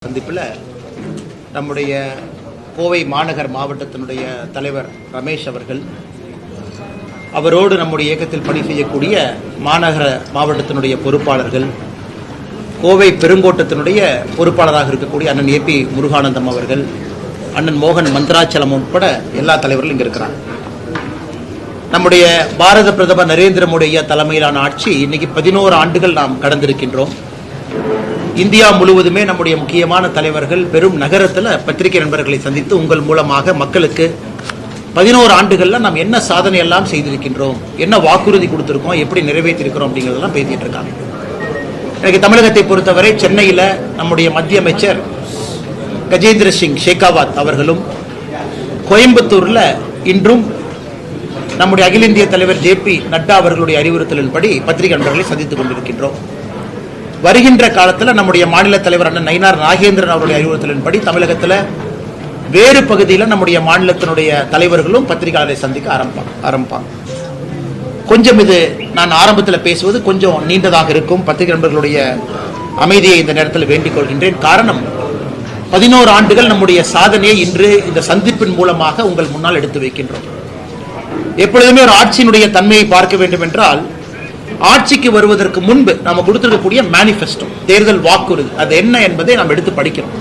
சந்திப்பில் நம்முடைய கோவை மாநகர் மாவட்டத்தினுடைய தலைவர் ரமேஷ் அவர்கள், அவரோடு நம்முடைய இயக்கத்தில் பணி செய்யக்கூடிய மாநகர மாவட்டத்தினுடைய பொறுப்பாளர்கள், கோவை பெருங்கோட்டத்தினுடைய பொறுப்பாளராக இருக்கக்கூடிய அண்ணன் ஏபி முருகானந்தம் அவர்கள், அண்ணன் மோகன் மந்திராச்சலம் உட்பட எல்லா தலைவர்களும் இங்கே இருக்கிறாங்க. நம்முடைய பாரத பிரதமர் நரேந்திர மோடி தலைமையிலான ஆட்சி இன்னைக்கு 11 ஆண்டுகள் நாம் கடந்திருக்கின்றோம். இந்தியா முழுவதுமே நம்முடைய முக்கியமான தலைவர்கள் பெரும் நகரத்தில் பத்திரிகை நண்பர்களை சந்தித்து உங்கள் மூலமாக மக்களுக்கு 11 ஆண்டுகள்ல நாம் என்ன சாதனை எல்லாம் செய்திருக்கின்றோம், என்ன வாக்குறுதி கொடுத்திருக்கோம், எப்படி நிறைவேற்றிருக்கிறோம் அப்படிங்கிறதெல்லாம் பேசிட்டு இருக்காங்க. எனக்கு தமிழகத்தை பொறுத்தவரை சென்னையில் நம்முடைய மத்திய அமைச்சர் கஜேந்திர சிங் ஷேகாவத் அவர்களும், கோயம்புத்தூர்ல இன்றும் நம்முடைய அகில இந்திய தலைவர் ஜே.பி. நட்டா அவர்களுடைய அறிவுறுத்தலின்படி பத்திரிகை நண்பர்களை சந்தித்துக் கொண்டிருக்கின்றோம். வருகின்ற காலத்தில் நம்முடைய மாநில தலைவர் அண்ணன் நயினார் நாகேந்திரன் அவருடைய அறிவுறுத்தலின்படி தமிழகத்தில் வேறு பகுதியில் நம்முடைய மாநிலத்தினுடைய தலைவர்களும் பத்திரிகையாளரை சந்திக்க ஆரம்பிப்பாங்க. கொஞ்சம் இது நான் ஆரம்பத்தில் பேசுவது கொஞ்சம் நீண்டதாக இருக்கும். பத்திரிகை நண்பர்களுடைய அமைதியை இந்த நேரத்தில் வேண்டிக் கொள்கின்றேன். காரணம், 11 ஆண்டுகள் நம்முடைய சாதனையை இன்று இந்த சந்திப்பின் மூலமாக உங்கள் முன்னால் எடுத்து வைக்கின்றோம். எப்பொழுதுமே ஒரு ஆட்சியினுடைய தன்மையை பார்க்க வேண்டும் என்றால், ஆட்சிக்கு வருவதற்கு முன்பு நாம கொடுத்திருக்கக்கூடிய மேனிஃபெஸ்டோ, தேர்தல் வாக்குறுதி, அது என்ன என்பதை நாம் எடுத்து படிக்கிறோம்.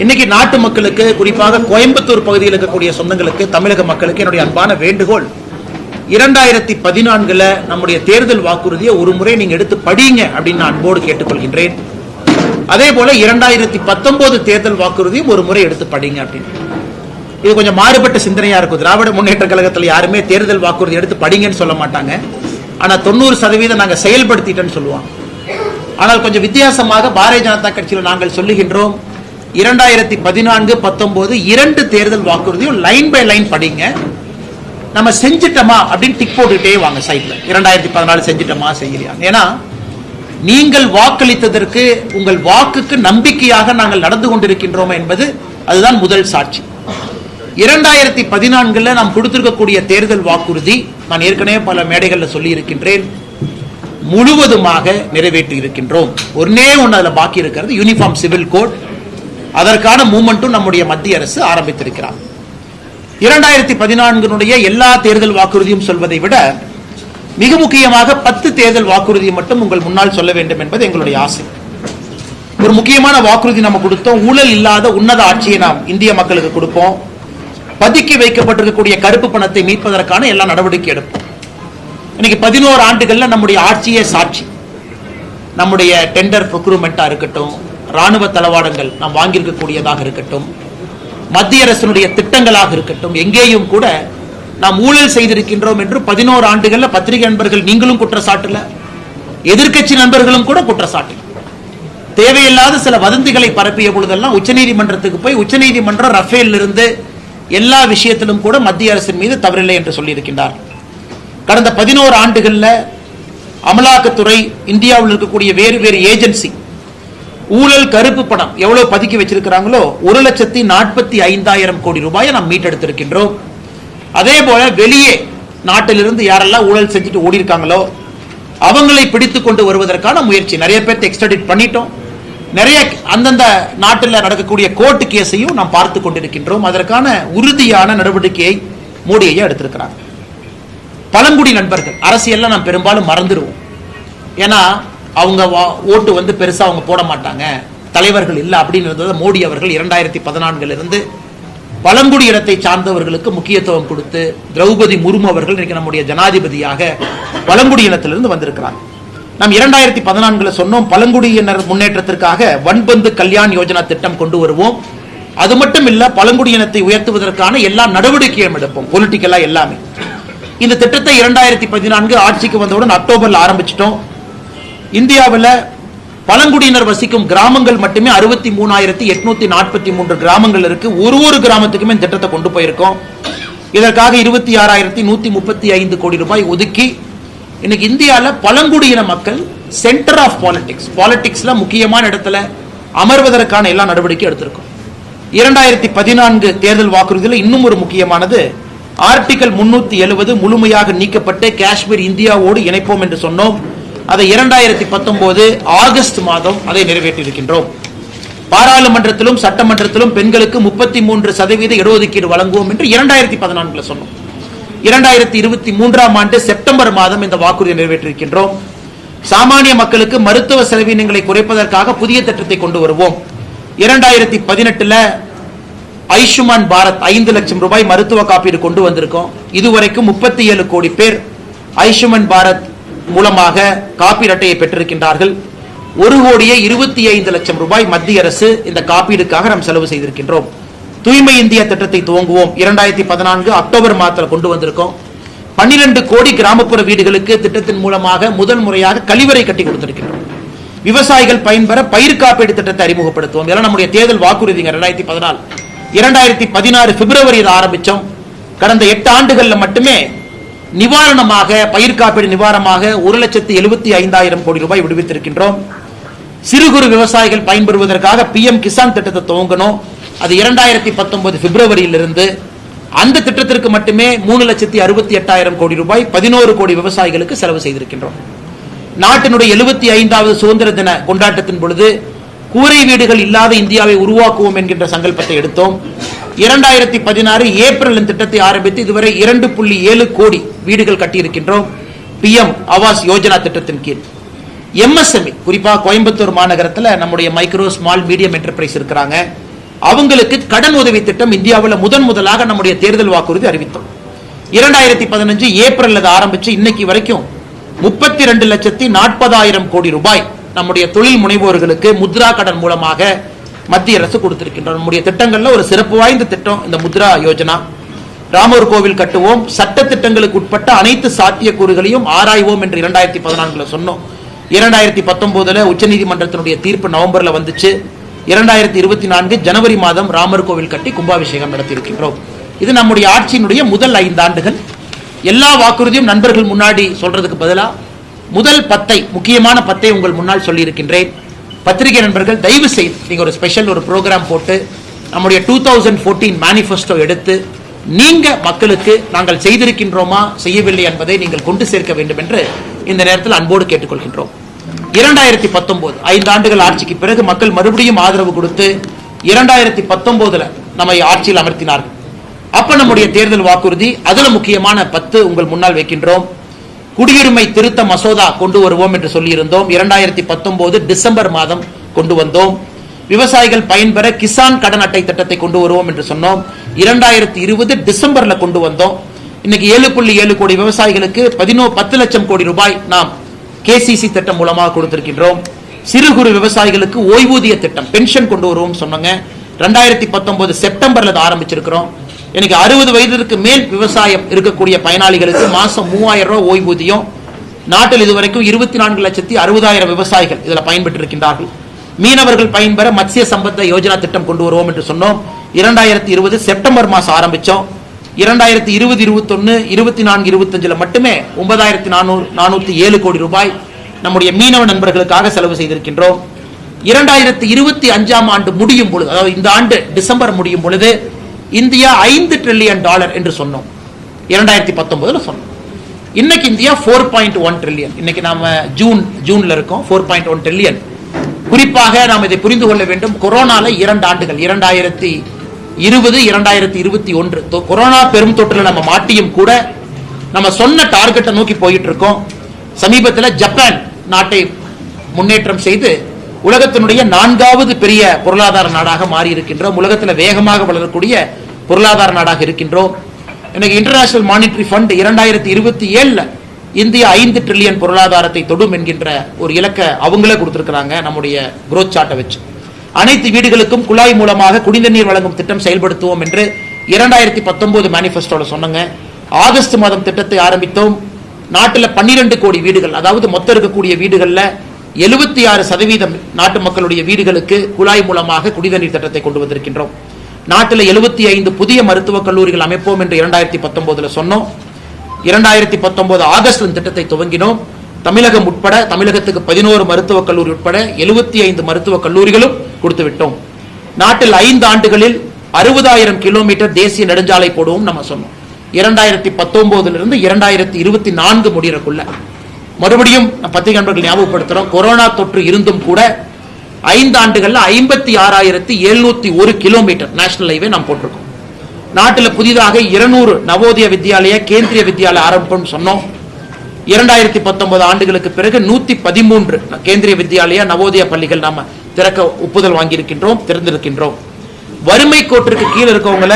இன்னைக்கு நாட்டு மக்களுக்கு, குறிப்பாக கோயம்புத்தூர் பகுதியில் இருக்கக்கூடிய சொந்தங்களுக்கு, தமிழக மக்களுக்கு என்னுடைய அன்பான வேண்டுகோள், 2014 நம்முடைய தேர்தல் வாக்குறுதியை ஒரு முறை நீங்க எடுத்து படிங்க அப்படின்னு நான் அன்போடு கேட்டுக்கொள்கின்றேன். அதே போல 2019 தேர்தல் வாக்குறுதியும் ஒரு முறை எடுத்து படிங்க அப்படின்னு. இது கொஞ்சம் மாறுபட்ட சிந்தனையா இருக்கும். திராவிட முன்னேற்ற கழகத்தில் யாருமே தேர்தல் வாக்குறுதி எடுத்து படிங்கன்னு சொல்ல மாட்டாங்க. ஆனா 90% நாங்கள் செயல்படுத்திட்டோன்னு சொல்லுவாங்க. ஆனால் கொஞ்சம் வித்தியாசமாக பாரதிய ஜனதா கட்சியில் நாங்கள் சொல்லுகின்றோம், 2014-19 2 தேர்தல் வாக்குறுதியும் லைன் பை லைன் படிங்க. நம்ம செஞ்சிட்டோமா அப்படின்னு டிக் போட்டுட்டே வாங்க சைட்ல. 2014 செஞ்சிட்டோமா, செய்யலையா? ஏன்னா நீங்கள் வாக்களித்ததற்கு, உங்கள் வாக்குக்கு நம்பிக்கையாக நாங்கள் நடந்து கொண்டிருக்கின்றோம் என்பது அதுதான் முதல் சாட்சி. 2014 நாம் கொடுத்திருக்கக்கூடிய தேர்தல் வாக்குறுதி, நான் ஏற்கனவே பல மேடைகளில் சொல்லி இருக்கின்றேன், முழுவதுமாக நிறைவேற்றி இருக்கின்றோம். ஒன்னே ஒன்று அதில் பாக்கி இருக்கிறது, யூனிஃபார்ம் சிவில் கோட். அதற்கான மூவ்மெண்ட்டும் நம்முடைய மத்திய அரசு ஆரம்பித்திருக்கிறார். 2014 எல்லா தேர்தல் வாக்குறுதியும் சொல்வதை விட மிக முக்கியமாக 10 தேர்தல் வாக்குறுதியை மட்டும் உங்கள் முன்னால் சொல்ல வேண்டும் என்பது எங்களுடைய ஆசை. ஒரு முக்கியமான வாக்குறுதி நம்ம கொடுத்தோம், ஊழல் இல்லாத உன்னத ஆட்சியை நாம் இந்திய மக்களுக்கு கொடுப்போம். பதுக்கி வைக்கப்பட்டிருக்கக்கூடிய கருப்பு பணத்தை மீட்பதற்கான எல்லா நடவடிக்கை எடுப்போம். இன்னைக்கு 11 ஆண்டுகள்ல நம்முடைய ஆட்சியே சாட்சி. நம்முடைய டெண்டர் ப்ரொக்யூர்மெண்டா இருக்கட்டும், ராணுவ தளவாடங்கள் நாம் வாங்கியிருக்கக்கூடியதாக இருக்கட்டும், மத்திய அரசினுடைய திட்டங்களாக இருக்கட்டும், எங்கேயும் கூட நாம் ஊழல் செய்திருக்கின்றோம் என்று 11 ஆண்டுகள்ல பத்திரிகை நண்பர்கள் நீங்களும் குற்றச்சாட்டுல, எதிர்க்கட்சி நண்பர்களும் கூட குற்றச்சாட்டு. தேவையில்லாத சில வதந்திகளை பரப்பிய பொழுதெல்லாம் உச்சநீதிமன்றத்துக்கு போய் உச்சநீதிமன்றம் ரஃபேல் இருந்து எல்லா விஷயத்திலும் கூட மத்திய அரசின் மீது தவறில்லை என்று சொல்லி இருக்கின்றார். கடந்த 11 ஆண்டுகள்ல அமலாக்கத்துறை, இந்தியாவில் இருக்கக்கூடிய வேறு வேறு ஏஜென்சி ஊழல் கருப்பு பணம் எவ்வளவு பதுக்கி வச்சிருக்கிறாங்களோ 1,45,000 கோடி ரூபாயை நாம் மீட்டெடுத்திருக்கின்றோம். அதே போல வெளியே நாட்டிலிருந்து யாரெல்லாம் ஊழல் செஞ்சுட்டு ஓடி இருக்காங்களோ அவங்களை பிடித்துக் கொண்டு வருவதற்கான முயற்சி, நிறைய பேர்த்தை எக்ஸ்ட்ராடிட் பண்ணிட்டோம். நிறைய அந்தந்த நாட்டில் நடக்கக்கூடிய கோர்ட்டு கேஸையும் நாம் பார்த்து கொண்டிருக்கின்றோம். அதற்கான உறுதியான நடவடிக்கையை மோடி ஐயா எடுத்திருக்கிறாங்க. பழங்குடி நண்பர்கள் அரசியல்ல நாம் பெரும்பாலும் மறந்துடுவோம். ஏன்னா அவங்க ஓட்டு பெருசா அவங்க போட மாட்டாங்க, தலைவர்கள் இல்லை அப்படின்னு மோடி அவர்கள் 2014 பழங்குடி இடத்தை சார்ந்தவர்களுக்கு முக்கியத்துவம் கொடுத்து, திரௌபதி முர்மு அவர்கள் இன்னைக்கு நம்முடைய ஜனாதிபதியாக பழங்குடி இனத்திலிருந்து வந்திருக்கிறாங்க. நாம் 2014 சொன்னோம், பழங்குடியினர் முன்னேற்றத்திற்காக வன்பந்து கல்யாண் யோஜனா திட்டம் கொண்டு வருவோம். அது மட்டும் இல்ல, பழங்குடியினத்தை உயர்த்துவதற்கான எல்லா நடவடிக்கையும் எடுப்போம், பொலிட்டிக்கலா எல்லாமே. இந்த திட்டத்தை 2014 ஆட்சிக்கு வந்தவுடன் அக்டோபர்ல ஆரம்பிச்சிட்டோம். இந்தியாவில் பழங்குடியினர் வசிக்கும் கிராமங்கள் மட்டுமே 63,843 கிராமங்கள் இருக்கு. ஒரு கிராமத்துக்குமே இந்த திட்டத்தை கொண்டு போயிருக்கோம். இதற்காக 26,135 கோடி ரூபாய் ஒதுக்கி இன்னைக்கு இந்தியாவில் பழங்குடியின மக்கள் சென்டர் ஆஃப் பாலிடிக்ஸ்ல முக்கியமான இடத்துல அமர்வதற்கான எல்லா நடவடிக்கை எடுத்திருக்கோம். 2014 தேர்தல் வாக்குறுதியில் இன்னும் ஒரு முக்கியமானது, ஆர்டிகல் 370 முழுமையாக நீக்கப்பட்டு காஷ்மீர் இந்தியாவோடு இணைப்போம் என்று சொன்னோம். அதை 2019 ஆகஸ்ட் மாதம் அதை நிறைவேற்றியிருக்கின்றோம். பாராளுமன்றத்திலும் சட்டமன்றத்திலும் பெண்களுக்கு 33% இடஒதுக்கீடு வழங்குவோம் என்று 2014 சொன்னோம். 2023 ஆண்டு செப்டம்பர் மாதம் இந்த வாக்குறுதியை நிறைவேற்றிருக்கின்றோம். சாமானிய மக்களுக்கு மருத்துவ செலவினங்களை குறைப்பதற்காக புதிய திட்டத்தை கொண்டு வருவோம். 2018 ஆயுஷ்மான் பாரத் 5 லட்சம் ரூபாய் மருத்துவ காப்பீடு கொண்டு வந்திருக்கோம். இதுவரைக்கும் 37 கோடி பேர் ஆயுஷ்மான் பாரத் மூலமாக காப்பீடு அட்டையை பெற்றிருக்கின்றார்கள். 1,25 லட்சம் ரூபாய் மத்திய அரசு இந்த காப்பீடுக்காக நாம் செலவு செய்திருக்கின்றோம். தூய்மை இந்தியா திட்டத்தை துவங்குவோம். 2014 அக்டோபர் மாதத்தில் கொண்டு வந்திருக்கோம். 12 கோடி கிராமப்புற வீடுகளுக்கு திட்டத்தின் மூலமாக முதல் முறையாக கழிவறை கட்டி கொடுத்திருக்கின்றோம். விவசாயிகள் பயன்பெற பயிர் காப்பீடு திட்டத்தை அறிமுகப்படுத்துவோம். இதெல்லாம் நம்முடைய தேர்தல் வாக்குறுதிங்க. 2014 2016 பிப்ரவரியில் ஆரம்பிச்சோம். கடந்த 8 ஆண்டுகள்ல மட்டுமே நிவாரணமாக பயிர் காப்பீடு நிவாரணமாக 1,75,000 கோடி ரூபாய் விடுவித்திருக்கின்றோம். சிறு குறு விவசாயிகள் பயன்பெறுவதற்காக PM கிசான் திட்டத்தை துவங்கணும். அது 2019 பிப்ரவரியிலிருந்து அந்த திட்டத்திற்கு மட்டுமே 3,68,000 கோடி ரூபாய் 11 கோடி விவசாயிகளுக்கு செலவு செய்திருக்கின்றோம். நாட்டினுடைய 75வது சுதந்திர தின கொண்டாட்டத்தின் பொழுது கூரை வீடுகள் இல்லாத இந்தியாவை உருவாக்குவோம் என்கின்ற சங்கல்பத்தை எடுத்தோம். 2016 ஏப்ரல் திட்டத்தை ஆரம்பித்து இதுவரை 2.7 கோடி வீடுகள் கட்டியிருக்கின்றோம். PM ஆவாஸ் யோஜனா திட்டத்தின் கீழ் MSME குறிப்பா கோயம்புத்தூர் மாநகரத்தில் நம்முடைய மைக்ரோ ஸ்மால் மீடியம் என்டர்பிரைஸ் இருக்கிறாங்க. அவங்களுக்கு கடன் உதவி திட்டம் இந்தியாவில் முதலாக நம்முடைய தேர்தல் வாக்குறுதி அறிவித்தோம். 2015 ஏப்ரல் ஆரம்பிச்சு இன்னைக்கு வரைக்கும் 32,40,000 கோடி ரூபாய் நம்முடைய தொழில் முனைவோர்களுக்கு முத்ரா கடன் மூலமாக மத்திய அரசு கொடுத்திருக்கின்றோம். நம்முடைய திட்டங்கள்ல ஒரு சிறப்பு வாய்ந்த திட்டம் இந்த முத்ரா யோஜனா. ராமர் கோவில் கட்டுவோம், சட்ட திட்டங்களுக்கு உட்பட்ட அனைத்து சாத்தியக்கூறுகளையும் ஆராய்வோம் என்று 2014 சொன்னோம். 2019 உச்சநீதிமன்றத்தினுடைய தீர்ப்பு நவம்பர்ல வந்துச்சு. 2024 ஜனவரி மாதம் ராமர் கோவில் கட்டி கும்பாபிஷேகம் நடத்தியிருக்கின்றோம். இது நம்முடைய ஆட்சியினுடைய முதல் 5 ஆண்டுகள். எல்லா வாக்குறுதியும் நண்பர்கள் முன்னாடி சொல்றதுக்கு பதிலா முதல் 10 முக்கியமான 10 உங்கள் முன்னால் சொல்லி இருக்கின்றேன். பத்திரிகை நண்பர்கள் தயவு செய்து நீங்க ஒரு ஸ்பெஷல் ஒரு ப்ரோக்ராம் போட்டு நம்முடைய 2014 மேனிஃபெஸ்டோ எடுத்து நீங்க மக்களுக்கு நாங்கள் செய்திருக்கின்றோமா செய்யவில்லை என்பதை நீங்கள் கொண்டு சேர்க்க வேண்டும் என்று இந்த நேரத்தில் அன்போடு கேட்டுக்கொள்கின்றோம். 2019 5 ஆண்டுகள் ஆட்சிக்கு பிறகு மக்கள் மறுபடியும் ஆதரவு கொடுத்து 2019 நம்மை ஆட்சியில் அமர்த்தினார்கள். அப்ப நம்முடைய தேர்தல் வாக்குறுதி அதுல முக்கியமான 10 உங்கள் முன்னால் வைக்கின்றோம். குடியுரிமை திருத்த மசோதா கொண்டு வருவோம் என்று சொல்லியிருந்தோம். 2019 டிசம்பர் மாதம் கொண்டு வந்தோம். விவசாயிகள் பயன்பெற கிசான் கடன் அட்டை திட்டத்தை கொண்டு வருவோம் என்று சொன்னோம். 2020 டிசம்பர்ல கொண்டு வந்தோம். இன்னைக்கு 7.7 கோடி விவசாயிகளுக்கு 10 லட்சம் கோடி ரூபாய் நாம் KCC திட்டம் மூலமாக கொடுத்திருக்கின்றோம். சிறு குறு விவசாயிகளுக்கு ஓய்வூதிய திட்டம் பென்ஷன் கொண்டு வருவோம் சொன்னாங்க. 2019 செப்டம்பர்ல ஆரம்பிச்சிருக்கிறோம். எனக்கு 60 வயதிற்கு மேல் விவசாயம் இருக்கக்கூடிய பயனாளிகளுக்கு மாசம் 3,000 ரூபாய் ஓய்வூதியம். நாட்டில் இதுவரைக்கும் 24,60,000 விவசாயிகள் இதில் பயன்பெற்றிருக்கின்றார்கள். மீனவர்கள் பயன்பெற மத்ஸ்ய சம்பத்த யோஜனா திட்டம் கொண்டு வருவோம் என்று சொன்னோம். 2020 செப்டம்பர் மாசம் ஆரம்பிச்சோம். 2020, 21, 24, 25 மட்டுமே 9,407 கோடி ரூபாய் நம்முடைய மீனவ நண்பர்களுக்காக செலவு செய்திருக்கின்றோம். 2025 ஆண்டு முடியும் பொழுது, அதாவது இந்த ஆண்டு டிசம்பர் முடியும் பொழுது இந்தியா $5 trillion என்று சொன்னோம். 2019 சொன்னோம். இன்னைக்கு இந்தியா 4.1 trillion. இன்னைக்கு நாம ஜூன்ல இருக்கோம். 4.1 trillion. குறிப்பாக நாம் இதை புரிந்து கொள்ள வேண்டும். கொரோனால 2 ஆண்டுகள் 2020, 2021 கொரோனா பெரும் தொற்றுல நம்ம மாட்டியும் கூட நம்ம சொன்ன டார்கெட்டை நோக்கி போயிட்டு இருக்கோம். சமீபத்தில் ஜப்பான் நாட்டை முன்னேற்றம் செய்து உலகத்தினுடைய 4வது பெரிய பொருளாதார நாடாக மாறி இருக்கின்றோம். உலகத்தில் வேகமாக வளரக்கூடிய பொருளாதார நாடாக இருக்கின்றோம். எனக்கு international monetary fund 2027 India 5 trillion பொருளாதாரத்தை தொடும் என்கின்ற ஒரு இலக்கை அவங்களே கொடுத்திருக்கிறாங்க. நம்முடைய குரோத் சார்ட்டை வச்சு அனைத்து வீடுகளுக்கும் குழாய் மூலமாக குடிநீர் வழங்கும் திட்டம் செயல்படுத்துவோம் என்று 2019 மேனிஃபெஸ்டோல சொன்னாங்க. ஆகஸ்ட் மாதம் திட்டத்தை ஆரம்பித்தோம். நாட்டில் 12 கோடி வீடுகள், அதாவது மொத்தம் இருக்கக்கூடிய வீடுகள்ல 76% நாட்டு மக்களுடைய வீடுகளுக்கு குழாய் மூலமாக குடிநீர் திட்டத்தை கொண்டு வந்திருக்கின்றோம். நாட்டில் 75 புதிய மருத்துவக் கல்லூரிகள் அமைப்போம் என்று 2019 சொன்னோம். 2019 ஆகஸ்ட் திட்டத்தை துவங்கினோம். தமிழகம் உட்பட தமிழகத்துக்கு 11 மருத்துவக் கல்லூரி உட்பட 75 மருத்துவக் கல்லூரிகளும் கொடுத்து விட்டோம். நாட்டில் 5 ஆண்டுகளில் 60,000 கிலோமீட்டர் தேசிய நெடுஞ்சாலை போடுவோம் நம்ம சொன்னோம். 2019 2024 முடியறக்குள்ள மறுபடியும் பத்திரிகை நண்பர்கள் ஞாபகப்படுத்துறோம். கொரோனா தொற்று இருந்தும் கூட 5 ஆண்டுகள்ல 56,701 கிலோமீட்டர் நேஷனல் ஹைவே நாம் போட்டிருக்கோம். நாட்டில் புதிதாக 200 நவோதய வித்யாலயா கேந்திரிய வித்யாலயா ஆரம்பம் சொன்னோம். 2019 ஆண்டுகளுக்கு பிறகு 113 கேந்திரிய வித்யாலயா நவோதய பள்ளிகள் நாம திறக்க ஒப்புதல் வாங்கியிருக்கின்றோம், திறந்திருக்கின்றோம். வறுமை கோட்டிற்கு கீழே இருக்கவங்கள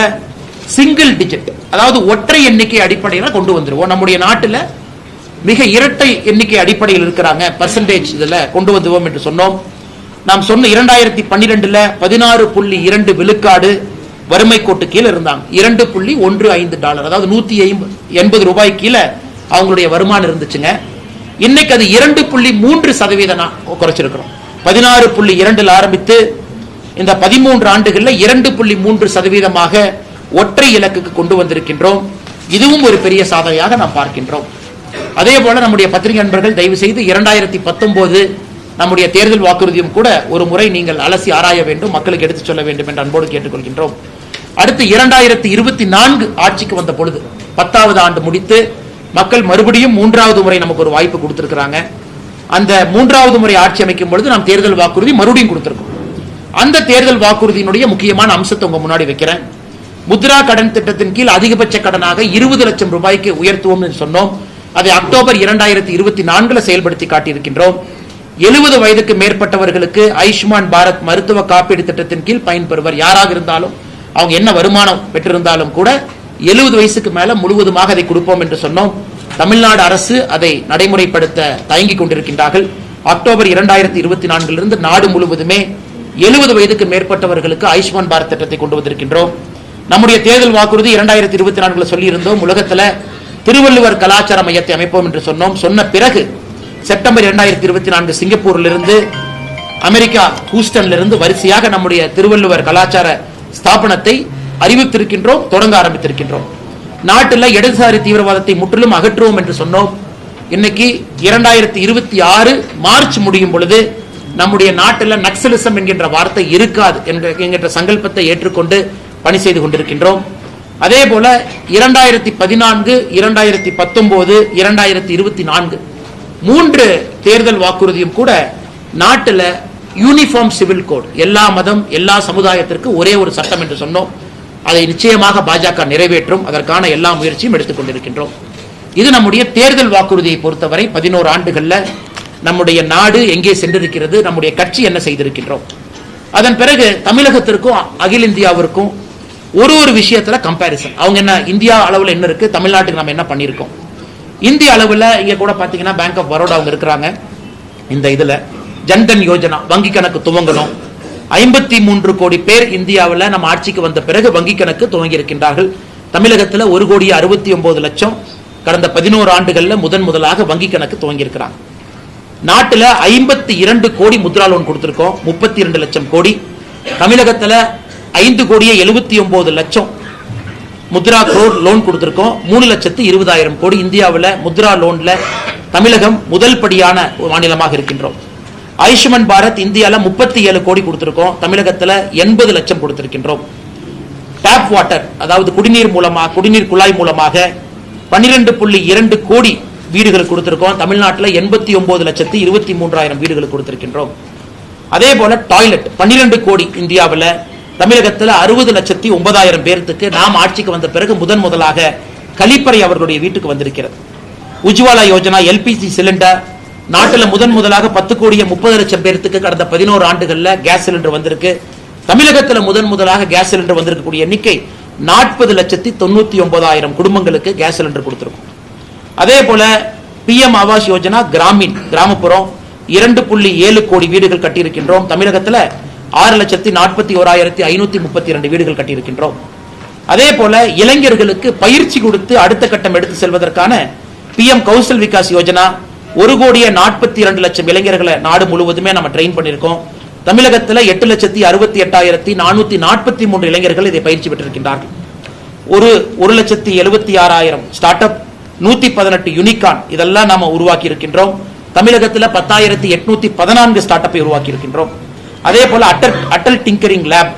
சிங்கிள் டிஜிட், அதாவது ஒற்றை எண்ணிக்கை அடிப்படையில் கொண்டு வந்துருவோம். நம்முடைய நாட்டில் மிக இரட்டை எண்ணிக்கை அடிப்படையில் இருக்கிறாங்க, பர்சன்டேஜ் இதுல கொண்டு வந்துவோம் என்று சொன்னோம். நாம் சொன்ன 2012 16.2 விழுக்காடு வறுமை கோட்டு கீழே இருந்தாங்க. $2.15, அதாவது $180 கீழே அவங்களுடைய வருமானம் இருந்துச்சுங்க. இன்னைக்கு அது 2.3% குறைச்சிருக்கிறோம். 16.2 ஆரம்பித்து இந்த 13 ஆண்டுகள்ல 2.3% ஒற்றை இலக்குக்கு கொண்டு வந்திருக்கின்றோம். இதுவும் ஒரு பெரிய சாதனையாக நாம் பார்க்கின்றோம். அதே போல நம்முடைய பத்திரிகை நண்பர்கள் தயவு செய்து 2019 நம்முடைய தேர்தல் வாக்குறுதியும் கூட ஒரு முறை நீங்கள் அலசி ஆராய வேண்டும், மக்களுக்கு எடுத்துச் சொல்ல வேண்டும் என்று அன்போடு கேட்டுக்கொள்கின்றோம். அடுத்து 2024 ஆட்சிக்கு வந்த பொழுது 10வது ஆண்டு முடித்து மக்கள் மறுபடியும் 3வது முறை நமக்கு ஒரு வாய்ப்பு கொடுத்திருக்கிறாங்க. அந்த 3வது முறை ஆட்சி அமைக்கும் பொழுது நாம் தேர்தல் வாக்குறுதி மறுபடியும் கொடுத்திருக்கோம். அந்த தேர்தல் வாக்குறுதியினுடைய முக்கியமான அம்சத்தை உங்க முன்னாடி வைக்கிறேன். முத்ரா கடன் திட்டத்தின் கீழ் அதிகபட்ச கடனாக 20 லட்சம் ரூபாய்க்கு உயர்த்துவோம் என்று சொன்னோம். அதை அக்டோபர் 2024 செயல்படுத்தி காட்டியிருக்கின்றோம். 70 வயதுக்கு மேற்பட்டவர்களுக்கு ஆயுஷ்மான் பாரத் மருத்துவ காப்பீடு திட்டத்தின் கீழ் பயன்பெறுவர் யாராக இருந்தாலும், அவங்க என்ன வருமானம் பெற்றிருந்தாலும் கூட 70 வயசுக்கு மேல முழுவதுமாக அதை கொடுப்போம் என்று சொன்னோம். தமிழ்நாடு அரசு அதை நடைமுறைப்படுத்த தயங்கிக் கொண்டிருக்கின்றார்கள். அக்டோபர் 2024 நாடு முழுவதுமே 70 வயதுக்கு மேற்பட்டவர்களுக்கு ஆயுஷ்மான் பாரத் திட்டத்தை கொண்டு வந்திருக்கின்றோம். நம்முடைய தேர்தல் வாக்குறுதி 2024 சொல்லி இருந்தோம், உலகத்துல திருவள்ளுவர் கலாச்சார மையத்தை அமைப்போம் என்று சொன்னோம். சொன்ன பிறகு செப்டம்பர் 2024 சிங்கப்பூரிலிருந்து, அமெரிக்கா ஹூஸ்டன்ல இருந்து வரிசையாக நம்முடைய திருவள்ளுவர் கலாச்சார ஸ்தாபனத்தை அறிவித்திருக்கின்றோம், தொடங்க ஆரம்பித்திருக்கின்றோம். நாட்டில் இடதுசாரி தீவிரவாதத்தை முற்றிலும் அகற்றுவோம் என்று சொன்னோம். இன்னைக்கு 2026 மார்ச் முடியும் பொழுது நம்முடைய நாட்டில் நக்சலிசம் என்கின்ற வார்த்தை இருக்காது என்கின்ற சங்கல்பத்தை ஏற்றுக்கொண்டு பணி செய்து கொண்டிருக்கின்றோம். அதே போல 2014, 2019, 2024 3 தேர்தல் வாக்குறுதியும் கூட நாட்டில் யூனிஃபார்ம் சிவில் கோட், எல்லா மதம் எல்லா சமுதாயத்திற்கு ஒரே ஒரு சட்டம் என்று சொன்னோம். அதை நிச்சயமாக பாஜக நிறைவேற்றும், அதற்கான எல்லா முயற்சியும் எடுத்துக் கொண்டிருக்கின்றோம். இது நம்முடைய தேர்தல் வாக்குறுதியை பொறுத்தவரை 11 ஆண்டுகள்ல நம்முடைய நாடு எங்கே சென்றிருக்கிறது, நம்முடைய கட்சி என்ன செய்திருக்கின்றோம். அதன் பிறகு தமிழகத்திற்கும் அகில இந்தியாவிற்கும் ஒரு விஷயத்துல கம்பாரிசன். அவங்க என்ன இந்தியா அளவுல என்ன இருக்கு, தமிழ்நாட்டுக்கு நம்ம என்ன பண்ணிருக்கோம். இந்திய அளவுல இங்க கூட பாத்தீங்கன்னா பேங்க் ஆஃப் பரோடா அவங்க இருக்கிறாங்க. இந்த இதுல ஜன்தன் யோஜனா வங்கி கணக்கு துவங்கணும். 53 கோடி பேர் இந்தியாவில் நம்ம ஆட்சிக்கு வந்த பிறகு வங்கி கணக்கு துவங்கி இருக்கின்றார்கள். தமிழகத்தில் 1,69,00,000 கடந்த 11 ஆண்டுகள்ல முதலாக வங்கி கணக்கு துவங்கி இருக்கிறாங்க. நாட்டில் 52 கோடி முத்ரா லோன் கொடுத்திருக்கோம், 32 லட்சம் கோடி. தமிழகத்தில் 5,79,00,000 முத்ரா லோன் கொடுத்திருக்கோம், 3,20,000 கோடி. இந்தியாவில் முத்ரா லோன்ல தமிழகம் முதல் படியான மாநிலமாக இருக்கின்றோம். ஆயுஷ்மான் பாரத் இந்தியாவில் 37 கோடி கொடுத்திருக்கோம், தமிழகத்தில் 80 லட்சம் கொடுத்திருக்கின்றோம். டாப் வாட்டர், அதாவது குடிநீர் குழாய் மூலமாக 12.2 கோடி வீடுகள் கொடுத்திருக்கோம், தமிழ்நாட்டில் 89,23,000 வீடுகள் கொடுத்திருக்கின்றோம். அதே போல டாய்லெட் 12 கோடி இந்தியாவில், தமிழகத்தில் 60,09,000 பேருக்கு நாம் ஆட்சிக்கு வந்த பிறகு முதலாக கழிப்பறை அவர்களுடைய வீட்டுக்கு வந்திருக்கிறது. உஜ்வாலா யோஜனா எல்பிஜி சிலிண்டர் நாட்டில் முதலாக 10,30,00,000 பேருக்கு கடந்த 11 ஆண்டுகள்ல கேஸ் சிலிண்டர் வந்திருக்கு. தமிழகத்தில் முதலாக கேஸ் சிலிண்டர் வந்திருக்கக்கூடிய எண்ணிக்கை 40,99,000 குடும்பங்களுக்கு கேஸ் சிலிண்டர் கொடுத்திருக்கும். அதே போல PM ஆவாஸ் யோஜனா கிராமப்புறம் 2.7 கோடி வீடுகள் கட்டியிருக்கின்றோம். தமிழகத்தில் 6,41,532 வீடுகள் கட்டியிருக்கின்றோம். அதே போல இளைஞர்களுக்கு பயிற்சி கொடுத்து அடுத்த கட்டம் எடுத்து செல்வதற்கான PM கௌசல் விகாஸ் யோஜனா 1,42,00,000 இளைஞர்களை நாடு முழுவதுமே நம்ம ட்ரெயின் பண்ணியிருக்கோம். தமிழகத்தில் 8,68,443 இளைஞர்கள் இதை பயிற்சி பெற்றிருக்கின்றார்கள். 1,76,000 ஸ்டார்ட் அப், 118 யூனிகான் இதெல்லாம் நாம உருவாக்கி இருக்கின்றோம். தமிழகத்தில் 10,814 ஸ்டார்ட் அப்பை உருவாக்கி இருக்கின்றோம். அதே போல Atal tinkering lab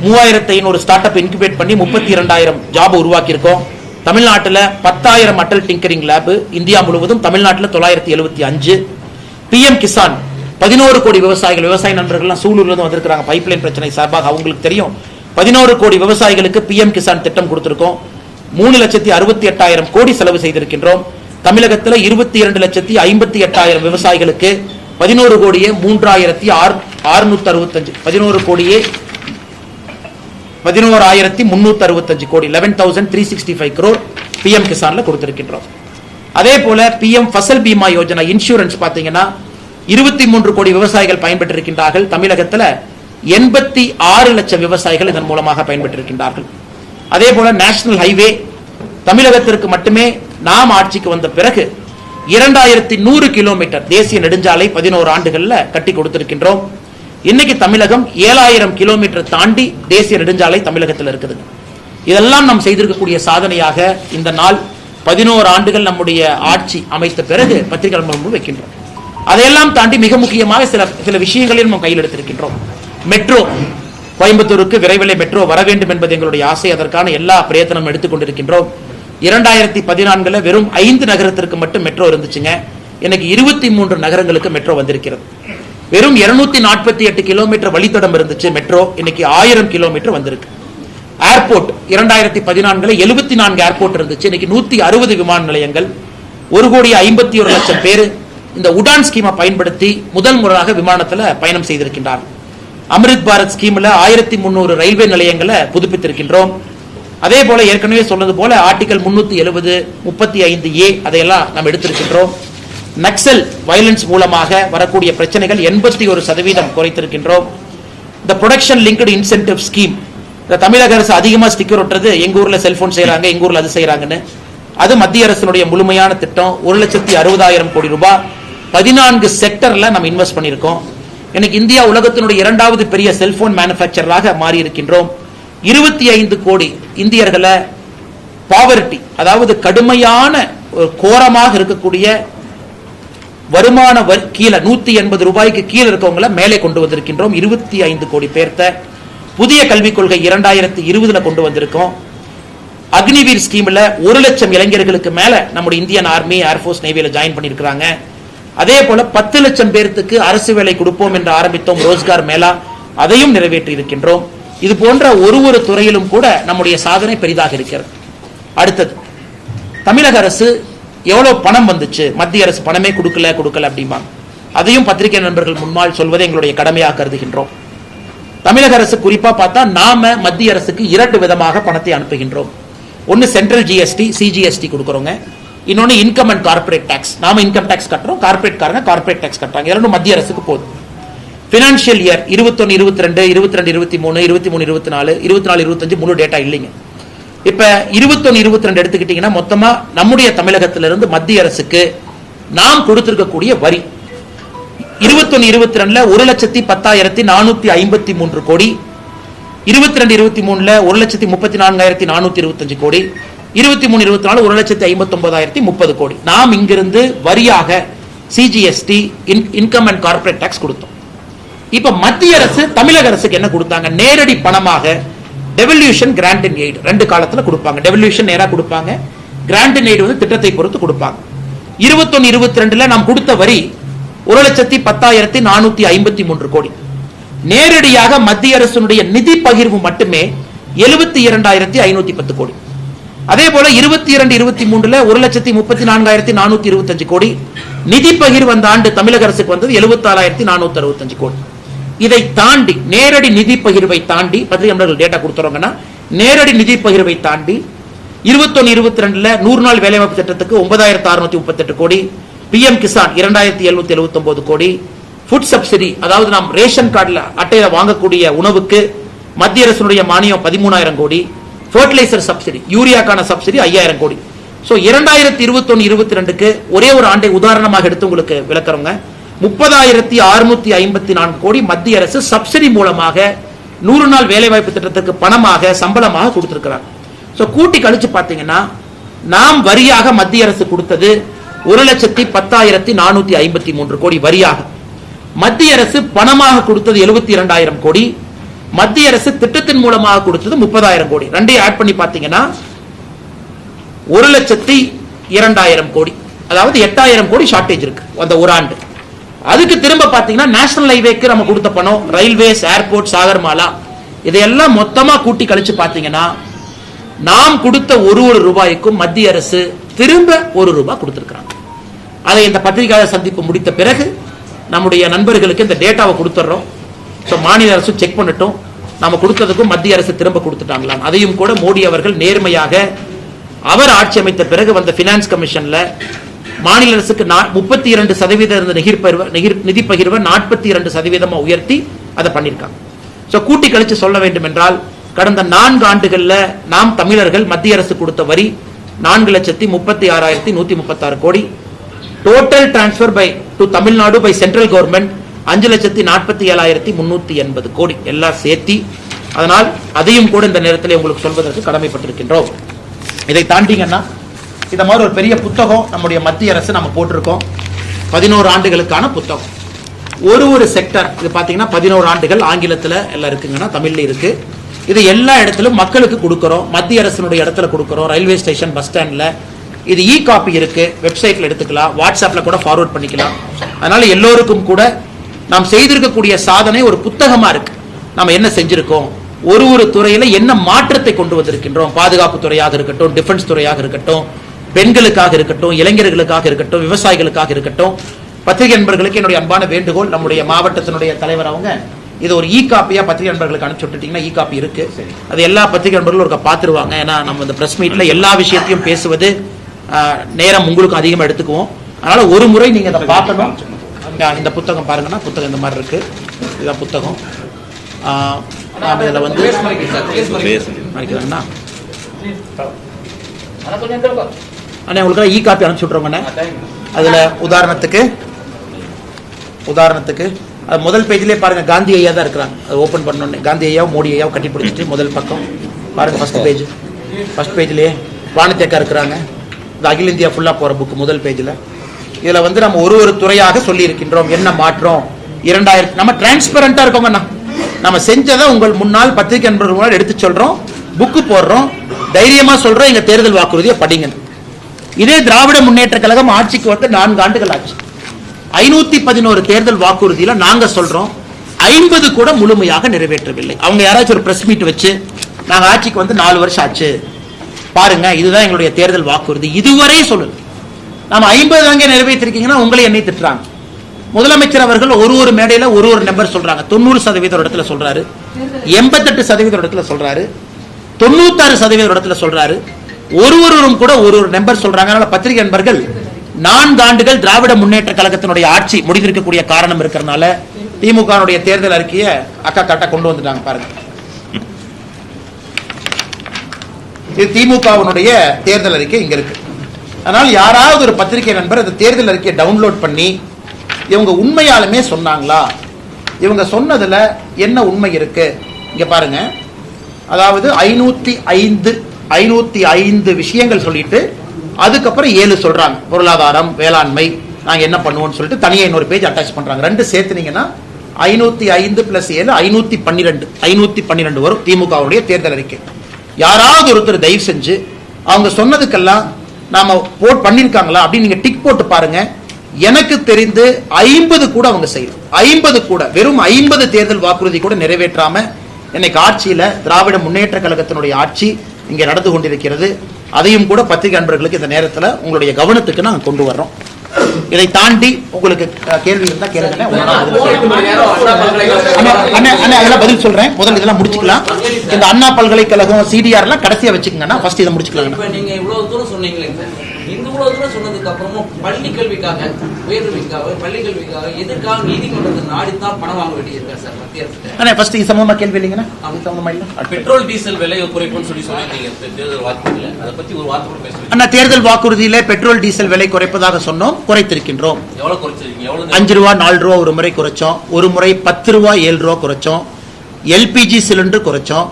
3,500 start up incubate பண்ணி 32,000 ஜாப் உருவாக்கி இருக்கோம். தமிழ்நாட்டில் 10,000 அட்டல் டிங்கரிங் லேப், இந்தியா முழுவதும் தமிழ்நாட்டில் 975. PM கிசான் 11 கோடி விவசாயிகள், விவசாய நண்பர்கள்லாம் சூலூர்ல இருந்து வந்திருக்காங்க பைப்லைன் பிரச்சனை சார்பாக, அவங்களுக்கு தெரியும். 11 கோடி விவசாயிகளுக்கு PM கிசான் திட்டம் கொடுத்திருக்கோம். 3,68,000 கோடி செலவு செய்திருக்கின்றோம். தமிழகத்தில் 22,58,000 விவசாயிகளுக்கு 11 கோடியே 3,665 11 கோடியே 11,365 கோடி 11,365 crore PM கிசான்ல கொடுத்திருக்கின்றோம். அதே போல PM ஃபசல் பீமா யோஜனா இன்சூரன்ஸ் பாத்தீங்கன்னா 23 கோடி விவசாயிகள் பயன்பெற்றிருக்கின்றார்கள். தமிழகத்தில் 86 லட்சம் விவசாயிகள் இதன் மூலமாக பயன்பெற்றிருக்கின்றார்கள். அதே போல நேஷனல் ஹைவே தமிழகத்திற்கு மட்டுமே நாம் ஆட்சிக்கு வந்த பிறகு 2100 கிலோமீட்டர் தேசிய நெடுஞ்சாலை 11 ஆண்டுகள்ல கட்டி கொடுத்திருக்கின்றோம். இன்னைக்கு தமிழகம் 7000 கிலோமீட்டர் தாண்டி தேசிய நெடுஞ்சாலை தமிழகத்தில் இருக்குது. இதெல்லாம் நாம் செய்திருக்கக்கூடிய சாதனையாக இந்த நாள் 11 ஆண்டுகள் நம்முடைய ஆட்சி அமைத்த பிறகு பத்திரிகை முன்பு வைக்கின்றோம். அதையெல்லாம் தாண்டி மிக முக்கியமாக சில விஷயங்களில் நாம் கையில் எடுத்திருக்கின்றோம். மெட்ரோ, கோயம்புத்தூருக்கு விரைவில் மெட்ரோ வர வேண்டும் என்பது எங்களுடைய ஆசை. அதற்கான எல்லா பிரயத்தனம் எடுத்துக்கொண்டிருக்கின்றோம். 2014 வெறும் 5 நகரத்திற்கு மட்டும் மெட்ரோ இருந்துச்சுங்க. இன்னைக்கு 23 நகரங்களுக்கு மெட்ரோ வந்திருக்கிறது. வெறும் 248 கிலோமீட்டர் வழித்தடம் இருந்துச்சு மெட்ரோ, இன்னைக்கு 1000 கிலோமீட்டர் வந்திருக்கு. ஏர்போர்ட் 2014 74 ஏர்போர்ட் இருந்துச்சு, இன்னைக்கு 160 விமான நிலையங்கள். 1,51,00,000 பேர் இந்த உடான் ஸ்கீமை பயன்படுத்தி முதல் முறையாக விமானத்தில் பயணம் செய்திருக்கின்றார்கள். அமிர்த் பாரத் ஸ்கீம்ல 1300 ரயில்வே நிலையங்களை புதுப்பித்திருக்கின்றோம். அதே போல ஏற்கனவே சொன்னது போல ஆர்டிகல் 370 35A அதையெல்லாம் நாம் எடுத்திருக்கின்றோம். நக்சல் வயலன்ஸ் மூலமாக வரக்கூடிய பிரச்சனைகள் 81% குறைத்திருக்கின்றோம். இந்த ப்ரொடக்ஷன் லிங்க்டு இன்சென்டிவ் ஸ்கீம், தமிழக அரசு அதிகமாக ஸ்டிக்கர் ஒட்டுறது எங்க ஊர்ல செல்போன் செய்யறாங்க, எங்க ஊர்ல அது செய்யறாங்கன்னு, அது மத்திய அரசினுடைய முழுமையான திட்டம். 1,60,000 கோடி ரூபாய் 14 செக்டர்ல நம்ம இன்வெஸ்ட் பண்ணியிருக்கோம். இன்னைக்கு இந்தியா உலகத்தினுடைய 2வது பெரிய செல்போன் மேனுபேக்சராக மாறி இருக்கின்றோம். 25 கோடி இந்தியர்களை பாவர்ட்டி, அதாவது கடுமையான கோரமாக இருக்கக்கூடிய வருமான கீழே 180 ரூபாய்க்கு கீழே இருக்கவங்களை மேலே கொண்டு வந்திருக்கின்றோம். 25 கோடி பேர்த்த புதிய கல்விக் கொள்கை 2020 கொண்டு வந்திருக்கோம். அக்னிவீர் ஸ்கீம்ல 1 லட்சம் இளைஞர்களுக்கு மேல நம்முடைய இந்தியன் ஆர்மி, ஏர்போர்ஸ், நேவியில ஜாயின் பண்ணிருக்காங்க. அதே போல 10 லட்சம் பேருக்கு அரசு வேலை கொடுப்போம் என்று ஆரம்பித்தோம் ரோஸ்கார் மேலா, அதையும் நிறைவேற்றி இருக்கின்றோம். இது போன்ற ஒரு துறையிலும் கூட நம்முடைய சாதனை பெரிதாக இருக்கிறது. அடுத்தது, தமிழக அரசு எவ்வளவு பணம் வந்துச்சு, மத்திய அரசு பணமே கொடுக்கல அப்படிம்பாங்க. அதையும் பத்திரிகை நண்பர்கள் முன்னால் சொல்வதை எங்களுடைய கடமையாக கருதுகின்றோம். தமிழக அரசு குறிப்பா பார்த்தா நாம மத்திய அரசுக்கு 2 விதமாக பணத்தை அனுப்புகின்றோம். ஒன்னு சென்ட்ரல் ஜிஎஸ்டி, CGST கொடுக்கறோங்க. இன்னொன்னு இன்கம் அண்ட் கார்பரேட் டாக்ஸ். நாம இன்கம் டாக்ஸ் கட்டுறோம், கார்பரேட் காரங்க கார்பரேட் டாக்ஸ் கட்டுறாங்க. இரண்டும் மத்திய அரசுக்கு போகுது. பினான்சியல் இயர் 21-22, 22-23, 23-24, 24-25 முழு டேட்டா இல்லைங்க. இப்ப 21-22 எடுத்துக்கிட்டீங்கன்னா மொத்தமா நம்முடைய தமிழகத்திலிருந்து மத்திய அரசுக்கு நாம் கொடுத்திருக்கக்கூடிய வரி 21-22 1,10,453 கோடி, 22-23 1,34,425 கோடி, 23-24 1,59,030 கோடி. நாம் இங்கிருந்து வரியாக CGST, income and corporate tax கொடுத்தோம். இப்ப மத்திய அரசு தமிழக அரசுக்கு என்ன கொடுத்தாங்க? நேரடி பணமாக டெவல்யூஷன், கிராண்ட் அண்ட் எய்ட் 2 காலத்துல கொடுப்பாங்க. டெவல்யூஷன் நேரா கொடுப்பாங்க, கிராண்ட் அண்ட் எய்ட் திட்டத்தை பொறுத்து கொடுப்பாங்க. 21-22 நாம் கொடுத்த வரி 1,10,453 கோடி. நேரடியாக மத்திய அரசுடைய நிதி பகிர்வு மட்டுமே 72,510 கோடி. அதே போல 22-23 1,34,425 கோடி நிதி பகிர்வு அந்த ஆண்டு தமிழக அரசுக்கு வந்தது 76,465 கோடி. இதை தாண்டி நேரடி நிதி பகிர்வை தாண்டி பத்திரிகை டேட்டா கொடுத்துறோங்கன்னா, நேரடி நிதி பகிர்வை தாண்டி 21-22 100 நாள் வேலைவாய்ப்பு திட்டத்துக்கு 9,638 கோடி, PM கிசான் 2,779 கோடி, ஃபுட் சப்சிடி, அதாவது நாம் ரேஷன் கார்டுல அட்டையில வாங்கக்கூடிய உணவுக்கு மத்திய அரசுடைய மானியம் 13,000 கோடி, ஃபர்டிலைசர் சப்சிடி, யூரியாக்கான சப்சிடி 5,000 கோடி. சோ 2021-22க்கு ஒரே ஒரு ஆண்டை உதாரணமாக எடுத்து உங்களுக்கு விளக்குறோங்க. 30,654 கோடி மத்திய அரசு சப்சிடி மூலமாக 100 நாள் வேலைவாய்ப்பு திட்டத்துக்கு பணமாக சம்பளமாக கொடுத்திருக்கிறார். சோ கூட்டி கழிச்சு பாத்தீங்கன்னா நாம் வரியாக மத்திய அரசு கொடுத்தது 1,10,453 கோடி வரியாக. மத்திய அரசு பணமாக கொடுத்தது 72,000 கோடி. மத்திய அரசு திட்டத்தின் மூலமாக கொடுத்தது 30,000 கோடி. ரெண்டையும் ஆட் பண்ணி பாத்தீங்கன்னா 1,02,000 கோடி, அதாவது 8,000 கோடி ஷார்டேஜ் இருக்கு அந்த ஒரு ஆண்டு. அதுக்கு திரும்ப பாத்தீங்கன்னா நேஷனல் ஹைவேக்கு நம்ம கொடுத்த பணம், ரயில்வேஸ், ஏர்போர்ட், சாகர்மாலா, இதையெல்லாம் மொத்தமா கூட்டி கழிச்சு பாத்தீங்கன்னா நாம் கொடுத்த ஒரு ரூபாய்க்கும் மத்திய அரசு திரும்ப ₹1 கொடுத்திருக்கிறாங்க. அதை இந்த பத்திரிகையாளர் சந்திப்பு முடித்த பிறகு நம்முடைய நண்பர்களுக்கு இந்த டேட்டாவை கொடுத்துறோம். மாநில அரசு செக் பண்ணட்டும், நம்ம கொடுத்ததுக்கும் மத்திய அரசு திரும்ப கொடுத்துட்டாங்களாம். அதையும் கூட மோடி அவர்கள் நேர்மையாக அவர் ஆட்சி அமைத்த பிறகு வந்த பினான்ஸ் கமிஷன்ல மாநில அரசுக்கு 32% இருந்த நிதி பகிர்வை 42% உயர்த்தி அதை பண்ணிருக்காங்க. கூட்டி கழிச்சு சொல்ல வேண்டும் என்றால் கடந்த 4 ஆண்டுகள்ல நாம் தமிழர்கள் மத்திய அரசு கொடுத்த வரி 4,36,136 கோடி. Total transfer by to Tamil Nadu by central government 5,47,380 கோடி எல்லாம் சேர்த்தி. அதனால் அதையும் கூட இந்த நேரத்தில் உங்களுக்கு சொல்வதற்கு கடமைப்பட்டிருக்கின்றோம். இதை தாண்டிங்கன்னா இந்த மாதிரி ஒரு பெரிய புத்தகம் நம்முடைய மத்திய அரசு நம்ம போட்டிருக்கோம். 11 ஆண்டுகளுக்கான புத்தகம். ஒரு செக்டர் இது பாத்தீங்கன்னா 11 ஆண்டுகள் ஆங்கிலத்தில் எல்லாம் இருக்குங்கன்னா தமிழ்ல இருக்கு. இது எல்லா இடத்திலும் மக்களுக்கு கொடுக்கிறோம். மத்திய அரசினுடைய இடத்துல கொடுக்கிறோம். ரயில்வே ஸ்டேஷன், பஸ் ஸ்டாண்ட்ல இது இ காப்பி இருக்கு. வெப்சைட்ல எடுத்துக்கலாம், வாட்ஸ்அப்ல கூட ஃபார்வர்ட் பண்ணிக்கலாம். அதனால எல்லோருக்கும் கூட நாம் செய்திருக்கக்கூடிய சாதனை ஒரு புத்தகமா இருக்கு. நம்ம என்ன செஞ்சிருக்கோம், ஒரு துறையில என்ன மாற்றத்தை கொண்டு வந்திருக்கின்றோம். பாதுகாப்பு துறையாக இருக்கட்டும், டிஃபென்ஸ் துறையாக இருக்கட்டும், பெண்களுக்காக இருக்கட்டும், இளைஞர்களுக்காக இருக்கட்டும், விவசாயிகளுக்காக இருக்கட்டும். பத்திரிகை நண்பர்களுக்கு என்னுடைய அன்பான வேண்டுகோள், நம்முடைய மாவட்டத்தினுடைய தலைவர் அவங்க இது ஒரு இ காப்பியா பத்திரிகை நண்பர்களுக்கு அனுப்பிச்சு விட்டுட்டீங்கன்னா இ காப்பி இருக்கு. அது எல்லா பத்திரிகை நண்பர்களும் ஒரு பாத்துருவாங்க. ஏன்னா நம்ம இந்த பிரஸ் மீட்ல எல்லா விஷயத்தையும் பேசுவது நேரம் உங்களுக்கு அதிகமா எடுத்துக்குவோம். அதனால ஒரு முறை நீங்க அதை பார்க்கணும். இந்த புத்தகம் பாருங்கன்னா புத்தகம் இந்த மாதிரி இருக்கு. இதான் புத்தகம். இதுல வந்து உங்களுக்கு இ காப்பி அனுப்பிச்சு விட்டுறோங்க. அதுல உதாரணத்துக்கு முதல் பேஜ்லயே பாருங்க, காந்தி ஐயா தான் இருக்கிறாங்க. அது ஓபன் பண்ணோன்னு காந்தி ஐயா மோடி ஐயா கட்டி பிடிச்சிட்டு முதல் பக்கம் பாருங்க. ஃபர்ஸ்ட் பேஜ்லயே வானத்தேக்கா இருக்கிறாங்க. இது அகில இந்தியா ஃபுல்லா போற புக் முதல் பேஜ்ல. இதுல வந்து நம்ம ஒரு துறையாக சொல்லி இருக்கின்றோம். என்ன மாற்றம் 2000 நம்ம டிரான்ஸ்பரண்டா இருக்கோங்கண்ணா. நம்ம செஞ்சதை உங்கள் முன்னாள் பத்திரிகை நண்பர்கள் முன்னாடி எடுத்து சொல்றோம், புக்கு போடுறோம், தைரியமா சொல்றோம். எங்க தேர்தல் வாக்குறுதியை படிங்க. இதே திராவிட முன்னேற்ற கழகம் ஆட்சிக்கு வந்து 4 ஆண்டுகள் ஆச்சு. 511 தேர்தல் வாக்குறுதியில நாங்க சொல்றோம் 50 கூட முழுமையாக நிறைவேற்றவில்லை. அவங்க யாராச்சும் ஒரு பிரஸ் மீட் வச்சு நாங்க ஆட்சிக்கு வந்து 4 வருஷம் ஆச்சு பாருங்க, இதுதான் எங்களுடைய தேர்தல் வாக்குறுதி, இதுவரை சொல்லல. நாம 50 அங்கே நிறைவேற்றிருக்கீங்கன்னா உங்களை என்னை திட்டுறாங்க. முதலமைச்சர் அவர்கள் ஒரு மேடையில ஒரு நம்பர் சொல்றாங்க. 90% இடத்துல சொல்றாரு, 88% இடத்துல சொல்றாரு, 96% இடத்துல சொல்றாரு. ஒருவரும் கூட ஒரு நம்பர் சொல்றாங்க. அதனால பத்திரிகை நண்பர்கள் 4 ஆண்டுகள் திராவிட முன்னேற்ற கழகத்தினுடைய ஆட்சி முடிந்திருக்கக்கூடிய காரணம் இருக்கிறதுனால திமுக தேர்தல் அறிக்கையை அக்கா காட்டா கொண்டு வந்துட்டாங்க பாருங்க. இது திமுகவுடைய தேர்தல் அறிக்கை இங்க இருக்கு. அதனால யாராவது ஒரு பத்திரிகை நண்பர் அந்த தேர்தல் அறிக்கையை டவுன்லோட் பண்ணி இவங்க உண்மையாலுமே சொன்னாங்களா, இவங்க சொன்னதுல என்ன உண்மை இருக்கு இங்க பாருங்க. அதாவது 505 விஷயங்கள் சொல்லிட்டு அதுக்கப்புறம் 7 சொல்றாங்க. பொருளாதாரம், வேளாண்மை, நாங்க என்ன பண்ணுவோம்னு சொல்லிட்டு தனியா இன்னொரு பேஜ் அட்டாச் பண்றாங்க. 2 சேர்த்துனீங்கன்னா 505 + 7 512 வரும் திமுகவுடைய தேர்தல் அறிக்கை. யாராவது ஒருத்தர் தயவு செஞ்சு அவங்க சொன்னதுக்கெல்லாம் நாம போட் பண்ணிருக்காங்களா அப்படின்னு நீங்க டிக் போட்டு பாருங்க. எனக்கு தெரிந்து 50 கூட அவங்க செய்யணும். 50 கூட, வெறும் 50 தேர்தல் வாக்குறுதி கூட நிறைவேற்றாம இன்னைக்கு ஆட்சியில திராவிட முன்னேற்ற கழகத்தினுடைய ஆட்சி இங்க நடந்து கொண்டிருக்கிறது. அதையும் கூட பத்திரிகை நண்பர்களுக்கு இந்த நேரத்தில் உங்களுடைய கவனத்துக்கு நாங்கள் கொண்டு வர்றோம். இதை தாண்டி உங்களுக்கு கேள்வி இருந்தா கேளுங்க. அதெல்லாம் பதில் சொல்றேன். முதல்ல இதெல்லாம் முடிச்சுக்கலாம். இந்த அண்ணா பல்கலைக்கழகம் சிடிஆர் எல்லாம் கடைசியா வச்சுக்கோங்கன்னா ஃபர்ஸ்ட் இதை முடிச்சுக்கலாம். நீங்க இவ்வளவு தூரம் சொன்னீங்களே, இவ்வளவு தூரம் சொன்னதுக்கு அப்புறமும் பள்ளி கல்விக்காக, உயர்கல்விக்காக, பள்ளி கல்விக்காக எதற்காக நீதிமன்றத்தை நாடித்தான் பணம் வாங்க வேண்டியிருக்கா சார் மத்திய அரசு? ஃபர்ஸ்ட் இது சம்பந்தமா கேள்வி இல்லைங்கன்னா பெட்ரோல் டீசல் விலை குறைப்புன்னு சொல்லி சொன்னீங்க தேர்தல் வாக்குறுதியில, அதை பத்தி ஒரு வார்த்தை கூட பேசுறீங்க. அண்ணா, தேர்தல் வாக்குறுதியில பெட்ரோல் டீசல் விலை குறைப்பதாக சொன்னோம், குறைத்திருக்கின்றோம். எவ்வளவு குறைச்சிருக்கீங்க? எவ்வளவு? 5 ரூபா 4 ரூபா ஒரு முறை குறைச்சோம், ஒரு முறை 10 ரூபா 7 ரூபா குறைச்சோம், எல்பிஜி சிலிண்டர் குறைச்சோம்.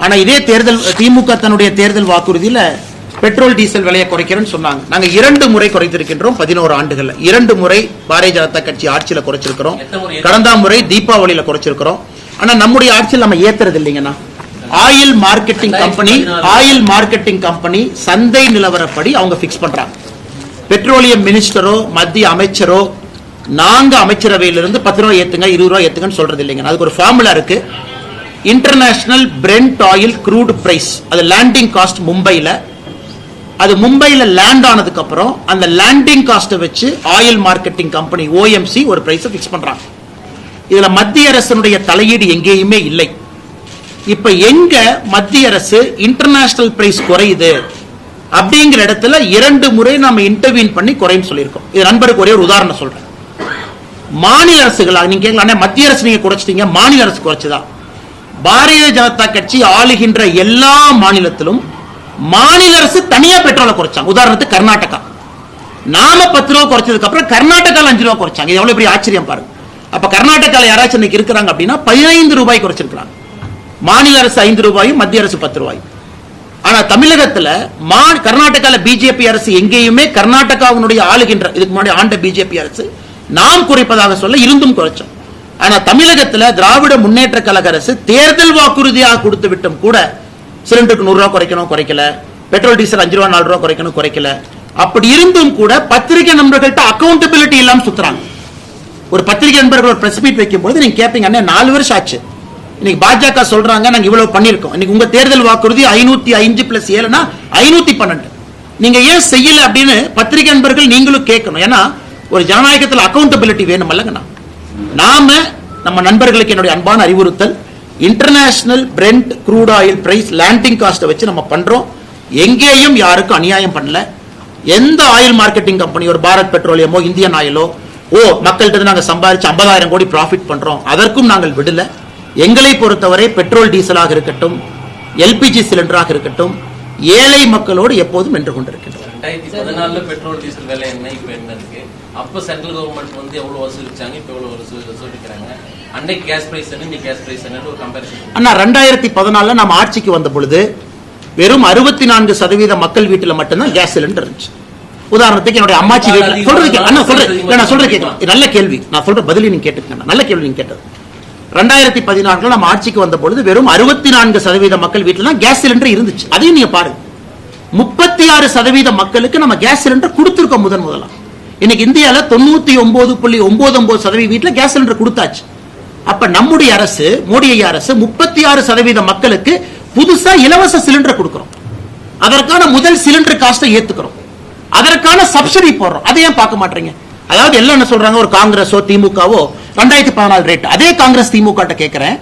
ஆனா இதே தேர்தல் திமுக தன்னுடைய தேர்தல் வாக்குறுதியில பெட்ரோல் டீசல் விலையை குறைக்கிறேன்னு சொன்னாங்க. நாங்க 2 முறை குறைத்திருக்கின்றோம் 11 ஆண்டுகள்ல. 2 முறை பாரதிய ஜனதா கட்சி ஆட்சியில குறைச்சிருக்கிறோம். கடந்த முறை தீபாவளியில குறைச்சிருக்கிறோம். ஆனா நம்முடைய ஆட்சியில் நம்ம ஏத்துறது இல்லைங்கன்னா ஆயில் மார்க்கெட்டிங் கம்பெனி சந்தை நிலவரப்படி அவங்க பிக்ஸ் பண்றாங்க. பெட்ரோலியம் மினிஸ்டரோ மத்திய அமைச்சரோ நாங்க அமைச்சரவையிலிருந்து 10 ரூபாய் ஏத்துங்க 20 ரூபாய் ஏத்துங்கன்னு சொல்றது இல்லைங்க. அதுக்கு ஒரு ஃபார்முலா இருக்கு. International Brent oil crude price, அது லேண்டிங் காஸ்ட் மும்பைல, அது மும்பைல லேண்ட் ஆனதுக்கு அப்புறம் அந்த லேண்டிங் காஸ்ட்டை வச்சு ஆயில் மார்க்கெட்டிங் கம்பெனி OMC ஒரு பிரைஸை ஃபிக்ஸ் பண்றாங்க. இதுல மத்திய அரசினுடைய தலையீடு எங்கேயுமே இல்லை. இப்ப எங்க மத்திய அரசு இன்டர்நேஷனல் பிரைஸ் குறையுது அப்படிங்கிற இடத்துல 2 முறை நாம இன்டர்வீன் பண்ணி குறைன்னு சொல்லியிருக்கோம். இது நண்பருக்கு ஒரே ஒரு உதாரணம் சொல்றேன். மாநில அரசுகளாக நீங்க கேட்கலாம், மத்திய அரசு நீங்க குறைச்சிட்டீங்க, மாநில அரசு குறைச்சதா? பாரதிய ஜனதா கட்சி ஆளுகின்ற எல்லா மாநிலத்திலும் மாநில அரசு தனியா பெட்ரோலை குறைச்சாங்க. உதாரணத்துக்கு கர்நாடகா, நாம 10 ரூபா குறைச்சதுக்கு அப்புறம் கர்நாடகால 5 ரூபா குறைச்சாங்க. எவ்வளவு பெரிய ஆச்சரியம் பாருங்க. அப்ப கர்நாடகால யாராச்சும் இன்னைக்கு இருக்கிறாங்க அப்படின்னா 15 ரூபாய் குறைச்சிருக்காங்க. மாநில அரசு 5 ரூபாயும் மத்திய அரசு 10 ரூபாயும். ஆனா தமிழகத்துல கர்நாடகால பிஜேபி அரசு எங்கேயுமே கர்நாடகாவினுடைய ஆளுகின்ற இதுக்கு முன்னாடி ஆண்ட பிஜேபி அரசு நாம் குறைப்பதாக சொல்ல இருந்தும் குறைச்சோம். ஆனா தமிழகத்துல திராவிட முன்னேற்ற கழக அரசு தேர்தல் வாக்குறுதியாக கொடுத்து விட்டும் கூட சிலிண்டருக்கு 100 ரூபாய் குறைக்கணும், குறைக்கல. பெட்ரோல் டீசல் 5 ரூபா 4 ரூபாய் குறைக்கணும், குறைக்கல. அப்படி இருந்தும் கூட பத்திரிகை நண்பர்கள்ட்ட அக்கௌண்டபிலிட்டி இல்லாம சுத்துறாங்க. ஒரு பத்திரிகை நண்பர்கள் ஒரு பிரஸ் மீட் வைக்கும் போது நீங்க கேட்பீங்க, அண்ணே 4 வருஷம் ஆச்சு, இன்னைக்கு பாஜக சொல்றாங்க நாங்க இவ்வளவு பண்ணிருக்கோம், இன்னைக்கு உங்க தேர்தல் வாக்குறுதி 505 + 7 512, நீங்க ஏன் செய்யல அப்படின்னு பத்திரிகை நண்பர்கள் நீங்களும் கேட்கணும். ஏன்னா ஒரு ஜனநாயகத்தில் அக்கௌண்டபிலிட்டி வேணும் அல்லங்கண்ணா. நாம நம்ம நண்பர்களுக்கு என்னுடைய அன்பான அறிவுறுத்தல், international Brent crude oil price landing காஸ்ட்டை வச்சு நம்ம பண்றோம். எங்கேயும் யாருக்கும் அநியாயம் பண்ணல. எந்த ஆயில் மார்க்கெட்டிங் கம்பெனி, ஒரு பாரத் பெட்ரோலியமோ இந்தியன் ஆயிலோ மக்கள்கிட்ட நாங்க சம்பாதிச்சு 50,000 கோடி ப்ராஃபிட் பண்றோம், அதற்கும் நாங்கள் விடல. எங்களை பொறுத்தவரை பெட்ரோல் டீசலாக இருக்கட்டும், LPG சிலிண்டராக இருக்கட்டும், ஏழை மக்களோடு எப்போதும் வென்று கொண்டிருக்கின்றோம். 2014 பெட்ரோல் டீசல் விலை என்ன, இப்ப என்ன இருக்கு? அப்ப சென்ட்ரல் கவர்மெண்ட் வந்து எவ்வளவு வசூலிச்சாங்க, இப்ப எவ்வளவு வசூலிக்கிறாங்க? அன்னைக்கு கேஸ் பிரைஸ் என்ன, இன்னைக்கு கேஸ் பிரைஸ் என்ன, ஒரு கம்பேரிசன். அண்ணா 2014 நம்ம ஆட்சிக்கு வந்த பொழுது வெறும் 64% மக்கள் வீட்டுல மட்டும்தான் கேஸ் சிலிண்டர் இருந்துச்சு. உதாரணத்துக்கு என்னுடைய அம்மாச்சி வீட்டுல சொல்றது கேட்கலாம். நல்ல கேள்வி, நான் சொல்ற பதிலி நீங்க கேட்டுக்கங்க. நல்ல கேள்வி நீங்க கேட்டது. 2014 நம்ம ஆட்சிக்கு வந்த பொழுது வெறும் 64% மக்கள் வீட்டுல தான் கேஸ் சிலிண்டர் இருந்துச்சு. அதையும் நீங்க பாருங்க, 36% மக்களுக்கு நம்ம கேஸ் சிலிண்டர் கொடுத்திருக்கோம் முதலா. இன்னைக்கு இந்தியால 99.99% வீட்டுல கேஸ் சிலிண்டர் கொடுத்தாச்சு. அப்ப நம்முடைய அரசு, மோடி ஐயா அரசு 36% மக்களுக்கு புதுசா இலவச சிலிண்டர் கொடுக்கிறோம். அதற்கான முதல் சிலிண்டர் காஸ்ட்டை ஏத்துக்கிறோம், அதற்கான சப்சிடி போடுறோம். அதை ஏன் பார்க்க மாட்டீங்க? அதாவது எல்லாம் என்ன சொல்றாங்க, ஒரு காங்கிரஸோ திமுகவோ 2014 ரேட், அதே காங்கிரஸ் திமுக கேட்கிறேன்,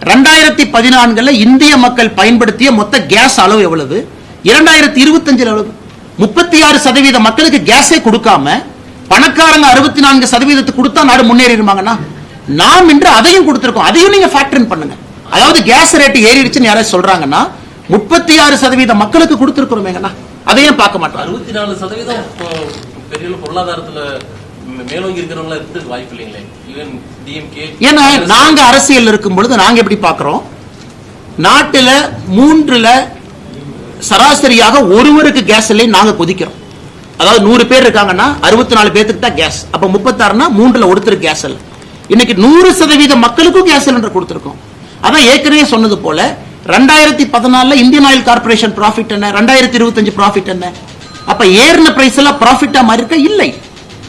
2014 இந்திய மக்கள் பயன்படுத்திய மொத்த கேஸ் அளவு எவ்வளவு, 2025 எவ்வளவு? 36% மக்களுக்கு கேஸே கொடுக்காம பணக்காரங்க 64% கொடுத்தா நாடு முன்னேறிடுமாங்கன்னா, நாம் இன்று அதையும் கொடுத்திருக்கோம். அதையும் நீங்க ஃபேக்டர் பண்ணுங்க. அதாவது கேஸ் ரேட் ஏறிடுச்சுன்னு யாராவது சொல்றாங்கன்னா 36% மக்களுக்கு கொடுத்திருக்கிறோமேங்கண்ணா, அதையும் பார்க்க மாட்டோம். 64% பெரிய பொருளாதாரத்துல மேலோங்கி இருக்கிறவங்களா இருக்கிறது வாய்ப்பு இல்லைங்களே. ஈவன் டிஎம்கே, ஏன்னா நாங்க அரசியல் இருக்கும் பொழுது நாங்க எப்படி பார்க்கிறோம், நாட்டுல 3ல் சராசரியாக ஒருவருக்கு கேஸ் இல்லை நாங்க கொதிக்கிறோம். அதாவது 100 பேர் இருக்காங்கன்னா 64 பேருக்கு தான் கேஸ். அப்ப 36னா 3ல் ஒருத்தருக்கு கேஸ் இல்லை. இன்னைக்கு 100% மக்களுக்கும் கேஸ் சிலிண்டர் கொடுத்திருக்கோம். அதான் ஏற்கனவே சொன்னது போல 2014 இந்தியன் ஆயில் கார்பரேஷன் ப்ராஃபிட் என்ன, 2025 ப்ராஃபிட் என்ன? அப்ப ஏறின பிரைஸ் எல்லாம் ப்ராஃபிட்டா மாதிரி இருக்க இல்லை.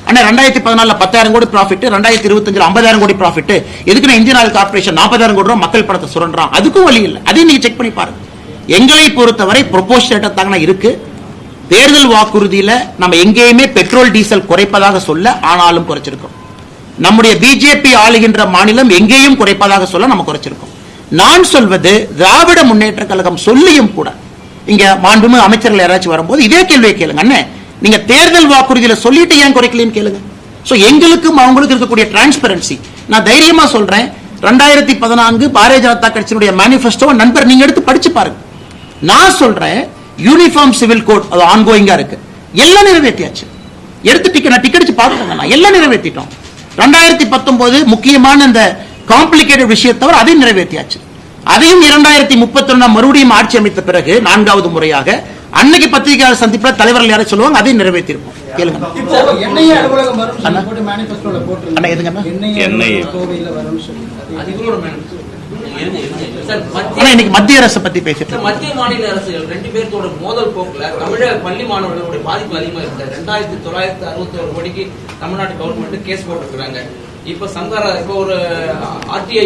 ஆனா 2014 10,000 கோடி ப்ராஃபிட், 2025 50,000 கோடி ப்ராஃபிட். எதுக்குன்னா இந்தியன் ஆயில் கார்பரேஷன் 40,000 கோடி ரூபாய் மக்கள் பணத்தை சுரண்டான். அதுக்கும் வழி இல்லை. அதையும் நீங்க செக் பண்ணி பாருங்க. எங்களை பொறுத்தவரை ப்ரொபோஷனேட்டா தாங்க இருக்கு. தேர்தல் வாக்குறுதியில நம்ம எங்கேயுமே பெட்ரோல் டீசல் குறைப்பதாக சொல்ல, ஆனாலும் குறைச்சிருக்கோம். நம்முடைய பிஜேபி ஆளுகின்ற மாநிலம் எங்கேயும் குறைப்பதாக சொல்ல நம்ம குறைச்சிருக்கோம். நான் சொல்வது திராவிட முன்னேற்ற கழகம் சொல்லியும் கூட, இங்க மாண்புமிகு அமைச்சர்கள் யாராச்சும் வரும்போது இதே கேள்வியை கேளுங்க, அண்ணே நீங்க தேர்தல் வாக்குறுதியில சொல்லிட்டு ஏன் குறைக்கலன்னு கேளுங்க. சோ எங்களுக்கும் அவங்களுக்கு இருக்கக்கூடிய டிரான்ஸ்பரன்சி, நான் தைரியமா சொல்றேன், 2014 பாரதிய ஜனதா கட்சியினுடைய மேனிஃபெஸ்டோ நண்பர் நீங்க எடுத்து படிச்சு பாருங்க. நான் சொல்றேன், யூனிஃபார்ம் சிவில் கோட் அது ஆன்கோயிங்கா இருக்கு, எல்லாம் நிறைவேற்றியாச்சு. எடுத்து டிக்கெட் அடிச்சு பாருங்க, எல்லாம் நிறைவேற்றிட்டோம். 2019 முக்கியமான இந்த காம்ப்ளிகேட்டட் விஷயத்தவர் அதையும் நிறைவேற்றியாச்சு. அதையும் 2031 மறுபடியும் ஆட்சி அமைத்த பிறகு 4வது முறையாக அன்னைக்கு பத்திரிகையாளர் சந்திப்பில் தலைவர்கள் யாரை சொல்லுவாங்க, அதையும் நிறைவேற்றிருக்கோம். கேளுங்க. சார் ஆனா இன்னைக்கு மத்திய அரசை பத்தி பேசிட்டு இருக்கோம். மத்திய மாநில அரசுகள் ரெண்டு பேர்த்தோட மோதல் போக்குல தமிழக பள்ளி மாணவர்களுடைய பாதிப்பு அதிகமா இருக்கு. 2961 கோடிக்கு தமிழ்நாடு கவர்மெண்ட் கேஸ் போட்டிருக்காங்க. இப்ப சங்கரா இப்ப ஒரு ஆர்டிஇ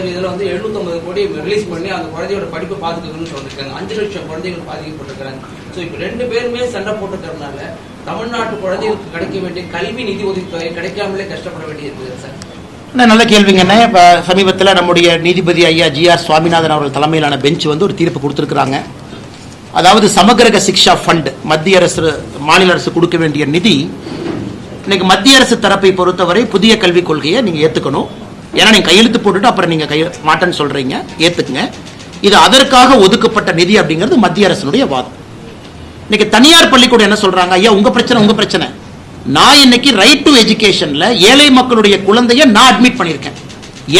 இதுல வந்து 750 கோடி ரிலீஸ் பண்ணி அந்த குழந்தையோட படிப்பை பாதுகாக்கணும்னு சொல்லிருக்காங்க. 5 லட்சம் குழந்தைகள் பாதிக்கப்பட்டிருக்காங்க. சோ இப்ப ரெண்டு பேருமே சண்டை போட்டுக்கிறதுனால தமிழ்நாட்டு குழந்தைகளுக்கு கிடைக்க வேண்டிய கல்வி நிதி உதவித்தொகை கிடைக்காமலே கஷ்டப்பட வேண்டியது சார். நல்ல கேள்விங்கண்ணே. இப்ப சமீபத்தில் நம்முடைய நீதிபதி ஐயா ஜி.ஆர். சுவாமிநாதன் அவர்கள் தலைமையிலான பெஞ்ச் வந்து ஒரு தீர்ப்பு கொடுத்திருக்கிறாங்க. அதாவது சமகிரக சிக்ஷா ஃபண்ட் மத்திய அரசு மாநில அரசு கொடுக்க வேண்டிய நிதி இன்னைக்கு மத்திய அரசு தரப்பை பொறுத்தவரை புதிய கல்விக் கொள்கையை நீங்க ஏத்துக்கணும். ஏன்னா நீங்க கையெழுத்து போட்டுட்டு அப்புறம் நீங்க மாட்டேன்னு சொல்றீங்க, ஏத்துக்குங்க. இது அதற்காக ஒதுக்கப்பட்ட நிதி அப்படிங்கிறது மத்திய அரசினுடைய வாதம். இன்னைக்கு தனியார் பள்ளிக்கூடம் என்ன சொல்றாங்க, ஐயா உங்க பிரச்சனை, நான் இன்னைக்கு ரைட் டு எஜுகேஷன்ல ஏழை மக்களுடைய குழந்தைய நான் அட்மிட் பண்ணிருக்கேன்,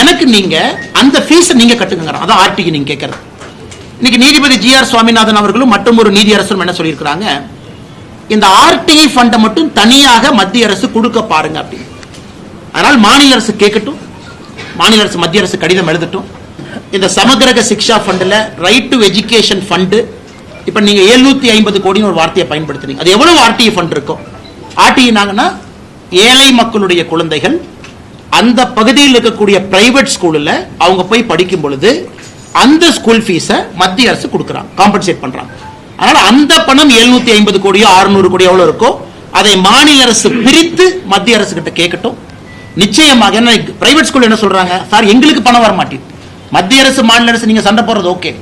எனக்கு நீங்க அந்த ஃபீஸ் நீங்க கட்டுங்க. அதான் ஆர்டிக்கு நீங்க கேட்கறது. இன்னைக்கு நீதிபதி ஜி.ஆர். சுவாமிநாதன் அவர்களும் மற்றும் ஒரு நீதி அரசரும் என்ன சொல்லியிருக்கிறாங்க, இந்த ஆர்டிஇ ஃபண்டை மட்டும் தனியாக மத்திய அரசு கொடுக்க பாருங்க அப்படி. அதனால் மாநில அரசு கேட்கட்டும், மாநில அரசு மத்திய அரசு கடிதம் எழுதட்டும். இந்த சமகிரக சிக்ஷா ஃபண்ட்ல ரைட் டு எஜுகேஷன் ஃபண்ட் இப்ப நீங்க 750 கோடின்னு ஒரு வார்த்தையை பயன்படுத்துறீங்க. அது எவ்வளவு ஆர்டிஇ ஃபண்ட் இருக்கும்? ஆர்டிஇனாங்கன்னா ஏழை மக்களுடைய குழந்தைகள் அந்த பகுதியில் இருக்கக்கூடிய பிரைவேட் ஸ்கூல்ல அவங்க போய் படிக்கும் பொழுது அந்த ஸ்கூல் ஃபீஸை மத்திய அரசு கொடுக்குறாங்க, காம்பன்சேட் பண்றாங்க. அதனால அந்த பணம் 750 கோடியோ 600 கோடியோ எவ்வளவு இருக்கோ அதை மாநில அரசு பிரித்து மத்திய அரசு கிட்ட கேட்கட்டும். நிச்சயமாக பிரைவேட் ஸ்கூல் என்ன சொல்றாங்க, சார் எங்களுக்கு பணம் வர மாட்டேங்குது, மத்திய அரசு மாநில அரசு நீங்க சண்டை போடுறது ஓகே,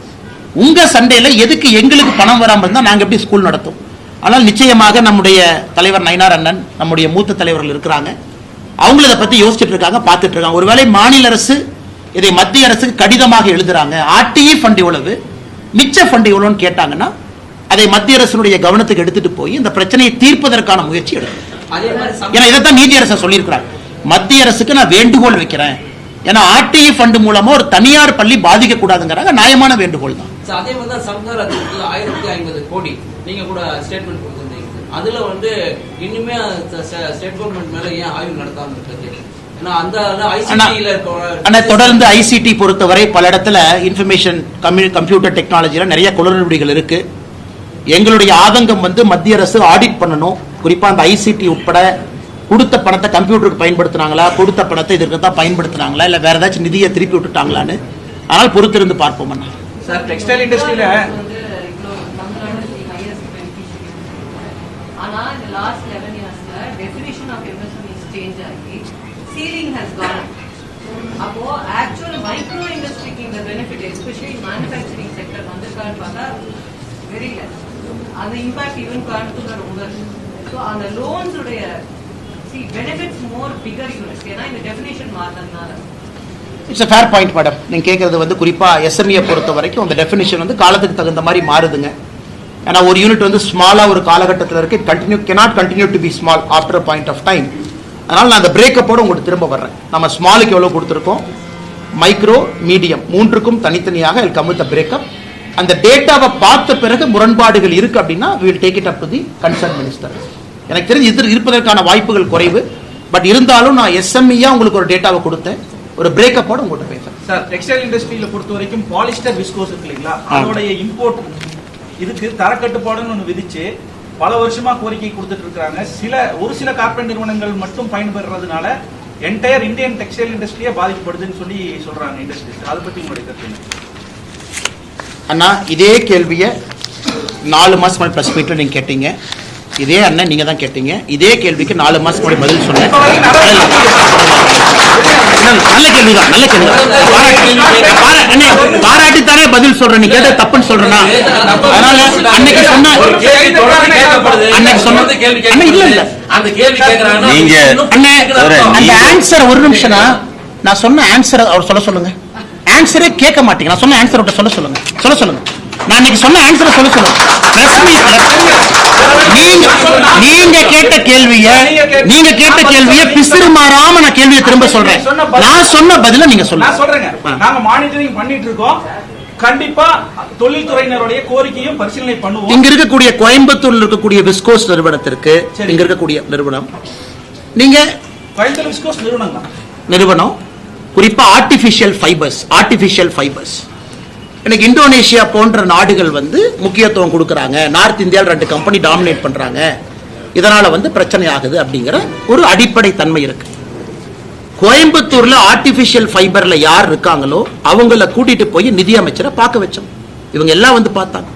உங்க சண்டையில எதுக்கு எங்களுக்கு பணம் வராமல் இருந்தா நாங்க எப்படி ஸ்கூல் நடத்தும்? ஆனால் நிச்சயமாக நம்முடைய தலைவர் நயினார் அண்ணன், நம்முடைய மூத்த தலைவர்கள் இருக்கிறாங்க, அவங்களும் இதை பத்தி யோசிச்சுட்டு இருக்காங்க, பார்த்துட்டு இருக்காங்க. ஒருவேளை மாநில அரசு இதை மத்திய அரசுக்கு கடிதமாக எழுதுறாங்க, ஆர்டிஇ ஃபண்ட் எவ்வளவு, மிச்ச ஃபண்ட் எவ்வளவுன்னு கேட்டாங்கன்னா அதை மத்திய அரசுடைய கவனத்துக்கு எடுத்துட்டு போய் இந்த பிரச்சனையை தீர்ப்பதற்கான முயற்சி எடுக்கும். ஏன்னா இதைத்தான் நீதி அரசு சொல்லியிருக்கிறாங்க, மத்திய அரசுக்கு நான் வேண்டுகோள் வைக்கிறேன். ஏன்னா ஆர்டிஇ ஃபண்ட் மூலமா ஒரு தனியார் பள்ளி பாதிக்க கூடாதுங்கிறாங்க, நியாயமான வேண்டுகோள் தான். அதே மாதிரி தான் சம்சாரத்துக்கு 1050 கோடி நீங்க கூட ஸ்டேட்மெண்ட் கொடுத்திருந்தீங்க. அதுல வந்து இன்னுமே ஸ்டேட் கவர்மெண்ட் மேல ஏன் ஆய்வு நடத்தாம இருக்குது? தொடர்ந்து ஐசிடி பொறுத்தவரை பல இடத்துல இன்ஃபர்மேஷன் கம்ப்யூட்டர் டெக்னாலஜில நிறைய குளறுபடிகள் இருக்கு. எங்களுடைய ஆதங்கம் வந்து மத்திய அரசு ஆடிட் பண்ணணும். குறிப்பா அந்த ஐசிடி உட்பட கொடுத்த பணத்தை கம்ப்யூட்டருக்கு பயன்படுத்தினாங்களா, கொடுத்த பணத்தை இதற்கு தான் பயன்படுத்தினாங்களா, இல்ல வேற ஏதாச்சும் நிதியை திருப்பி விட்டுட்டாங்களான்னு. ஆனால் பொறுத்திருந்து பார்ப்போம். சார் டெக்ஸ்டைல் இண்டஸ்ட்ரியில ஆனா இந்த லாஸ்ட் 11 இயர்ஸ்ல டெஃபினிஷன் ஆஃப் எம்எஸ்எம்இ சேஞ்ச் ஆகி சீலிங் ஹஸ் கான். அப்போ ஆக்சுவல் மைக்ரோ இண்டஸ்ட்ரிக்கு இந்த பெனிஃபிட் எஸ்பெஷலி மேனுஃபேக்சரிங் செக்டர் வந்திருக்கான்னு பார்த்தா வெரி லெஸ். அந்த இம்பாக்ட் ஈவன் கோயம்புத்தூர்ல ரொம்ப. ஸோ அந்த லோன்ஸ் உடைய பெனிஃபிட்ஸ் மோர் பிகர் யூனிட்ஸ். ஏன்னா இந்த டெஃபினிஷன் மாறினதுனால. It's a fair point madam. நீங்க கேட்கறது வந்து குறிப்பா எஸ்எம்இ பொறுத்த வரைக்கும் அந்த டெஃபினிஷன் வந்து காலத்துக்கு தகுந்த மாதிரி மாறுதுங்க. ஏன்னா ஒரு யூனிட் வந்து ஸ்மாலா ஒரு காலகட்டத்தில் இருக்கு, cannot continue to be small after a point of time. அதனால நான் அந்த பிரேக்கப்போட உங்களுக்கு திரும்ப வர்றேன். நம்ம ஸ்மாலுக்கு எவ்வளவு கொடுத்திருக்கோம், மைக்ரோ மீடியம் மூன்றுக்கும் தனித்தனியாக கம் வித் பிரேக்கப். அந்த டேட்டாவை பார்த்த பிறகு முரண்பாடுகள் இருக்கு அப்படின்னா we will take it up to the concerned minister. எனக்கு தெரிஞ்சு இது இருப்பதற்கான வாய்ப்புகள் குறைவு. பட் இருந்தாலும் நான் எஸ்எம்இயா உங்களுக்கு ஒரு டேட்டாவை கொடுத்தேன், ஒரு பிரேக்கப்போட உங்கள்கிட்ட பேசுறேன். சார் டெக்ஸ்டைல் இண்டஸ்ட்ரியில பொறுத்த வரைக்கும் பாலிஸ்டர் விஸ்கோஸ் இருக்கு இல்லைங்களா, அதோடைய இம்போர்ட் இதுக்கு தரக்கட்டுப்பாடுன்னு ஒன்று விதிச்சு பல வருஷமா கோரிக்கை கொடுத்துட்டு இருக்காங்க. ஒரு சில கார்பரேட் நிறுவனங்கள் மட்டும் பயன்பெறதுனால என்டையர் இந்தியன் டெக்ஸ்டைல் இண்டஸ்ட்ரியே பாதிக்கப்படுதுன்னு சொல்றாங்க இண்டஸ்ட்ரீஸ். அதை பத்தி உங்களுடைய கருத்து? அண்ணா இதே கேள்வியை 4 மாசம் முன்னாடி பிரஸ் மீட்ல நீங்க கேட்டீங்க. இதே அண்ணன் நீங்க தான் கேட்டீங்க. இதே கேள்விக்கு 4 மாசம் முன்னாடி பதில் சொன்னேன். நல்ல கேள்விதான், நல்ல கேள்வி. பாராட்டித்தானே பதில் சொல்றேன். நீ கேட்ட தப்புன்னு சொல்றேன்னா அதனால அன்னைக்கு சொன்ன இல்ல இல்ல அந்த ஆன்சர் ஒரு நிமிஷம்னா நான் சொன்ன ஆன்சர் அவர் சொல்ல சொல்லுங்க. ஆன்சரே கேட்க மாட்டீங்க. நான் சொன்ன ஆன்சர் சொல்ல சொல்லுங்க. நான் இன்னைக்கு சொன்ன ஆன்சரை சொல்ல சொல்லுங்க. நீங்க கேட்ட கேள்வியை பிசிறு மாறாம நான் கேள்வியை திரும்ப சொல்றேன். நான் சொன்ன பதில நீங்க சொல்லுங்க. நாங்க மானிட்டரிங் பண்ணிட்டு இருக்கோம். கண்டிப்பா தொழில்துறையினருடைய கோரிக்கையும் பரிசீலனை பண்ணுவோம். இங்க இருக்கக்கூடிய கோயம்புத்தூர்ல இருக்கக்கூடிய விஸ்கோஸ் நிறுவனத்திற்கு, இங்க இருக்கக்கூடிய நிறுவனம், நீங்க கோயம்புத்தூர் விஸ்கோஸ் நிறுவனம் குறிப்பா ஆர்டிபிஷியல் ஃபைபர்ஸ் எனக்கு இந்தோனேஷியா போன்ற நாடுகள் வந்து முக்கியத்துவம் கொடுக்கறாங்க. நார்த் இந்தியாவில் 2 கம்பெனி டாமினேட் பண்றாங்க, இதனால வந்து பிரச்சனை ஆகுது அப்படிங்கிற ஒரு அடிப்படை தன்மை இருக்கு. கோயம்புத்தூர்ல ஆர்டிபிஷியல் ஃபைபர்ல யார் இருக்காங்களோ அவங்கள கூட்டிட்டு போய் நிதி அமைச்சரை பார்க்க வச்சோம். இவங்க எல்லாம் வந்து பார்த்தாங்க.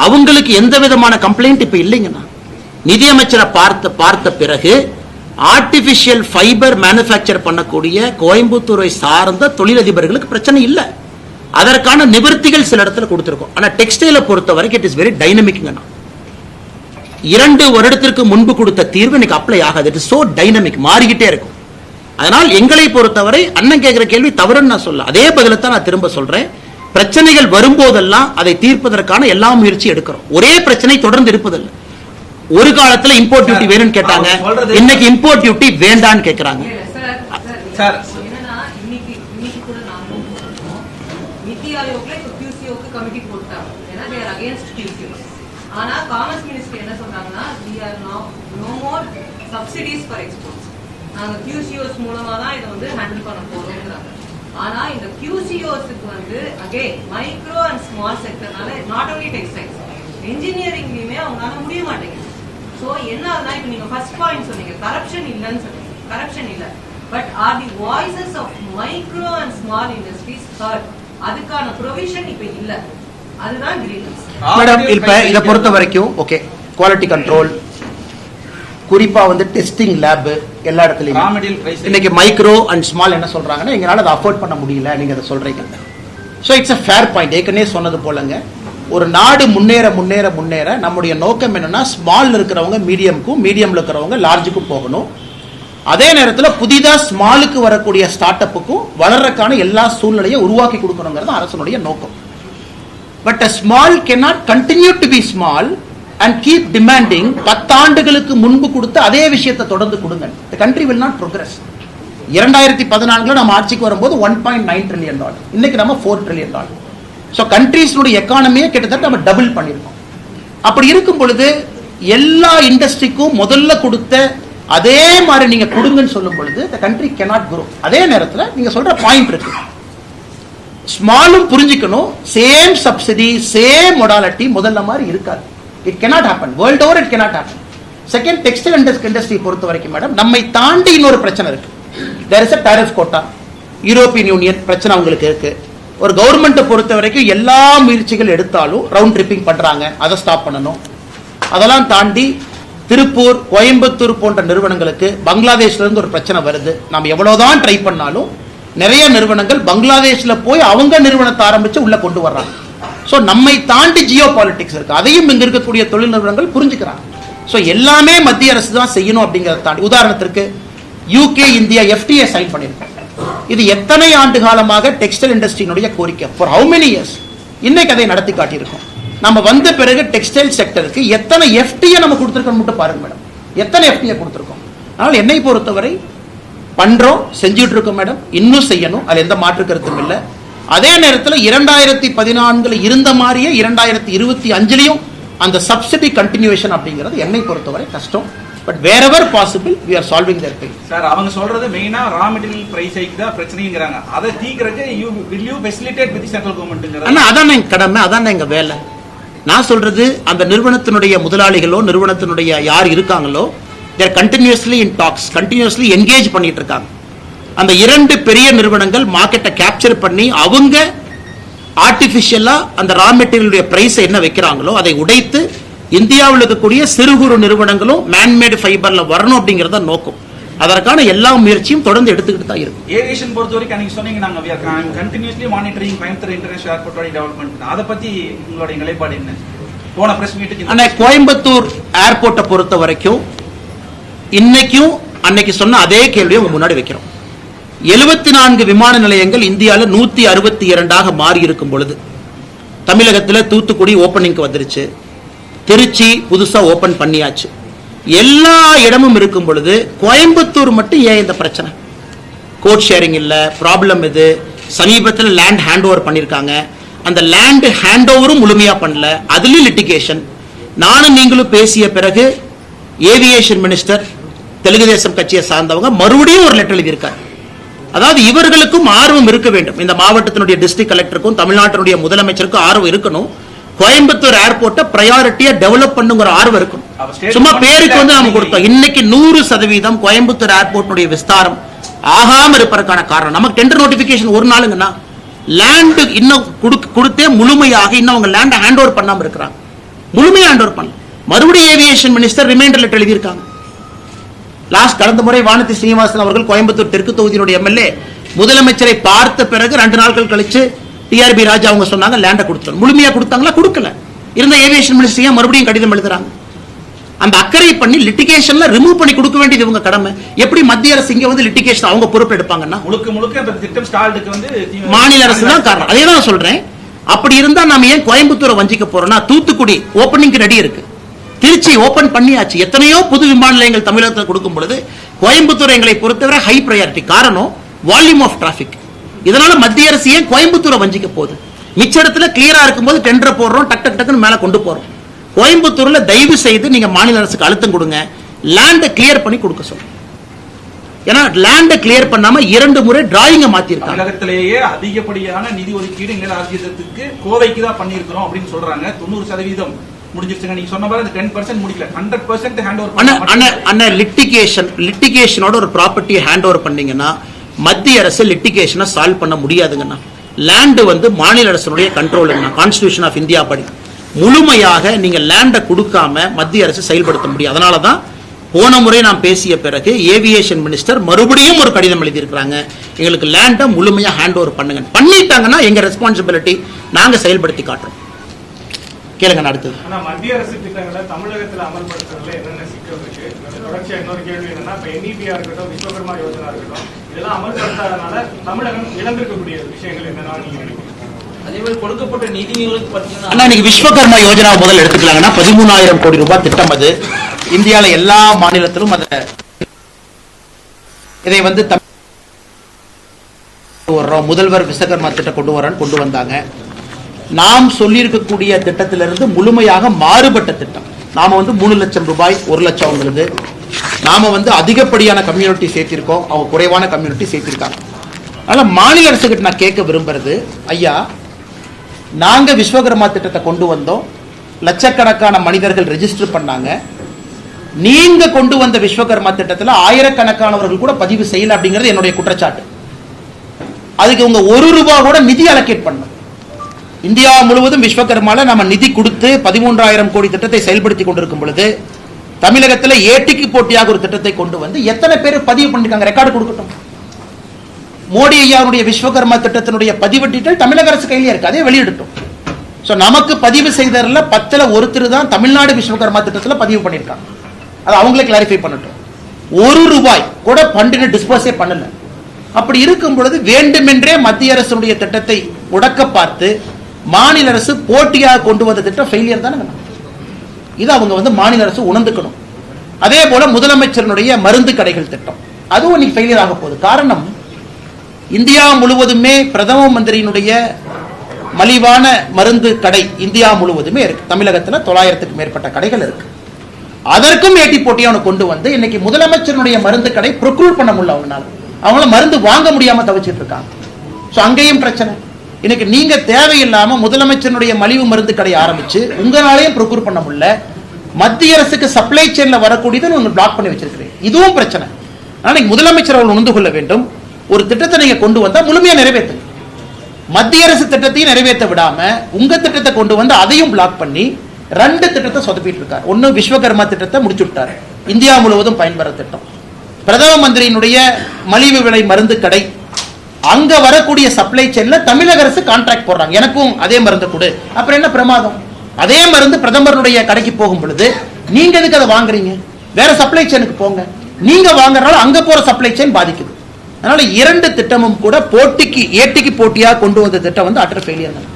அவங்களுக்கு எந்த விதமான கம்ப்ளைண்ட் இப்ப இல்லைங்கண்ணா. நிதி அமைச்சரை பார்த்த பிறகு ஆர்டிபிஷியல் ஃபைபர் மேனுஃபேக்சர் பண்ணக்கூடிய கோயம்புத்தூரை சார்ந்த தொழிலதிபர்களுக்கு பிரச்சனை இல்லை. அதற்கான நிவர்த்திகள் சில இடத்துல கொடுத்திருக்கோம். ஆனா டெக்ஸ்டைலை பொறுத்த வரைக்கும் இட் இஸ் வெரி டைனமிக்ங்கண்ணா. 2 வருடத்திற்கு முன்பு கொடுத்த தீர்வு இன்னைக்கு அப்ளை ஆகாது. இட் இஸ் சோ டைனமிக், மாறிக்கிட்டே இருக்கும். அதனால் எங்களை பொறுத்தவரை அண்ணன் கேட்கிற கேள்வி தவறுன்னு நான் சொல்ல, அதே பதிலத்தான் நான் திரும்ப சொல்றேன். பிரச்சனைகள் வரும்போதெல்லாம் அதை தீர்ப்பதற்கான எல்லா முயற்சி எடுக்கிறோம். ஒரே பிரச்சனை தொடர்ந்து இருப்பதில்லை. ஒரு காலத்துல இம்போர்ட் டியூட்டி வேணும்னு கேட்டாங்க, இன்னைக்கு இம்போர்ட் டியூட்டி வேண்டான்னு கேட்கறாங்க. சார் என்னன்னா இன்னைக்கு கூட நாங்களும் நிதி ஆயோக்ல QCOக்கு கமிட்டி போட்டாங்க. ஏன்னா they are against QCO. ஆனா காமர்ஸ் மினிஸ்ட்ரி என்ன சொல்றாங்கன்னா we are now no more subsidies for exports. நாங்க QCOs மூலமா தான் இதை வந்து ஹேண்டில் பண்ண போறோம்ங்கறாங்க. ஆனா இந்த QCOஸ்க்கு வந்து again மைக்ரோ அண்ட் ஸ்மால் செக்டர்னால நாட் only டெக்ஸ்டைல்ஸ் இன்ஜினியரிங்லயுமே அவங்களால முடிய மாட்டேங்குது. சோ என்ன ஆகுதுன்னா இப்ப நீங்க ஃபர்ஸ்ட் பாயிண்ட் சொன்னீங்க கரப்ஷன் இல்லன்னு சொன்னீங்க. கரப்ஷன் இல்ல, but are the voices of micro and small industries hurt? அதுக்கான ப்ரொவிஷன் இப்ப இல்ல. அதுதான் கிரீவன்ஸ். மேடம் இப்ப இத பொறுத்த வரைக்கும் ஓகே, குவாலிட்டி கண்ட்ரோல், குறிப்பா வந்து டெஸ்டிங் லேப் எல்லா இடத்துலயும் இன்னைக்கு மைக்ரோ அண்ட் ஸ்மால் என்ன சொல்றாங்கன்னா எங்களால அதை அஃபோர்ட் பண்ண முடியல, நீங்க அதை சொல்றீங்க. So it's a fair point. ஏற்கனவே சொன்னது போலங்க, ஒரு நாடு முன்னேற முன்னேற முன்னேற நம்முடைய நோக்கம் என்னன்னா ஸ்மால் இருக்கிறவங்க மீடியம்க்கும், மீடியம்ல இருக்கிறவங்க லார்ஜுக்கும் போகணும். அதே நேரத்தில் புதிதா ஸ்மாலுக்கு வரக்கூடிய ஸ்டார்ட் அப்புக்கும் வளர்றதுக்கான எல்லா சூழ்நிலையை உருவாக்கி கொடுக்கணுங்கிறது அரசனுடைய நோக்கம். But a small cannot continue to be small and keep demanding 10 ஆண்டுகளுக்கு முன்பு கொடுத்த அதே விஷயத்தை தொடர்ந்து கொடுங்க. the country will not progress. 2014 நம்ம ஆட்சிக்கு வரும்போது $1.9 trillion, இன்னைக்கு நம்ம $4 trillion. ஸோ கண்ட்ரீஸ்னுடைய எக்கானமியை கிட்டத்தட்ட நம்ம டபுள் பண்ணியிருக்கோம். அப்படி இருக்கும் பொழுது எல்லா இண்டஸ்ட்ரிக்கும் முதல்ல கொடுத்த அதே மாதிரி நீங்க கொடுங்கன்னு சொல்லும் பொழுது the country cannot grow. அதே நேரத்தில் நீங்க சொல்ற பாயிண்ட் இருக்கு, ஸ்மாலும் புரிஞ்சுக்கணும், சேம் சப்சிடி சேம் மொடாலிட்டி முதல்ல மாதிரி இருக்காது. It cannot happen. World over it cannot happen. Second, textile industry பொறுத்த வரைக்கும் மேடம் நம்மை தாண்டி இன்னொரு பிரச்சனை இருக்கு. there is a tariff quota. European union பிரச்சனை அவங்களுக்கு இருக்கு. ஒரு கவர்மெண்ட்டை பொறுத்த வரைக்கும் எல்லா முயற்சிகள் எடுத்தாலும் ரவுண்ட் ட்ரிப்பிங் பண்றாங்க, அதை ஸ்டாப் பண்ணணும். அதெல்லாம் தாண்டி திருப்பூர், கோயம்புத்தூர் போன்ற நிறுவனங்களுக்கு பங்களாதேஷ்ல இருந்து ஒரு பிரச்சனை வருது. நம்ம எவ்வளவுதான் ட்ரை பண்ணாலும் நிறைய நிறுவனங்கள் பங்களாதேஷ்ல போய் அவங்க நிறுவனத்தை ஆரம்பிச்சு உள்ள கொண்டு வர்றாங்க. ஸோ நம்மை தாண்டி ஜியோ பாலிட்டிக்ஸ் இருக்கு, அதையும் இங்க இருக்கக்கூடிய தொழில் நிறுவனங்கள் புரிஞ்சுக்கிறாங்க. ஸோ எல்லாமே மத்திய அரசு தான் செய்யணும் அப்படிங்கிறத தாண்டி, உதாரணத்திற்கு UK இந்தியா FTA சைன் பண்ணியிருக்கோம். இது எத்தனை ஆண்டு காலமாக டெக்ஸ்டைல் இண்டஸ்ட்ரியினுடைய கோரிக்கை, ஃபார் ஹவு மெனி இயர்ஸ். இன்னைக்கு அதை நடத்தி காட்டியிருக்கோம். நம்ம வந்த பிறகு டெக்ஸ்டைல் செக்டருக்கு எத்தனை FTA நம்ம கொடுத்துருக்கோம் மட்டும் பாருங்க மேடம், எத்தனை FTA கொடுத்துருக்கோம். அதனால் என்னை பொறுத்தவரை பண்றோம், செஞ்சுட்டு இருக்கோம் மேடம், இன்னும் செய்யணும், அது எந்த மாற்று கருத்தும் இல்லை. அதே நேரத்தில் 2014 இருந்த மாதிரியே 2025 அந்த சப்சிடி கண்டினியூஷன் அப்படிங்கிறது என்னை பொறுத்தவரை கஷ்டம். But wherever possible we are solving their pain. Sir அவங்க சொல்றது மெயினா ரா மெட்டீரியல் பிரைஸ் ஹைக் தான் பிரச்சனைங்கறாங்க. அதை தீர்க்கறதுக்கு will you facilitate with the central government? அண்ணா அதான் எங்க கடமை, அதான் எங்க வேலை. நான் சொல்றது அந்த நிறுவனத்தினுடைய முதலாளிகளோ நிறுவனத்தினுடைய யார் இருக்காங்களோ they are continuously in talks, continuously engage பண்ணிட்டு இருக்காங்க. அந்த 2 பெரிய நிறுவனங்கள் மார்க்கெட்டை கேப்சர் பண்ணி அவங்க ஆர்டிபிஷியலா அந்த ரா மெட்டீரியலுடைய பிரைஸ் என்ன வைக்கிறாங்களோ அதை உடைத்து இந்தியாவில் இருக்கக்கூடிய சிறு குறு நிறுவனங்களும் மேன்மேட் ஃபைபர்ல வரணும் அப்படிங்கறத நோக்கம். அதற்கான எல்லா முயற்சியும் தொடர்ந்து எடுத்துக்கிட்டு தான் இருக்கும். ஏவியேஷன் பொறுத்த வரைக்கும் நீங்க சொன்னீங்க நாங்க we are continuously monitoring Coimbatore international airport development. அத பத்தி உங்களுடைய நிலைப்பாடு என்ன? போன பிரஸ் மீட்டுக்கு அன்னை கோயம்புத்தூர் ஏர்போர்ட்டை பொறுத்த வரைக்கும் இன்னைக்கும் அன்னைக்கு சொன்ன அதே கேள்வியை உங்க முன்னாடி வைக்கிறோம். 74 விமான நிலையங்கள் இந்தியாவில் 162 மாறி இருக்கும் பொழுது தமிழகத்தில் தூத்துக்குடி ஓப்பனிங்க்கு வந்துருச்சு, திருச்சி புதுசா ஓபன் பண்ணியாச்சு, எல்லா இடமும் இருக்கும் பொழுது கோயம்புத்தூர் மட்டும் ஏன் இந்த பிரச்சனை? கோட் ஷேரிங் இல்ல, ப்ராப்ளம் இது. சமீபத்தில் லேண்ட் ஹேண்ட் ஓவர் பண்ணிருக்காங்க, அந்த லேண்ட் ஹேண்ட் ஓவரும் முழுமையா பண்ணல, அதுலயும் லிட்டிகேஷன். நானும் நீங்களும் பேசிய பிறகு ஏவியேஷன் மினிஸ்டர் தெலுங்கு தேசம் கட்சியை சார்ந்தவங்க மறுபடியும் ஒரு லெட்டர் எழுதியிருக்காரு. அதாவது இவர்களுக்கும் ஆர்வம் இருக்க வேண்டும். இந்த மாவட்டத்தினுடைய டிஸ்ட்ரிக்ட் கலெக்டருக்கும் தமிழ்நாட்டினுடைய முதலமைச்சருக்கும் ஆர்வம் இருக்கணும். கோயம்புத்தூர் ஏர்போர்ட்டை பிரையாரிட்டியா டெவலப் பண்ணுங்கிற ஆர்வம் இருக்கும். சும்மா பேருக்கு வந்து நம்ம கொடுத்தோம். இன்னைக்கு 100% கோயம்புத்தூர் ஏர்போர்ட்டுடைய விஸ்தாரம் ஆகாம இருப்பதற்கான காரணம் நமக்கு டெண்டர் நோட்டிபிகேஷன் ஒரு நாளுங்கன்னா லேண்ட் இன்னும் கொடுத்தே முழுமையாக இன்னும் அவங்க லேண்ட் ஹேண்ட் ஓவர் பண்ணாம இருக்கிறாங்க. முழுமையா ஹேண்ட் ஓவர் பண்ணல. மறுபடியும் ஏவியேஷன் மினிஸ்டர் ரிமைண்டர் லெட்டர் எழுதியிருக்காங்க. லாஸ்ட் கடந்த முறை வானதி ஸ்ரீனிவாசன் அவர்கள் கோயம்புத்தூர் தெற்கு தொகுதியினுடைய எம்எல்ஏ முதலமைச்சரை பார்த்த பிறகு 2 நாட்கள் கழிச்சு டிஆர்பி ராஜா அவங்க சொன்னாங்க லேண்டை கொடுத்துரும். முழுமையா கொடுத்தாங்களா? கொடுக்கல. இருந்த ஏவியேஷன் மினிஸ்டர் மறுபடியும் கடிதம் எழுதுறாங்க. அந்த அக்கறை பண்ணி லிட்டிகேஷன்ல ரிமூவ் பண்ணி கொடுக்க வேண்டியது இவங்க கடமை. எப்படி மத்திய அரசு இங்க வந்து லிட்டிகேஷன் அவங்க பொறுப்பு எடுப்பாங்கன்னா முழுக்க அந்த திட்டம் ஸ்டால்டுக்கு வந்து மாநில அரசு தான் காரணம். அதே தான் சொல்றேன். அப்படி இருந்தா நாம ஏன் கோயம்புத்தூரை வஞ்சிக்க போறோம்னா தூத்துக்குடி ஓபனிங் ரெடி இருக்கு. திருச்சி ஓபன் பண்ணியாச்சு. எத்தனையோ புது விமான நிலையங்கள் தமிழகத்தில் கொடுக்கும் பொழுது கோயம்புத்தூர் எங்களை பொறுத்தவரை ஹை பிரையாரிட்டி. காரணம் வால்யூம் ஆஃப் டிராபிக். இதனால மத்திய அரசு ஏன் கோயம்புத்தூரை வஞ்சிக்க போகுது? மிச்ச இடத்துல கிளியரா இருக்கும்போது டெண்டர் போடுறோம், டக் டக் டக்குன்னு மேல கொண்டு போறோம். கோயம்புத்தூர்ல தயவு செய்து நீங்க மாநில அரசுக்கு அழுத்தம் கொடுங்க, லேண்டை கிளியர் பண்ணி கொடுக்க சொல்லுங்க. ஏன்னா லேண்டை கிளியர் பண்ணாம 2 முறை டிராயிங்க மாத்திருக்காங்க. தமிழகத்திலேயே அதிகப்படியான நிதி ஒதுக்கீடு நில ஆர்ஜிதத்துக்கு கோவைக்கு தான் பண்ணியிருக்கிறோம் அப்படின்னு சொல்றாங்க. 90% முடிஞ்சிருச்சுங்க. நீங்க சொன்ன மாதிரி 10% முடிக்கல, 100% ஹேண்ட் ஓவர். லிட்டிகேஷனோட ஒரு ப்ராப்பர்ட்டியை ஹேண்ட் ஓவர் பண்ணீங்கன்னா மத்திய அரசு லிட்டிகேஷனை சால்வ் பண்ண முடியாதுங்கண்ணா. லேண்ட் வந்து மாநில அரசுடைய கண்ட்ரோலுங்கண்ணா. கான்ஸ்டிடியூஷன் ஆஃப் இந்தியா படி முழுமையாக நீங்க லேண்டை கொடுக்காம மத்திய அரசு செயல்படுத்த முடியும். அதனாலதான் போன முறை நாம் பேசிய பிறகு ஏவியேஷன் மினிஸ்டர் மறுபடியும் ஒரு கடிதம் எழுதியிருக்கிறாங்க. எங்களுக்கு லேண்டை முழுமையா ஹேண்ட் ஓவர் பண்ணுங்க. பண்ணிட்டாங்கன்னா எங்க ரெஸ்பான்சிபிலிட்டி நாங்க செயல்படுத்தி காட்டுறோம். கேளுங்க. அடுத்தது மத்திய அரசு திட்டங்களை தமிழகத்தில் அமல்படுத்துறதுல என்னென்ன சிக்கல் இருக்கு? தொடர்ச்சியா இன்னொரு கேள்வி என்னன்னா, இப்ப NEPயா இருக்கட்டும், விஸ்வகர்மா யோஜனா இருக்கட்டும், இதெல்லாம் அமல்படுத்தாதனால தமிழகம் இழந்திருக்கக்கூடிய விஷயங்கள் என்னன்னா நீங்க நினைக்கிறீங்க? அதே மாதிரி கொடுக்கப்பட்ட நிதிகளுக்கு பார்த்தீங்கன்னா இன்னைக்கு விஸ்வகர்மா யோஜனா முதல் எடுத்துக்கலாங்கன்னா 13,000 கோடி ரூபாய் திட்டம். அது இந்தியாவில் எல்லா மாநிலத்திலும் இதை வந்து முதல்வர் விஸ்வகர்மா திட்டம் கொண்டு வந்தாங்க. நாம் சொல்லியிருக்கக்கூடிய திட்டத்திலிருந்து முழுமையாக மாறுபட்ட திட்டம். நாம வந்து 3 லட்சம் ரூபாய், 1 லட்சம் அவங்களுக்கு. நாம வந்து அதிகப்படியான கம்யூனிட்டி சேர்த்திருக்கோம், அவங்க குறைவான கம்யூனிட்டி சேர்த்திருக்காங்க. அதனால மாநில அரசுகிட்ட நான் கேட்க விரும்புறது, ஐயா நாங்க விஸ்வகர்மா திட்டத்தை கொண்டு வந்தோம், லட்சக்கணக்கான மனிதர்கள் ரெஜிஸ்டர் பண்ணாங்க. நீங்க கொண்டு வந்த விஸ்வகர்மா திட்டத்தில் ஆயிரக்கணக்கானவர்கள் கூட பதிவு செய்யல அப்படிங்கிறது என்னுடைய குற்றச்சாட்டு. அதுக்கு உங்க 1 ரூபாய் கூட நிதி அலோகேட் பண்ண. இந்தியா முழுவதும் விஸ்வகர்மால நம்ம நிதி கொடுத்து 13,000 கோடி திட்டத்தை செயல்படுத்தி கொண்டிருக்கும் பொழுது தமிழகத்தில் ஏட்டிக்கு போட்டியாக ஒரு திட்டத்தை கொண்டு வந்து எத்தனை பேர் பதிவு பண்ணிருக்காங்க? ரெக்கார்டு கொடுக்கட்டும். மோடி ஐயாவுடைய விஸ்வகர்மா திட்டத்தினுடைய பதிவு டீட்டெயில் தமிழக அரசு கையிலே இருக்கு, அதே வெளியிடட்டும். நமக்கு பதிவு செய்ததில் 10ல் ஒருத்தர் தான் தமிழ்நாடு விஸ்வகர்மா திட்டத்தில் பதிவு பண்ணியிருக்காங்க. அது அவங்களே கிளாரிஃபை பண்ணட்டும். 1 ரூபாய் கூட ஃபண்டினை டிஸ்போஸே பண்ணல. அப்படி இருக்கும் பொழுது வேண்டுமென்றே மத்திய அரசுடைய திட்டத்தை முடக்க பார்த்து மாநில அரசு போட்டியாக கொண்டு வந்த திட்டம் ஃபெயிலியர் தானே. இது அவங்க வந்து மாநில அரசு உணர்ந்துக்கணும். அதே போல முதலமைச்சருடைய மருந்து கடைகள் திட்டம் அதுவும் இன்னைக்கு ஃபெயிலியர் ஆக போகுது. காரணம், இந்தியா முழுவதுமே பிரதம மந்திரியினுடைய மலிவான மருந்து கடை இந்தியா முழுவதுமே இருக்கு. தமிழகத்தில் 900க்கும் மேற்பட்ட கடைகள் இருக்கு. அதற்கும் ஏட்டி போட்டியான கொண்டு வந்து இன்னைக்கு முதலமைச்சருடைய மருந்து கடை ப்ரொக்யூர் பண்ண முடியல. அவங்களால மருந்து வாங்க முடியாம தவிச்சிட்டு இருக்காங்க. அங்கேயும் பிரச்சனை. இன்னைக்கு நீங்க தேவையில்லாம முதலமைச்சருடைய மலிவு மருந்து கடை ஆரம்பிச்சு உங்களாலேயும் ப்ரொக்யூர் பண்ண முடியல. மத்திய அரசுக்கு சப்ளை செயின்ல வரக்கூடியதை நீங்க பிளாக் பண்ணி வச்சிருக்கிறீங்க. இதுவும் பிரச்சனை. அதனால முதலமைச்சர் அவர்கள் உணர்ந்து கொள்ள வேண்டும். ஒரு திட்டத்தை நீங்க கொண்டு வந்தா முழுமையா நிறைவேற்றுங்க. மத்திய அரசு திட்டத்தையும் நிறைவேற்ற விடாம உங்க திட்டத்தை கொண்டு வந்து அதையும் பிளாக் பண்ணி 2 திட்டத்தை சொதப்பிட்டு இருக்காரு. ஒன்னு விஸ்வகர்மா திட்டத்தை முடிச்சு விட்டாரு, இந்தியா முழுவதும் பயன்பெற திட்டம். பிரதம மந்திரியினுடைய மலிவு விலை மருந்து கடை அங்க வரக்கூடிய சப்ளை செயின்ல தமிழக அரசு கான்ட்ராக்ட் போடுறாங்க. எனக்கும் அதே மருந்து கொடு. அப்புறம் என்ன பிரமாதம்? அதே மருந்து பிரதமருடைய கடைக்கு போகும் பொழுது நீங்க எதுக்கு அதை வாங்குறீங்க? வேற சப்ளை செயினுக்கு போங்க. நீங்க வாங்குறதுனால அங்க போற சப்ளை செயின் பாதிக்குது. அதனால 2 திட்டமும் கூட ஏட்டிக்கு போட்டியா கொண்டு வந்த திட்டம் வந்து அட்டர் ஃபெயிலியர் தான்.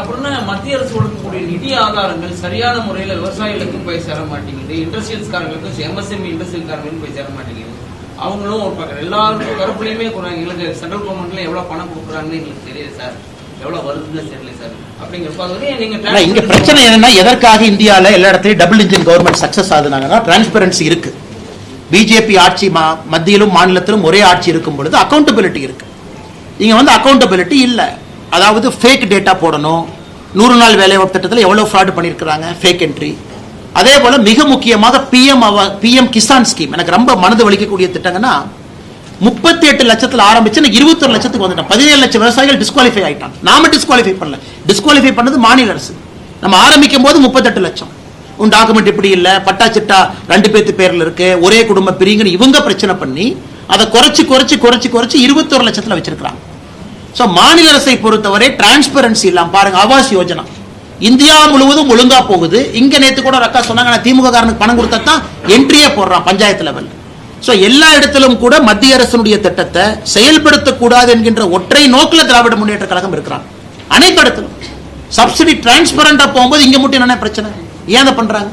அப்படின்னா மத்திய அரசு கொடுக்கக்கூடிய நிதி ஆதாரங்கள் சரியான முறையில் விவசாயிகளுக்கும் போய் சேர மாட்டேங்குது, இண்டஸ்ட்ரியல்ஸ்காரங்களுக்கும் MSME இண்டஸ்ட்ரியல்காரங்களுக்கும் போய் சேர மாட்டேங்குது. அவங்களும் ஒரு பக்கம் எல்லாருக்கும் தரப்புலையுமே எங்களுக்கு சென்ட்ரல் கவர்மெண்ட்ல எவ்வளவு பணம் கொடுக்குறாங்கன்னு எங்களுக்கு தெரியுது சார், எவ்வளவு வருதுன்னு தெரியல சார். அப்படிங்கிறப்ப நீங்க இங்க பிரச்சனை என்னன்னா, எதற்காக இந்தியாவில் எல்லா இடத்துலயும் டபுள் இன்ஜின் கவர்மெண்ட் சக்சஸ் ஆகுதுனாங்கன்னா டிரான்ஸ்பரன்சி இருக்கு. பிஜேபி ஆட்சி மத்தியிலும் மாநிலத்திலும் ஒரே ஆட்சி இருக்கும் பொழுது அக்கௌண்டபிலிட்டி இருக்கு. இங்க வந்து அக்கௌண்டபிலிட்டி இல்ல. அதாவது ஃபேக் டேட்டா போடணும். 100 நாள் வேலைவாய்ப்பு திட்டத்தில் எவ்வளவு ஃப்ராட் பண்ணியிருக்கிறாங்க, ஃபேக் என்ட்ரி. அதே போல மிக முக்கியமாக பிஎம் கிசான் ஸ்கீம் எனக்கு ரொம்ப மனது வலிக்கக்கூடிய திட்டங்கன்னா 38 லட்சத்தில் ஆரம்பிச்சு 21 லட்சத்துக்கு வந்துட்டோம். 17 லட்சம் விவசாயிகள் டிஸ்குவாலிஃபை ஆயிட்டாங்க. நாம டிஸ்குவாலிஃபை பண்ணல, டிஸ்குவாலிஃபை பண்ணது மாநில அரசு. நம்ம ஆரம்பிக்கும் போது 38 லட்சம். உன் டாக்குமெண்ட் இப்படி இல்ல, பட்டா சிட்டா 2 பேத்து பேர்ல இருக்கு, ஒரே குடும்ப பிரிங்கன்னு இவங்க பிரச்சனை பண்ணி அதை குறைச்சு 21 லட்சத்துல வச்சிருக்காங்க. சோ மாநில அரசை பொறுத்தவரை டிரான்ஸ்பரன்சி இல்லாம பாருங்க. ஆவாஸ் யோஜனா இந்தியா முழுவதும் ஒழுங்கா போகுது. இங்க நேத்து கூட அக்கா சொன்னாங்க, நான் திமுக காரனுக்கு பணம் கொடுத்தா தான் என்ட்ரியே போடுறான் பஞ்சாயத்து லெவல். சோ எல்லா இடத்திலும் கூட மத்திய அரசினுடைய திட்டத்தை செயல்படுத்தக்கூடாது என்கின்ற ஒற்றை நோக்கில திராவிட முன்னேற்ற கழகம் இருக்கிறாங்க. அனைத்து இடத்திலும் சப்சிடி டிரான்ஸ்பரண்டா போகும்போது இங்க மட்டும் என்ன பிரச்சனை, ஏன் அதை பண்றாங்க?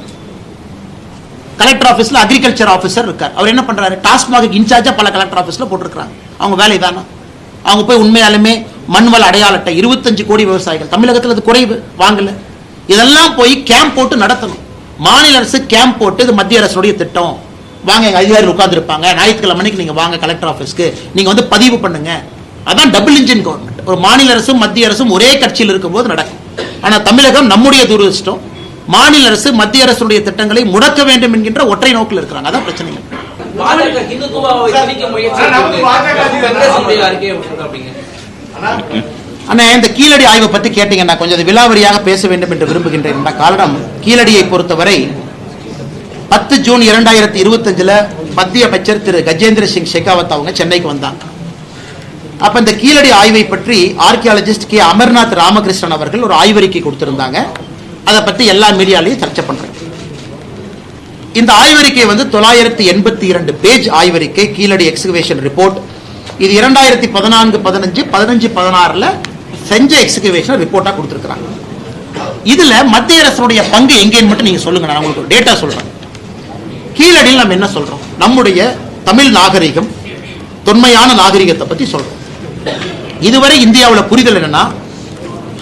கலெக்டர் ஆபீஸ்ல அக்ரிகல்ச்சர் ஆபீசர் இருக்கார். அவர் என்ன பண்றாரு, டாஸ்மாக் இன்சார்ஜா பல கலெக்டர் ஆபீஸ்ல போட்டிருக்காங்க. அவங்க வேலை தானே. அவங்க போய் உண்மையாலுமே மண்வள அடையாள அட்டை 25 கோடி விவசாயிகள் தமிழகத்தில் அது குறைவு வாங்கல. இதெல்லாம் போய் கேம்ப் போட்டு நடத்தணும். மாநில அரசு கேம்ப் போட்டு இது மத்திய அரசுடைய திட்டம், வாங்க எங்க அதிகாரிகள் உட்கார்ந்து இருப்பாங்க, ஞாயிற்றுக்கிழமை மணிக்கு நீங்க வாங்க கலெக்டர் ஆபீஸ்க்கு, நீங்க வந்து பதிவு பண்ணுங்க. அதான் டபுள் இன்ஜின் கவர்மெண்ட். ஒரு மாநில அரசும் மத்திய அரசும் ஒரே கட்சியில் இருக்கும்போது நடக்கும். ஆனா தமிழகம் நம்முடைய துரதிர்ஷ்டம், மாநில அரசு மத்திய அரசுடைய திட்டங்களை முடக்க வேண்டும் என்கின்ற ஒற்றை நோக்கில் இருக்கிறாங்க. அதான் பிரச்சனை. பாஜக ஹிந்துத்துவாவை திணிக்க முயற்சி காங்கிரஸ் அறிக்கை அப்படிங்க. ஆனா இந்த கீழடி ஆய்வை பத்தி கேட்டீங்கன்னா கொஞ்சம் விலாவரியாக பேச வேண்டும் என்று விரும்புகின்றேன். காரணம், கீழடியை பொறுத்தவரை 10 ஜூன் 2025 மத்திய அமைச்சர் திரு கஜேந்திர சிங் ஷெகாவத் அவங்க சென்னைக்கு வந்தாங்க. அப்ப இந்த கீழடி ஆய்வை பற்றி ஆர்கியாலஜிஸ்ட் கே அமர்நாத் ராமகிருஷ்ணன் அவர்கள் ஒரு ஆய்வறிக்கை கொடுத்திருந்தாங்க. அதை பத்தி எல்லா மீடியாலையும் சர்ச்சை பண்றேன். இந்த ஆய்வறிக்கை வந்து 982 பேஜ் ஆய்வறிக்கை, கீழடி எக்ஸ்கவேஷன் ரிப்போர்ட். இது 2014, 15, 15, 16 செஞ்ச எக்ஸ்கவேஷன் ரிப்போர்ட்டா கொடுத்திருக்காங்க. இதுல மத்திய அரசுடைய பங்கு எங்கேன்னு மட்டும் நீங்க சொல்லுங்க, நான் உங்களுக்கு டேட்டா சொல்றேன். கீழடியில் நம்ம என்ன சொல்றோம், நம்முடைய தமிழ் நாகரிகம் தொன்மையான நாகரிகத்தை பத்தி சொல்றோம். இதுவரை இந்தியாவில் புரிதல் என்னன்னா,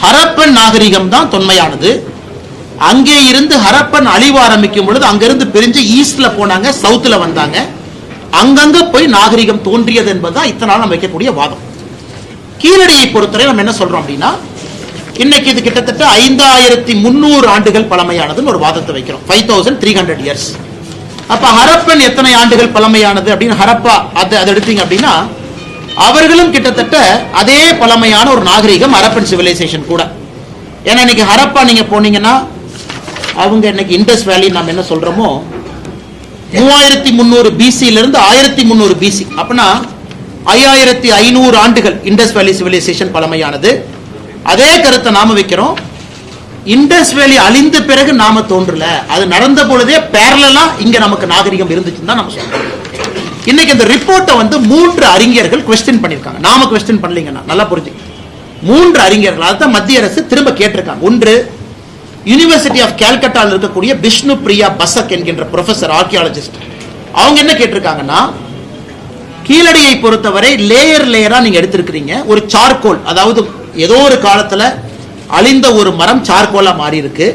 ஹரப்பன் நாகரிகம் தான் தொன்மையானது. அங்கே இருந்து ஹரப்பன் அழிவு ஆரம்பிக்கும் பொழுது அங்கிருந்து பிரிஞ்சு ஈஸ்ட்ல போனாங்க, சவுத்துல வந்தாங்க, அங்கங்க போய் நாகரிகம் தோன்றியது என்பதுதான் இத்தனை நாள் நம்ம வைக்கக்கூடிய வாதம். கீழடியை பொறுத்தவரை நம்ம என்ன சொல்றோம் அப்படின்னா, இன்னைக்கு இது கிட்டத்தட்ட 5300 ஆண்டுகள் பழமையானதுன்னு ஒரு வாதத்தை வைக்கிறோம். 5300 இயர்ஸ். அப்ப ஹரப்பன் எத்தனை ஆண்டுகள் பழமையானது அப்படின்னு ஹரப்பா அதை எடுத்தீங்க அப்படின்னா, அவர்களும் கிட்டத்தட்ட அதே பழமையான ஒரு நாகரிகம் ஹரப்பன் சிவிலைசேஷன் கூட. ஏன்னா இன்னைக்கு ஹரப்பா நீங்க போனீங்கன்னா, அவங்க இன்னைக்கு இண்டஸ் வேலி நாம் என்ன சொல்றோமோ 3300 பிசியில இருந்து 1300 பிசி, அப்படின்னா 5500 ஆண்டுகள் இண்டஸ் வேலி சிவிலைசேஷன் பழமையானது. அதே கருத்தை நாம வைக்கிறோம், இண்டஸ் வேலி அழிந்த பிறகு நாம தோன்றல, அது நடந்த பொழுதே பேரலா இங்க நமக்கு நாகரிகம் இருந்துச்சுன்னு தான் நம்ம சொல்றோம். இன்னைக்கு இந்த ரிப்போர்ட்டை வந்து 3 அறிஞர்கள் குவெஸ்டின் பண்ணிருக்காங்க. நாம குவெஸ்டின் பண்ணலீங்கன்னா நல்லா புரிஞ்சுக்க. 3 அறிஞர்கள் அதான் மத்திய அரசு திரும்ப கேட்டிருக்காங்க. ஒன்று, யூனிவர்சிட்டி ஆஃப் கல்கட்டாவில் இருக்கக்கூடிய விஷ்ணு பிரியா பசக் என்கின்ற ப்ரொஃபசர் ஆர்கியாலஜிஸ்ட். அவங்க என்ன கேட்டிருக்காங்கன்னா, கீழடியை பொறுத்தவரை லேயர் லேயரா நீங்க எடுத்திருக்கிறீங்க. ஒரு சார்கோல், அதாவது ஏதோ ஒரு காலத்துல அழிந்த ஒரு மரம் சார்கோலா மாறி இருக்கு.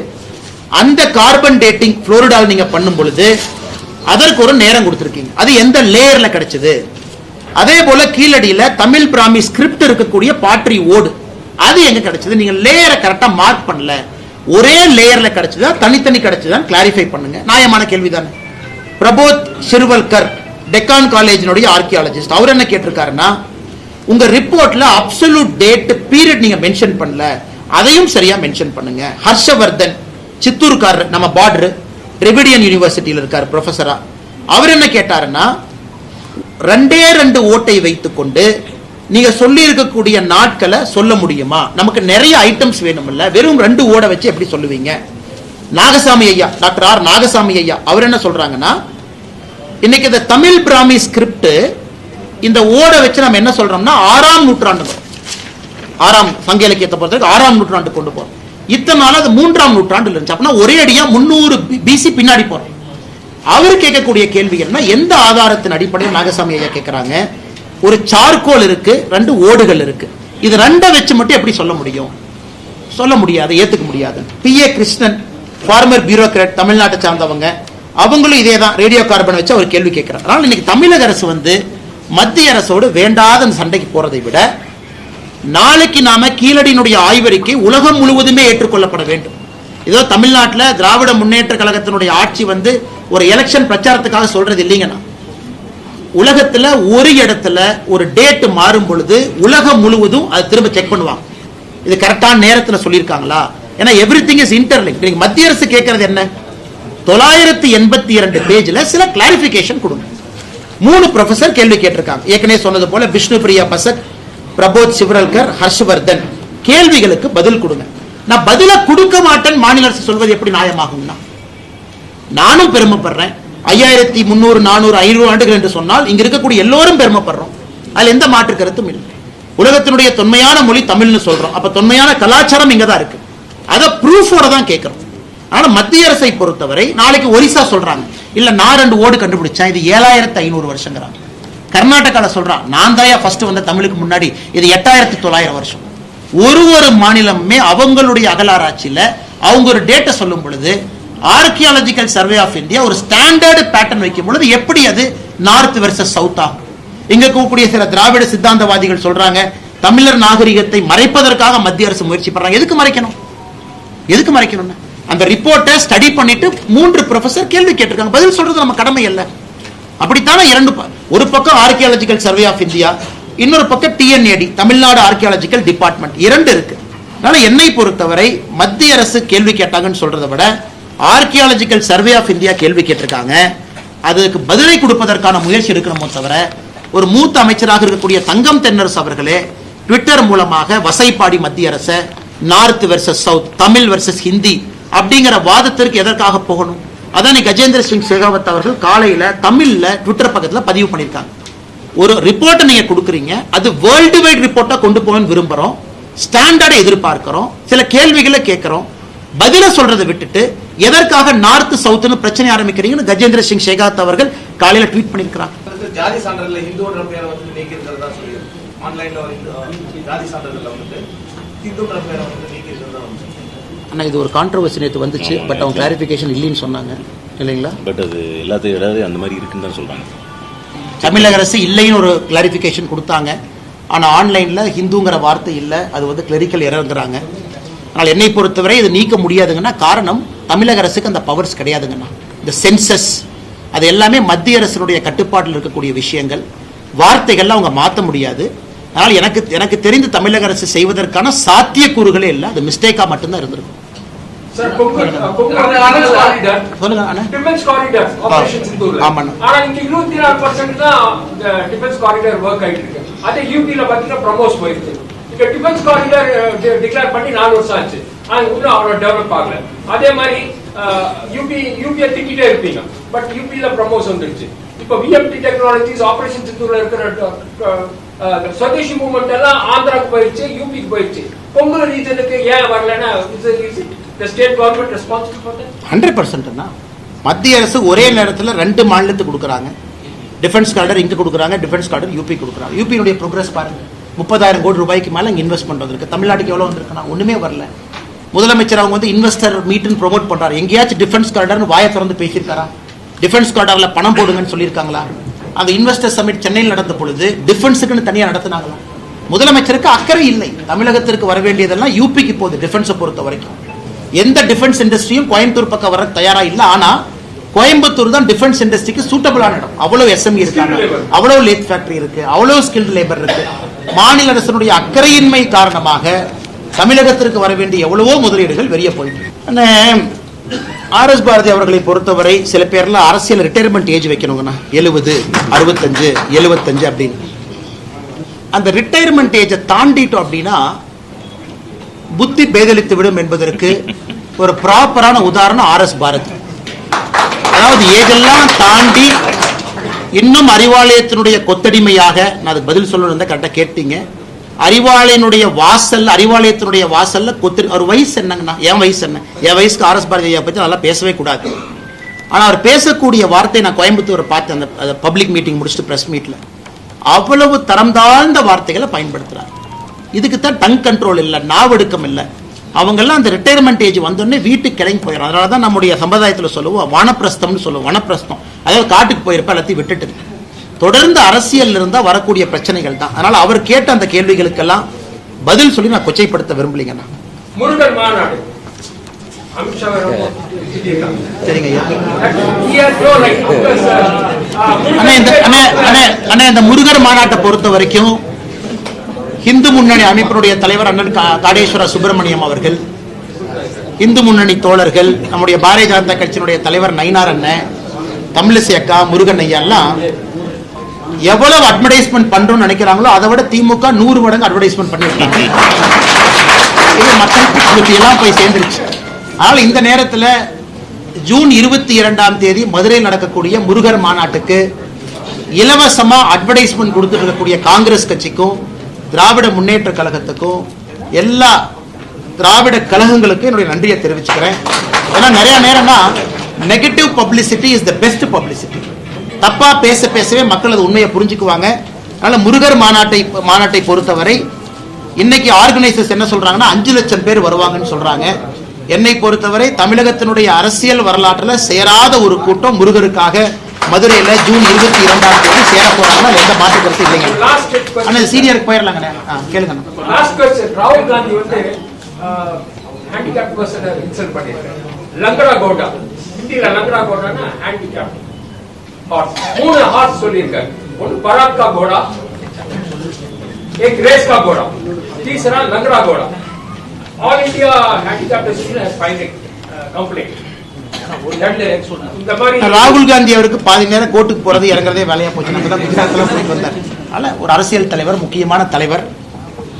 அந்த கார்பன் டேட்டிங் புளோரிடாவில் நீங்க பண்ணும் பொழுது அதற்கு ஒரு நேரம் கொடுத்திருக்கீங்க. அது எந்த லேயர்ல கிடைச்சது? அதே போல கீழடியில தமிழ் பிராமி ஸ்கிரிப்ட் இருக்கக்கூடிய பாட்ரி ஓடு, அது எங்க கிடைச்சது? நீங்க லேயரை கரெக்டா மார்க் பண்ணல. ஒரே லேயர்ல கிடைச்சதா தனித்தனி கிடைச்சதான் கிளாரிஃபை பண்ணுங்க. நியாயமான கேள்விதானே. பிரபோத் சிறுவல்கர் டெக்கான் காலேஜினுடைய ஆர்கியாலஜிஸ்ட், அவர் என்ன கேட்டிருக்காருன்னா, உங்க ரிப்போர்ட்ல அப்சல்யூட் டேட் பீரியட் நீங்க மென்ஷன் பண்ணல, அதையும் சரியா மென்ஷன் பண்ணுங்க. ஹர்ஷவர்தன் சித்தூர்காரர், நம்ம பார்டர் ரெவிடியன் யூனிவர்சிட்டியில் இருக்கார் ப்ரொஃபஸரா, அவர் என்ன கேட்டாருன்னா, 2 ஓட்டை வைத்துக் கொண்டு நீங்க சொல்லி இருக்கக்கூடிய நாட்களை சொல்ல முடியுமா? நமக்கு நிறைய ஐட்டம்ஸ் வேணும்ல, வெறும் 2 ஓடை வச்சு எப்படி சொல்லுவீங்க? நாகசாமி ஐயா, டாக்டர் ஆர் நாகசாமி ஐயா, அவர் என்ன சொல்றாங்கன்னா, இன்னைக்கு இந்த தமிழ் பிராமி ஸ்கிரிப்ட் இந்த ஓடை வச்சு நம்ம என்ன சொல்றோம்னா 6ஆம் நூற்றாண்டு, 6ஆம் சங்க இலக்கியத்தை பொறுத்தவரைக்கும் 6ஆம் நூற்றாண்டு கொண்டு போறோம். இத்தனை நாள் அது 3ஆம் நூற்றாண்டுல இருந்துச்சு. அப்படின்னா ஒரே அடியா 300 பிசி பின்னாடி போறோம். அவர் கேட்கக்கூடிய கேள்வி என்ன, எந்த ஆதாரத்தின் அடிப்படையில் நாகசாமி ஐயா கேட்கிறாங்க, ஒரு சார்கோல் இருக்கு, 2 ஓடுகள் இருக்கு, இது 2 வச்சு மட்டும் எப்படி சொல்ல முடியும்? சொல்ல முடியாது, ஏத்துக்க முடியாது. பி.ஏ. கிருஷ்ணன், ஃபார்மர் பியூரோக்ராட், தமிழ்நாட்டை சார்ந்தவங்க, அவங்களும் இதே தான் ரேடியோ கார்பன் வச்சு அவர் கேள்வி கேட்கிறார். அதனால இன்னைக்கு தமிழக அரசு வந்து மத்திய அரசோடு வேண்டாத சண்டைக்கு போறதை விட நாளைக்கு நாம கீழடியினுடைய ஆய்வறிக்கை உலகம் முழுவதுமே ஏற்றுக்கொள்ளப்பட வேண்டும். ஏதோ தமிழ்நாட்டில் திராவிட முன்னேற்ற கழகத்தினுடைய ஆட்சி வந்து ஒரு எலெக்ஷன் பிரச்சாரத்துக்காக சொல்றது இல்லைங்கன்னா, உலகத்துல ஒரு இடத்துல ஒரு டேட் மாறும் பொழுது உலகம் முழுவதும் அதை திரும்ப செக் பண்ணுவாங்க, இது கரெக்டான நேரத்தில் சொல்லியிருக்காங்களா. ஏன்னா எவ்ரிதிங் இஸ் இன்டர்லிங்க். மத்திய அரசு கேட்கறது என்ன, 982 பேஜ்ல சில கிளாரிபிகேஷன் கொடுங்க. 3 ப்ரொஃபசர் கேள்வி கேட்டிருக்காங்க. ஏற்கனவே சொன்னது போல விஷ்ணு பிரியா பசக், பிரபோத் சிவரல்கர், ஹர்ஷ்வர்தன் கேள்விகளுக்கு பதில் கொடுங்க. நான் பதில கொடுக்க மாட்டேன் மாநில அரசு சொல்வது எப்படி நியாயமாகும்னா, நானும் பெருமைப்படுறேன். 5300, 400, 500 ஆண்டுகள் என்று சொன்னால் இங்க இருக்கக்கூடிய எல்லோரும் பெருமைப்படுறோம். அதுல எந்த மாற்று கருத்தும் இல்லை. உலகத்தினுடைய தொன்மையான மொழி தமிழ்னு சொல்றோம். அப்ப தொன்மையான கலாச்சாரம் இங்க தான் இருக்கு. அதை ப்ரூஃபோட தான் கேட்கிறோம். ஆனா மத்திய அரசை பொறுத்தவரை நாளைக்கு ஒரிசா சொல்றாங்க, இல்ல நான் 2 ஓடு கண்டுபிடிச்சேன், இது 7500 வருஷங்கிறாங்க. கர்நாடகால சொல்றான், நான் தாயா ஃபர்ஸ்ட் வந்த தமிழுக்கு முன்னாடி, இது 8900 வருஷம். ஒரு மாநிலமே அவங்களுடைய அகலாராய்ச்சியில அவங்க ஒரு டேட்டா சொல்லும் பொழுது ஆர்கியாலஜிக்கல் சர்வே ஆஃப் இந்தியா ஒரு ஸ்டாண்டர்டு பேட்டர்ன் வைக்கும் பொழுது எப்படி அது நார்த் வெர்சஸ் சவுத் ஆகும். இங்க கூடிய சில திராவிட சித்தாந்தவாதிகள் சொல்றாங்க தமிழர் நாகரிகத்தை மறைப்பதற்காக மத்திய அரசு முயற்சி பண்றாங்க. எதுக்கு மறைக்கணும், எதுக்கு மறைக்கணும்? அந்த ரிப்போர்ட்டை ஸ்டடி பண்ணிட்டு 3 ப்ரொஃபசர் கேள்வி கேட்டிருக்காங்க, பதில் சொல்றது நம்ம கடமை அல்ல. அப்படித்தானே ஒரு பக்கம் ஆர்கியாலஜிக்கல் சர்வே ஆஃப் இந்தியா, இன்னொரு பக்கம் டிஎன்ஏடி தமிழ்நாடு ஆர்கியாலஜிக்கல் டிபார்ட்மெண்ட் 2 இருக்கு. அதனால என்னை பொறுத்தவரை மத்திய அரசு கேள்வி கேட்டாங்கன்னு சொல்றதை விட ஆர்கியாலஜிக்கல் சர்வே ஆஃப் இந்தியா கேள்வி கேட்டிருக்காங்க, அதுக்கு பதிலை கொடுப்பதற்கான முயற்சி எடுக்கணுமோ தவிர ஒரு மூத்த அமைச்சராக இருக்கக்கூடிய தங்கம் தென்னரசு அவர்களே ட்விட்டர் மூலமாக வசைப்பாடி மத்திய அரசை north versus south, Tamil versus Hindi அப்படிங்கிற வாதத்திற்கு எதற்காக போகணும்? அதான் கஜேந்திர சிங் ஷெகாவத் அவர்கள் காலையில தமிழ்ல ட்விட்டர் பக்கத்துல பதிவு பண்ணியிருக்காங்க. ஒரு ரிப்போர்ட்டை நீங்க கொடுக்குறீங்க, அது வேர்ல்டு வைட் ரிப்போர்ட்டா கொண்டு போகணும்னு விரும்புறோம், ஸ்டாண்டர்டை எதிர்பார்க்கிறோம், சில கேள்விகளை கேட்கிறோம், பதில சொல்றதை விட்டுட்டு எதற்காக நார்த் சவுத்னு பிரச்சனை ஆரம்பிக்கிறீங்கன்னு கஜேந்திர சிங் ஷெகாவத் அவர்கள் காலையில ட்வீட் பண்ணியிருக்கிறாங்க. ஜாதி சான்றிதழ்ல ஹிந்துன்ற பேரை வந்து நீக்கி இருக்கிறதா சொல்லி ஆன்லைன்ல ஒரு ஜாதி சான்றிதழ்ல வந்து ஹிந்துன்ற பேரை வந்து நீக்கி இருக்கிறதா வந்து. ஆனா இது ஒரு கான்ட்ரோவர்சி நேற்று வந்துச்சு, பட் அவங்க கிளாரிபிகேஷன் இல்லைன்னு சொன்னாங்க இல்லைங்களா? பட் அது எல்லாத்தையும் இடாது அந்த மாதிரி இருக்குன்னு தான் சொல்றாங்க. தமிழக அரசு இல்லைன்னு ஒரு கிளாரிபிகேஷன் கொடுத்தாங்க. ஆனா ஆன்லைன்ல ஹிந்துங்கிற வார்த்தை இல்லை, அது வந்து கிளரிக்கல் எரர்ங்கிறாங்க. அதனால் என்னை பொறுத்தவரை இது நீக்க முடியாதுங்கன்னா காரணம் தமிழக அரசுக்கு அந்த பவர்ஸ் கிடையாதுங்கண்ணா. இந்த சென்சஸ் அது எல்லாமே மத்திய அரசுடைய கட்டுப்பாட்டில் இருக்கக்கூடிய விஷயங்கள், வார்த்தைகள்லாம் அவங்க மாற்ற முடியாது. அதனால் எனக்கு தெரிந்து தமிழக அரசு செய்வதற்கான சாத்தியக்கூறுகளே இல்லை, அது மிஸ்டேக்கா மட்டும்தான் இருந்திருக்கும். டிஃபென்ஸ் காரிடார் ஆபரேஷன் சிந்தூர்ல ஆனா இங்க 24% தான் டிஃபென்ஸ் காரிடார் வர்க் ஆயிட்டு இருக்கு. அதே யூபில பாத்தீங்கன்னா ப்ரமோஸ் போயிருக்கு. இங்க டிஃபென்ஸ் காரிடார் டிக்ளேர் பண்ணி 4 வருஷம் ஆச்சு, ஆனா இன்னும் அவ்வளவு டெவலப் ஆகல. அதே மாதிரி யூபியை திட்டிட்டே இருப்பீங்க, பட் யூபில ப்ரமோஸ் வந்துருச்சு. இப்ப விஎம்டி டெக்னாலஜிஸ் ஆபரேஷன் சிந்தூர்ல இருக்கிற ஸ்வதேசி மூவ்மெண்ட் எல்லாம் ஆந்திராவுக்கு போயிடுச்சு, யூபிக்கு போயிடுச்சு. பொங்கல் ரீஜனுக்கு ஏன் வரலன்னா the state government responsible for that? 100% மத்திய அரசு ஒரே நேரத்தில் 2 மாநிலத்துக்கு கொடுக்குறாங்க. டிஃபென்ஸ் கார்டர் இங்க கொடுக்குறாங்க, டிஃபென்ஸ் கார்டர் யூபி கொடுக்குறாங்க. யூபியுடைய ப்ரோக்ரஸ் பாருங்க, 30,000 கோடி ரூபாய்க்கு மேல இங்க இன்வெஸ்ட்மெண்ட் வந்திருக்கு. தமிழ்நாட்டுக்கு எவ்வளவு வந்திருக்குன்னா ஒண்ணுமே வரல. முதலமைச்சர் அவங்க வந்து இன்வெஸ்டர் மீட்னு ப்ரோமோட் பண்றாரு. எங்கேயாச்சும் டிஃபென்ஸ் கார்டர்னு வாயை திறந்து பேசியிருக்காரா? டிஃபென்ஸ் கார்டர்ல பணம் போடுங்கன்னு சொல்லியிருக்காங்களா? அந்த இன்வெஸ்டர் சமிட் சென்னையில் நடந்த பொழுது டிஃபென்ஸுக்குன்னு தனியா நடத்தினாங்களா? முதலமைச்சருக்கு அக்கறை இல்லை. தமிழகத்திற்கு வர வேண்டியதெல்லாம் யூபிக்கு போகுது. டிஃபென்ஸை பொறுத்த வரைக்கும் எந்த டிஃபென்ஸ் இண்டஸ்ட்ரியும் கோயம்புத்தூர் பக்கம் வர தயாரா இல்லை. ஆனா கோயம்புத்தூர் தான் டிஃபென்ஸ் இண்டஸ்ட்ரிக்கு சூட்டபிளான இடம். அவ்வளவு எஸ்எம்இ இருக்காங்க, அவ்வளவு லேத் ஃபேக்டரி இருக்கு, அவ்வளவு ஸ்கில்டு லேபர் இருக்கு. மாநில அரசினுடைய அக்கறையின்மை காரணமாக தமிழகத்திற்கு வர வேண்டிய எவ்வளவோ முதலீடுகள் வெளியே போயிட்டு. ஆர்எஸ் பாரதி அவர்களை பொறுத்தவரை சில பேர்ல அரசியல் ரிட்டையர்மெண்ட் ஏஜ் வைக்கணுங்கண்ணா, 70, 65, 75 அப்படின்னு. அந்த ரிட்டையர்மெண்ட் ஏஜை தாண்டிட்டோம் அப்படின்னா புத்தி பேதலித்து விடும் என்பதற்கு ஒரு ப்ராப்பரான உதாரணம் ஆர்எஸ் பாரதி. அதாவது ஏஜெல்லாம் தாண்டி இன்னும் அறிவாலயத்தினுடைய கொத்தடிமையாக, நான் அதுக்கு பதில் சொல்லணும் கரெக்டாக கேட்டீங்க. அறிவாலயத்தினுடைய வாசல்ல அவர் வயசு என்னங்கண்ணா, என் வயசு என்ன? என் வயசுக்கு ஆர்எஸ் பாரதியை பற்றி நல்லா பேசவே கூடாது. ஆனால் அவர் பேசக்கூடிய வார்த்தை நான் கோயம்புத்தூரை பார்த்தேன், அந்த பப்ளிக் மீட்டிங் முடிச்சுட்டு பிரஸ் மீட்ல அவ்வளவு தரம் தாழ்ந்த வார்த்தைகளை பயன்படுத்துறார். இதுக்கு தான் டங் கண்ட்ரோல் இல்லை, நாவடுக்கம் இல்லை. அவங்கெல்லாம் அந்த ரிட்டையர்மெண்ட் ஏஜ் வந்தோடனே வீட்டுக்கு கிளம்பி போயிடும். அதனால தான் நம்முடைய சம்பிரதாயத்தில் சொல்லுவோம் வானப்பிரஸ்தம்னு சொல்லுவோம். வனப்பிரஸ்தம், அதாவது காட்டுக்கு போயிருப்ப எல்லாத்தையும் விட்டுட்டு தொடர்ந்து அரசியல் இருந்தால் வரக்கூடிய பிரச்சனைகள் தான். அதனால அவர் கேட்ட அந்த கேள்விகளுக்கெல்லாம் பதில் சொல்லி நான் கொச்சைப்படுத்த விரும்பலைங்கண்ணா. முருகன் மாநாடு சரிங்க ஐயா. அண்ணா, இந்த முருகர் மாநாட்டை பொறுத்த வரைக்கும் இந்து முன்னணி அமைப்பினுடைய தலைவர் அண்ணன் காடேஸ்வர சுப்பிரமணியம் அவர்கள், இந்து முன்னணி தோழர்கள், நம்முடைய பாரதிய ஜனதா கட்சியினுடைய தலைவர் நயினார் அண்ணன், தமிழிசை அக்கா, முருகன் ஐயா எல்லாம் எவ்வளவு அட்வர்டைஸ்மெண்ட் பண்றோம்னு நினைக்கிறாங்களோ அதை விட திமுக 100 மடங்கு அட்வர்டைஸ்மெண்ட் பண்ணிருக்காங்க. இது மக்களுக்கு எல்லாம் போய் சேர்ந்துருச்சு. அதனால இந்த நேரத்தில் ஜூன் 22ஆம் தேதி மதுரையில் நடக்கக்கூடிய முருகர் மாநாட்டுக்கு இலவசமா அட்வர்டைஸ்மெண்ட் கொடுத்துட்டு இருக்கக்கூடிய காங்கிரஸ் கட்சிக்கும் திராவிட முன்னேற்ற கழகத்துக்கும் எல்லா திராவிட கழகங்களுக்கும் என்னுடைய நன்றியை தெரிவிச்சுக்கிறேன். ஏன்னா நிறைய நேரம்னா negative publicity is the best publicity. தப்பா பேசவே மக்கள் அது உண்மையை புரிஞ்சுக்குவாங்க. அதனால முருகர் மாநாட்டை பொறுத்தவரை இன்னைக்கு ஆர்கனைசர்ஸ் என்ன சொல்றாங்கன்னா 5 லட்சம் பேர் வருவாங்கன்னு சொல்றாங்க. என்னை பொறுத்தவரை தமிழகத்தினுடைய அரசியல் வரலாற்றில் சேராத ஒரு கூட்டம் முருகருக்காக மதுரையில ஜூன் 22ஆம் தேதி சேர போறாங்க. எந்த மாற்று கருத்து இல்லைங்க. ஆனா சீனியருக்கு போயிடலாங்க. கேளுங்க. ராகுல் காந்தி வந்து ஹேண்டிகேப் பர்சனை இன்சல்ட் பண்ணிருக்காரு. லங்கடா கோடா, ஹிந்தில லங்கடா கோடானா ஹேண்டிகேப் ஹார்ஸ். 3 ஹார்ஸ் சொல்லியிருக்காரு. ஒன்னு பராக் கா கோடா, एक रेस का घोड़ा, तीसरा लंगड़ा घोड़ा. All India handicapped association has filed complaint. ராகுல் காந்தி அவருக்கு பாதி நேரம் கோர்ட்டுக்கு போறது இறங்குறதே வேலையா போச்சு. நம்ம தான் குஜராத்ல போயிட்டு வந்தார். அதனால ஒரு அரசியல் தலைவர், முக்கியமான தலைவர்,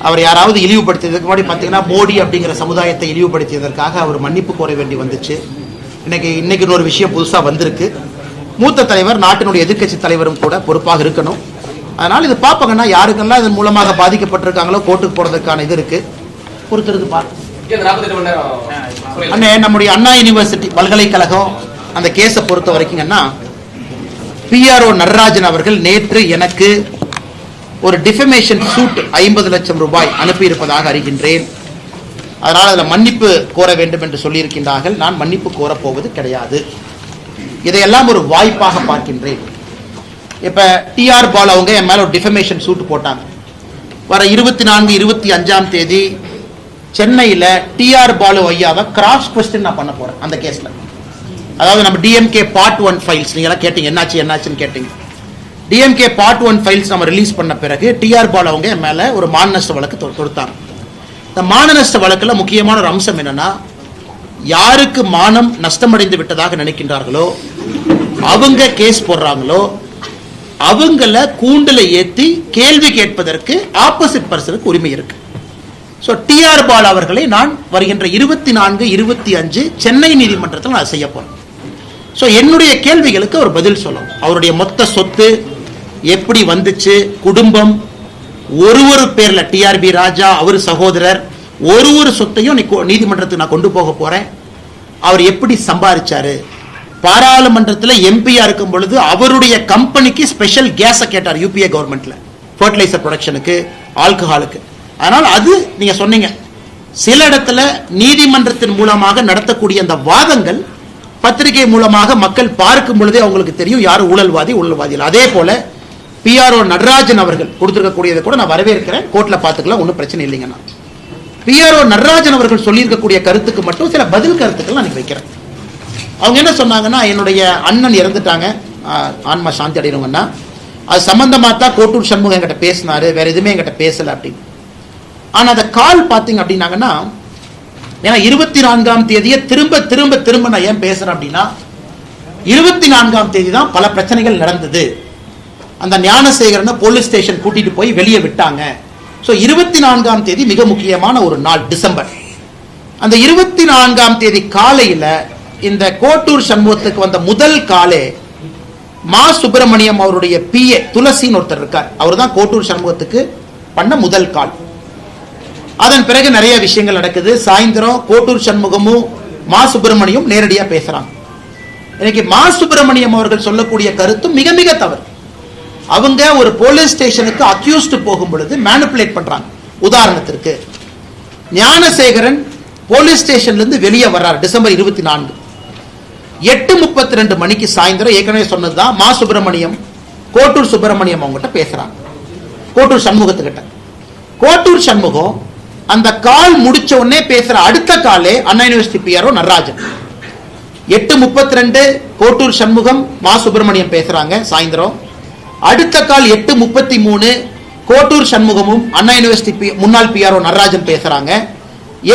அவர் யாராவது இழிவுபடுத்தியதுக்கு முன்னாடி பார்த்தீங்கன்னா மோடி அப்படிங்கிற சமுதாயத்தை இழிவுபடுத்தியதற்காக அவர் மன்னிப்பு கோர வேண்டி வந்துச்சு. இன்னைக்கு ஒரு விஷயம் புதுசா வந்திருக்கு. மூத்த தலைவர், நாட்டினுடைய எதிர்க்கட்சி தலைவரும் கூட பொறுப்பாக இருக்கணும். அதனால இது பார்ப்பாங்கன்னா யாருக்கெல்லாம் இதன் மூலமாக பாதிக்கப்பட்டிருக்காங்களோ கோர்ட்டுக்கு போறதுக்கான இது இருக்கு. பொறுத்திருந்து பார்க்க. அண்ணே, நம்முடைய அண்ணா யூனிவர்சிட்டி பல்கலைக்கழகம் அந்த கேஸை பொறுத்த வரைக்கும் PRO நடராஜன் அவர்கள் நேற்று எனக்கு ஒரு டிஃபமேஷன் சூட் 50 லட்சம் ரூபாய் அனுப்பியிருப்பதாக அறிகின்றேன். அதனால் அதில் மன்னிப்பு கோர வேண்டும் என்று சொல்லியிருக்கின்றார்கள். நான் மன்னிப்பு கோரப்போவது கிடையாது. இதையெல்லாம் ஒரு வாய்ப்பாக பார்க்கின்றேன். இப்ப TR பால் அவங்க என் மேல ஒரு டிஃபமேஷன் சூட் போட்டாங்க. வர 24, 25ஆம் தேதி சென்னையில TR பாலு ஐயாவை கிராஸ் கொஸ்டின் நான் பண்ண போறேன் அந்த கேஸ்ல. அதாவது நம்ம DMK Part 1 ஃபைல்ஸ் நீங்க எல்லாம் கேட்டீங்க, என்னாச்சுன்னு கேட்டீங்க. DMK Part 1 ஃபைல்ஸ் நம்ம ரிலீஸ் பண்ண பிறகு TR பால் அவங்க என் மேல ஒரு மான நஷ்ட வழக்கு தொடுத்தாங்க. இந்த மான நஷ்ட வழக்குல முக்கியமான ஒரு அம்சம் என்னன்னா, யாருக்கு மானம் நஷ்டமடைந்து விட்டதாக நினைக்கின்றார்களோ அவங்க கேஸ் போடுறாங்களோ அவங்கள கூண்டுல ஏத்தி கேள்வி கேட்பதற்கு ஆப்போசிட் பர்சனுக்கு உரிமை இருக்கு. சோ TR பால் அவர்களை நான் வருகின்ற 24, 25 சென்னை நீதிமன்றத்தில் நான் செய்ய போறேன். சோ என்னுடைய கேள்விகளுக்கு அவர் பதில் சொல்லணும். அவருடைய மொத்த சொத்து எப்படி வந்துச்சு, குடும்பம், ஒரு பேர்ல TRB ராஜா, அவர் சகோதரர், ஒரு சொத்தையும் நீதிமன்றத்துக்கு நான் கொண்டு போக போறேன். அவர் எப்படி சம்பாதிச்சாரு, பாராளுமன்றத்தில் எம்பியா இருக்கும் பொழுது அவருடைய கம்பெனிக்கு ஸ்பெஷல் கேஸை கேட்டார் UPA கவர்மெண்ட்ல, ஃபர்டிலைசர் ப்ரொடக்ஷனுக்கு, ஆல்கஹாலுக்கு. அதனால் அது நீங்க சொன்னீங்க, சில இடத்துல நீதிமன்றத்தின் மூலமாக நடத்தக்கூடிய அந்த வாதங்கள் பத்திரிகை மூலமாக மக்கள் பார்க்கும் பொழுதே அவங்களுக்கு தெரியும் யாரு ஊழல்வாதி இல்லை. அதே போல PRO நடராஜன் அவர்கள் கொடுத்திருக்கக்கூடியதை கூட நான் வரவேற்கிறேன். கோர்ட்ல பாத்துக்கலாம், ஒன்றும் பிரச்சனை இல்லைங்கண்ணா. PRO நடராஜன் அவர்கள் சொல்லியிருக்கக்கூடிய கருத்துக்கு மட்டும் சில பதில் கருத்துக்கள் நான் வைக்கிறேன். அவங்க என்ன சொன்னாங்கன்னா, என்னுடைய அண்ணன் இறந்துட்டாங்க, ஆன்மா சாந்தி அடையணுங்கன்னா, அது சம்பந்தமா தான் கோட்டூர் சண்முகம் என்கிட்ட பேசினாரு, வேற எதுவுமே என்கிட்ட பேசல அப்படின்னு. ஆனா அந்த கால் பாத்தீங்க அப்படின்னாங்கன்னா, ஏன்னா 24ஆம் தேதியை திரும்ப நான் ஏன் பேசுறேன் அப்படின்னா, 24ஆம் தேதி தான் பல பிரச்சனைகள் நடந்தது. அந்த ஞானசேகரனை போலீஸ் ஸ்டேஷன் கூட்டிட்டு போய் வெளியே விட்டாங்க. ஸோ 24ஆம் தேதி மிக முக்கியமான ஒரு நாள், டிசம்பர். அந்த 24ஆம் தேதி காலையில இந்த கோட்டூர் சண்முகத்துக்கு வந்த முதல் காலே மா சுப்பிரமணியம் அவருடைய PA துளசின்னு ஒருத்தர் இருக்கார், அவர் தான் கோட்டூர் சண்முகத்துக்கு பண்ண முதல் கால். அதன் பிறகு நிறைய விஷயங்கள் நடக்குது. சாயந்தரம் கோட்டூர் சண்முகமும் மா சுப்பிரமணியம் நேரடியா பேசுறாங்க. இன்னைக்கு மா சுப்பிரமணியம் அவர்கள் சொல்லக்கூடிய கருத்து மிக மிக தவறு. அவங்க ஒரு போலீஸ் ஸ்டேஷனுக்கு அக்யூஸ்ட் போகும் பொழுது மேனிபுலேட் பண்றாங்க. உதாரணத்திற்கு ஞானசேகரன் போலீஸ் ஸ்டேஷன்ல இருந்து வெளியே வர்றாரு டிசம்பர் 24. 8:32 மணிக்கு சாயந்தரம் ஏற்கனவே சொன்னதுதான் மா சுப்பிரமணியம் கோட்டூர் சுப்பிரமணியம் அவங்ககிட்ட பேசுறாங்க, கோட்டூர் சண்முகத்துக்கிட்ட. கோட்டூர் சண்முகம் அந்த கால் முடிச்ச உடனே பேசுற அடுத்த காலே அண்ணா யூனிவர்சிட்டி பிஆர்ஓ நடராஜன். 8:32 கோட்டூர் சண்முகம் மா சுப்பிரமணியம் பேசுறாங்க சாயந்தரம். அடுத்த கால் 8:33 கோட்டூர் சண்முகமும் அண்ணா யூனிவர்சிட்டி முன்னாள் பிஆர்ஓ நடராஜன் பேசுறாங்க.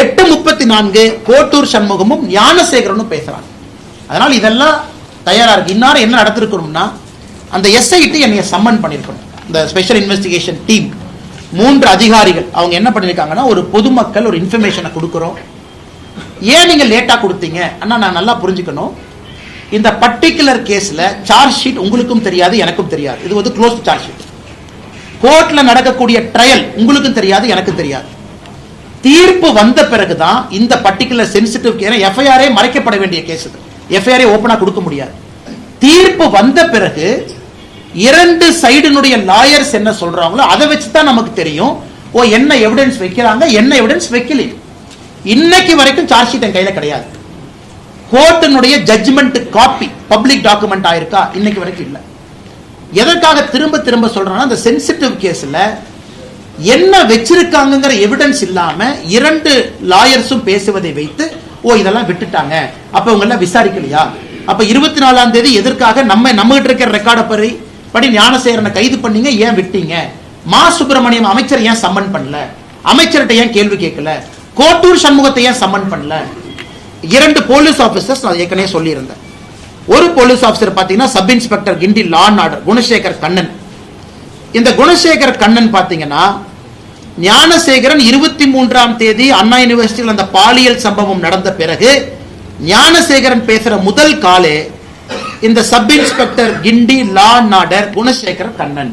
8:34 கோட்டூர் சண்முகமும் ஞானசேகரனும் பேசுறாங்க. அதனால இதெல்லாம் தயாரா இருக்கு. இன்னாரும் என்ன நடந்திருக்கணும்னா அந்த எஸ்ஐடி என்னைய சம்மன் பண்ணிருக்கணும். இந்த ஸ்பெஷல் இன்வெஸ்டிகேஷன் டீம் 3 அதிகாரிகள் அவங்க என்ன பண்ணிருக்காங்கன்னா, ஒரு பொதுமக்கள் ஒரு இன்ஃபர்மேஷனை கொடுக்கிறோம், ஏன் நீங்க லேட்டா கொடுத்தீங்க அண்ணா, நான் நல்லா புரிஞ்சுக்கணும், இந்த பர்டிகுலர் கேஸ்ல சார்ஜ் ஷீட் உங்களுக்கும் தெரியாது எனக்கும் தெரியாது, இது வந்து க்ளோஸ் சார்ஜ் ஷீட். கோர்ட்ல நடக்கக்கூடிய ட்ரையல் உங்களுக்கும் தெரியாது எனக்கும் தெரியாது. தீர்ப்பு வந்த பிறகுதான் இந்த பர்டிகுலர் சென்சிட்டிவ் கேஸ், எஃப்ஐஆரே மறைக்கப்பட வேண்டிய கேஸ், எஃப்ஐஆரே ஓபனா கொடுக்க முடியாது. தீர்ப்பு வந்த பிறகு 2 சைடுனுடைய லாயர்ஸ் என்ன சொல்றாங்களோ அதை வச்சு தான் நமக்கு தெரியும், ஓ என்ன எவிடன்ஸ் வைக்கிறாங்க என்ன எவிடன்ஸ் வைக்கல. இன்னைக்கு வரைக்கும் சார்ஜ் ஷீட் என் கையில கிடையாது. கோர்ட்டினுடைய ஜட்ஜ்மெண்ட் காப்பி பப்ளிக் டாக்குமெண்ட் ஆயிருக்கா, இன்னைக்கு வரைக்கும் இல்ல. எதற்காக திரும்ப திரும்ப சொல்றேன்னா, அந்த சென்சிட்டிவ் கேஸ்ல என்ன வச்சிருக்காங்கிற எவிடன்ஸ் இல்லாம 2 லாயர்ஸும் பேசுவதை வைத்து ஓ இதெல்லாம் விட்டுட்டாங்க, அப்ப இவங்க எல்லாம் விசாரிக்கலையா, அப்ப 24ஆம் தேதி எதற்காக நம்ம கிட்ட இருக்கிற ரெக்கார்டை படி ஞானசேகரனை கைது பண்ணீங்க, ஏன் விட்டீங்க, மா சுப்பிரமணியம் அமைச்சர் ஏன் சம்மன் பண்ணல, அமைச்சர்கிட்ட ஏன் கேள்வி கேட்கல, கோட்டூர் சண்முகத்தை ஏன் சம்மன் பண்ணல. 2 போலீஸ் ஆபீசர்ஸ் நான் ஏற்கனவே சொல்லி இருந்தேன். ஒரு போலீஸ் ஆபீசர் பாத்தீங்கன்னா sub inspector Guindy law and order Gunasekar Kannan. இந்த குணசேகர் கண்ணன் பாத்தீங்கன்னா ஞானசேகரன் 23ஆம் தேதி அண்ணா யூனிவர்சிட்டியில் அந்த பாலியல் சம்பவம் நடந்த பிறகு ஞானசேகரன் பேசுற முதல் காலே இந்த sub inspector Guindy law and order Gunasekar Kannan.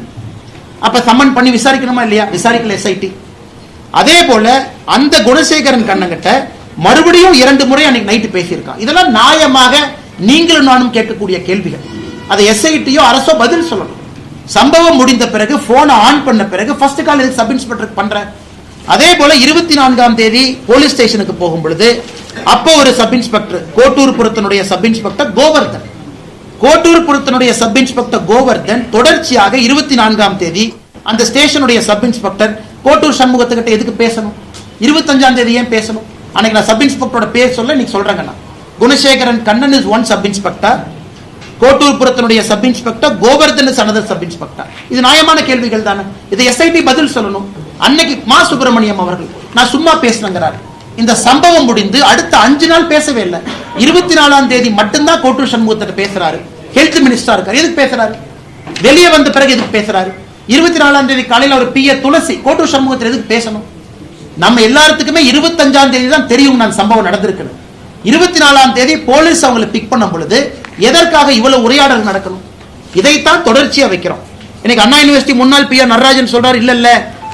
அப்ப சம்மன் பண்ணி விசாரிக்கணுமா இல்லையா, விசாரிக்கல எஸ்ஐடி. அதே போல அந்த குணசேகரன் கண்ணன் கிட்ட மறுபடியும் 2 முறை அன்னைக்கு நைட்டு பேசியிருக்கான். இதெல்லாம் நியாயமாக நீங்களும் நானும் கேட்கக்கூடிய கேள்விகள். அதை எஸ்ஐடியோ அரசோ பதில் சொல்லணும். சம்பவம் முடிந்த பிறகு போனை ஆன் பண்ண பிறகு ஃபர்ஸ்ட் கால் எதுக்கு சப் இன்ஸ்பெக்டர் பண்ற. அதே போல 24ஆம் தேதி போலீஸ் ஸ்டேஷனுக்கு போகும் பொழுது அப்போ ஒரு சப் இன்ஸ்பெக்டர் கோட்டூர்புரத்தினுடைய சப் இன்ஸ்பெக்டர் கோவர்தன், கோட்டூர்புரத்தினுடைய சப் இன்ஸ்பெக்டர் கோவர்தன் தொடர்ச்சியாக 24ஆம் தேதி அந்த ஸ்டேஷனுடைய சப் இன்ஸ்பெக்டர் கோட்டூர் சண்முகத்துக்கிட்ட எதுக்கு பேசணும், 25ஆம் தேதி ஏன் பேசணும். அன்னைக்கு நான் சப் இன்ஸ்பெக்டரோட பேர் சொல்ல இன்னைக்கு சொல்றேங்க. Gunasekaran Kannan is one sub inspector, கோட்டூர்புரத்தினுடைய sub inspector Govardhan is another sub inspector. இது நியாயமான கேள்விகள் தானே, இதை எஸ்ஐடி பதில் சொல்லணும். அன்னைக்கு மா சுப்பிரமணியம் அவர்கள் நான் சும்மா பேசினங்கிறார். இந்த சம்பவம் முடிந்து அடுத்த 5 நாள் பேசவே இல்லை. 24ஆம் தேதி மட்டும்தான் கோட்டூர் சண்முகத்திட்ட பேசுறாரு. ஹெல்த் மினிஸ்டரா இருக்காரு, எதுக்கு பேசுறாரு, வெளியே வந்த பிறகு எதுக்கு பேசுறாரு. 24ஆம் தேதி காலையில் அவர் பிஏ துளசி கோட்டூர் சண்முகத்தில் எதுக்கு பேசணும். நம்ம எல்லாத்துக்குமே 25ஆம் தேதி தான் தெரியும் நான் சம்பவம் நடந்திருக்கு. 24ஆம் தேதி போலீஸ் அவங்களை பிக் பண்ணும் பொழுது எதற்காக இவ்வளவு உரையாடல் நடக்கணும். இதைத்தான் தொடர்ச்சியா வைக்கிறோம். இன்னைக்கு அண்ணா யூனிவர்சிட்டி முன்னாள் பிஆர் நடராஜன் சொல்றாரு, இல்ல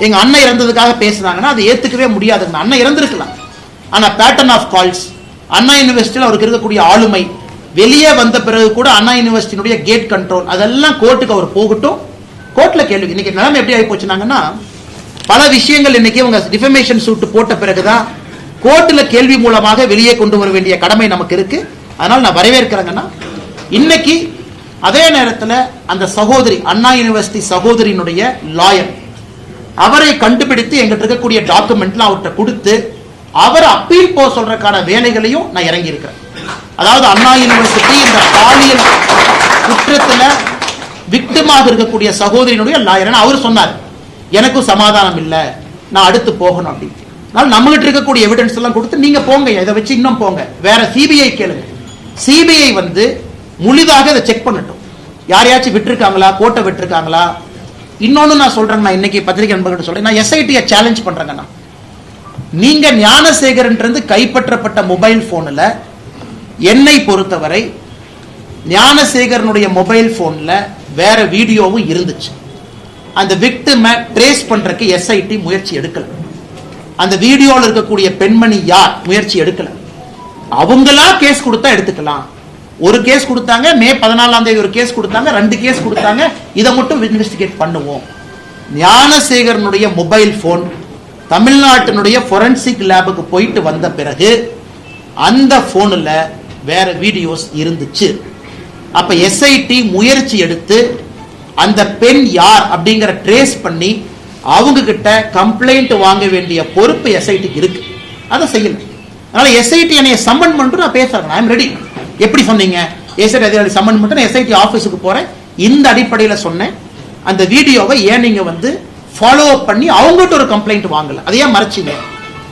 எங்க அண்ணன் இறந்ததுக்காக பேசுனாங்கன்னா அது ஏத்துக்கவே முடியாது. அண்ணன் இறந்திருக்கலாம், ஆனா பேட்டர்ன் ஆஃப் கால்ஸ் அண்ணா யூனிவர்சிட்டியில் அவருக்கு இருக்கக்கூடிய ஆளுமை, வெளியே வந்த பிறகு கூட அண்ணா யூனிவர்சிட்டியுடைய கேட் கண்ட்ரோல், அதெல்லாம் கோர்ட்டுக்கு அவர் போகட்டும். கோர்ட்ல கேள்வி. இன்னைக்கு நிலைமை எப்படி ஆகி போச்சுனாங்கன்னா, பல விஷயங்கள் இன்னைக்கு அவங்க டிஃபமேஷன் சூட் போட்ட பிறகுதான் கோர்ட்ல கேள்வி மூலமாக வெளியே கொண்டு வர வேண்டிய கடமை நமக்கு இருக்கு. அதனால நான் வரவேற்கிறேங்கன்னா, இன்னைக்கு அதே நேரத்தில் அந்த சகோதரி அண்ணா யூனிவர்சிட்டி சகோதரியினுடைய லாயர் அவரை கண்டுபிடித்து எங்கிட்ட இருக்கக்கூடிய டாக்குமெண்ட்லாம் அவர்கிட்ட கொடுத்து அவர் அப்பீல் போக சொல்றதுக்கான வேலைகளையும் நான் இறங்கி இருக்கிறேன். அதாவது அண்ணா யூனிவர்சிட்டி இந்த பாலியல் குற்றத்துல விக்டிமாக இருக்கக்கூடிய சகோதரியினுடைய லாயர் அவர் சொன்னார், எனக்கும் சமாதானம் இல்லை, நான் அடுத்து போகணும் அப்படின்னு. நம்ம கிட்ட இருக்கக்கூடிய எவிடன்ஸ் எல்லாம் கொடுத்து நீங்க போங்க, இதை வச்சு இன்னும் போங்க, வேற சிபிஐ கேளுங்க. சிபிஐ வந்து முழுதாக இதை செக் பண்ணட்டும், யாரையாச்சும் விட்டுருக்காங்களா, கோட்டை விட்டுருக்காங்களா. இன்னொன்னு நான் சொல்றேன், நான் இன்னைக்கு பத்திரிகை நண்பர்கிட்ட சொல்றேன், நான் எஸ்ஐடியை சேலஞ்ச் பண்றேங்கண்ணா. நீங்க ஞானசேகரன் கைப்பற்றப்பட்ட மொபைல் போன்ல என்னை பொறுத்தவரை ஞானசேகரனுடைய மொபைல் போன்ல வேற வீடியோவும் இருந்துச்சு. அந்த விக்டிமை ட்ரேஸ் பண்றதுக்கு எஸ்ஐடி முயற்சி எடுக்கல. அந்த வீடியோல இருக்கக்கூடிய பெண்மணி யார் முயற்சி எடுக்கல. அவங்களா கேஸ் கொடுத்தா எடுத்துக்கலாம். ஒரு கேஸ் கொடுத்தாங்க, மே 14ஆம் தேதி ஒரு கேஸ் கொடுத்தாங்க, 2 கேஸ் கொடுத்தாங்க, இதை மட்டும் இன்வெஸ்டிகேட் பண்ணுவோம். ஞானசேகரனுடைய மொபைல் போன் தமிழ்நாட்டினுடைய ஃபொரன்சிக் லேபுக்கு போயிட்டு வந்த பிறகு அந்த போன்ல வேற வீடியோஸ் இருந்துச்சு. அப்ப எஸ்ஐடி முயற்சி எடுத்து அந்த பெண் யார் அப்படிங்கிற ட்ரேஸ் பண்ணி அவங்க கிட்ட கம்ப்ளைண்ட் வாங்க வேண்டிய பொறுப்பு எஸ்ஐடிக்கு இருக்கு. அதை செய்யல. அதனால எஸ்ஐடி என்னைய சம்மன் பண்ணிட்டு நான் பேசுறேன். I am ready. எப்படி சொன்னீங்க? எஸ்ஐடி அதிகாரி சம்மன் பண்ணிட்டு எஸ்ஐடி ஆபீஸுக்கு போறேன். இந்த அடிப்படையில சொன்னேன். அந்த வீடியோவை ஏன் நீங்க வந்து ஃபாலோ அப் பண்ணி அவங்ககிட்ட ஒரு கம்ப்ளைண்ட் வாங்கல? அதையே மறைச்சிங்க.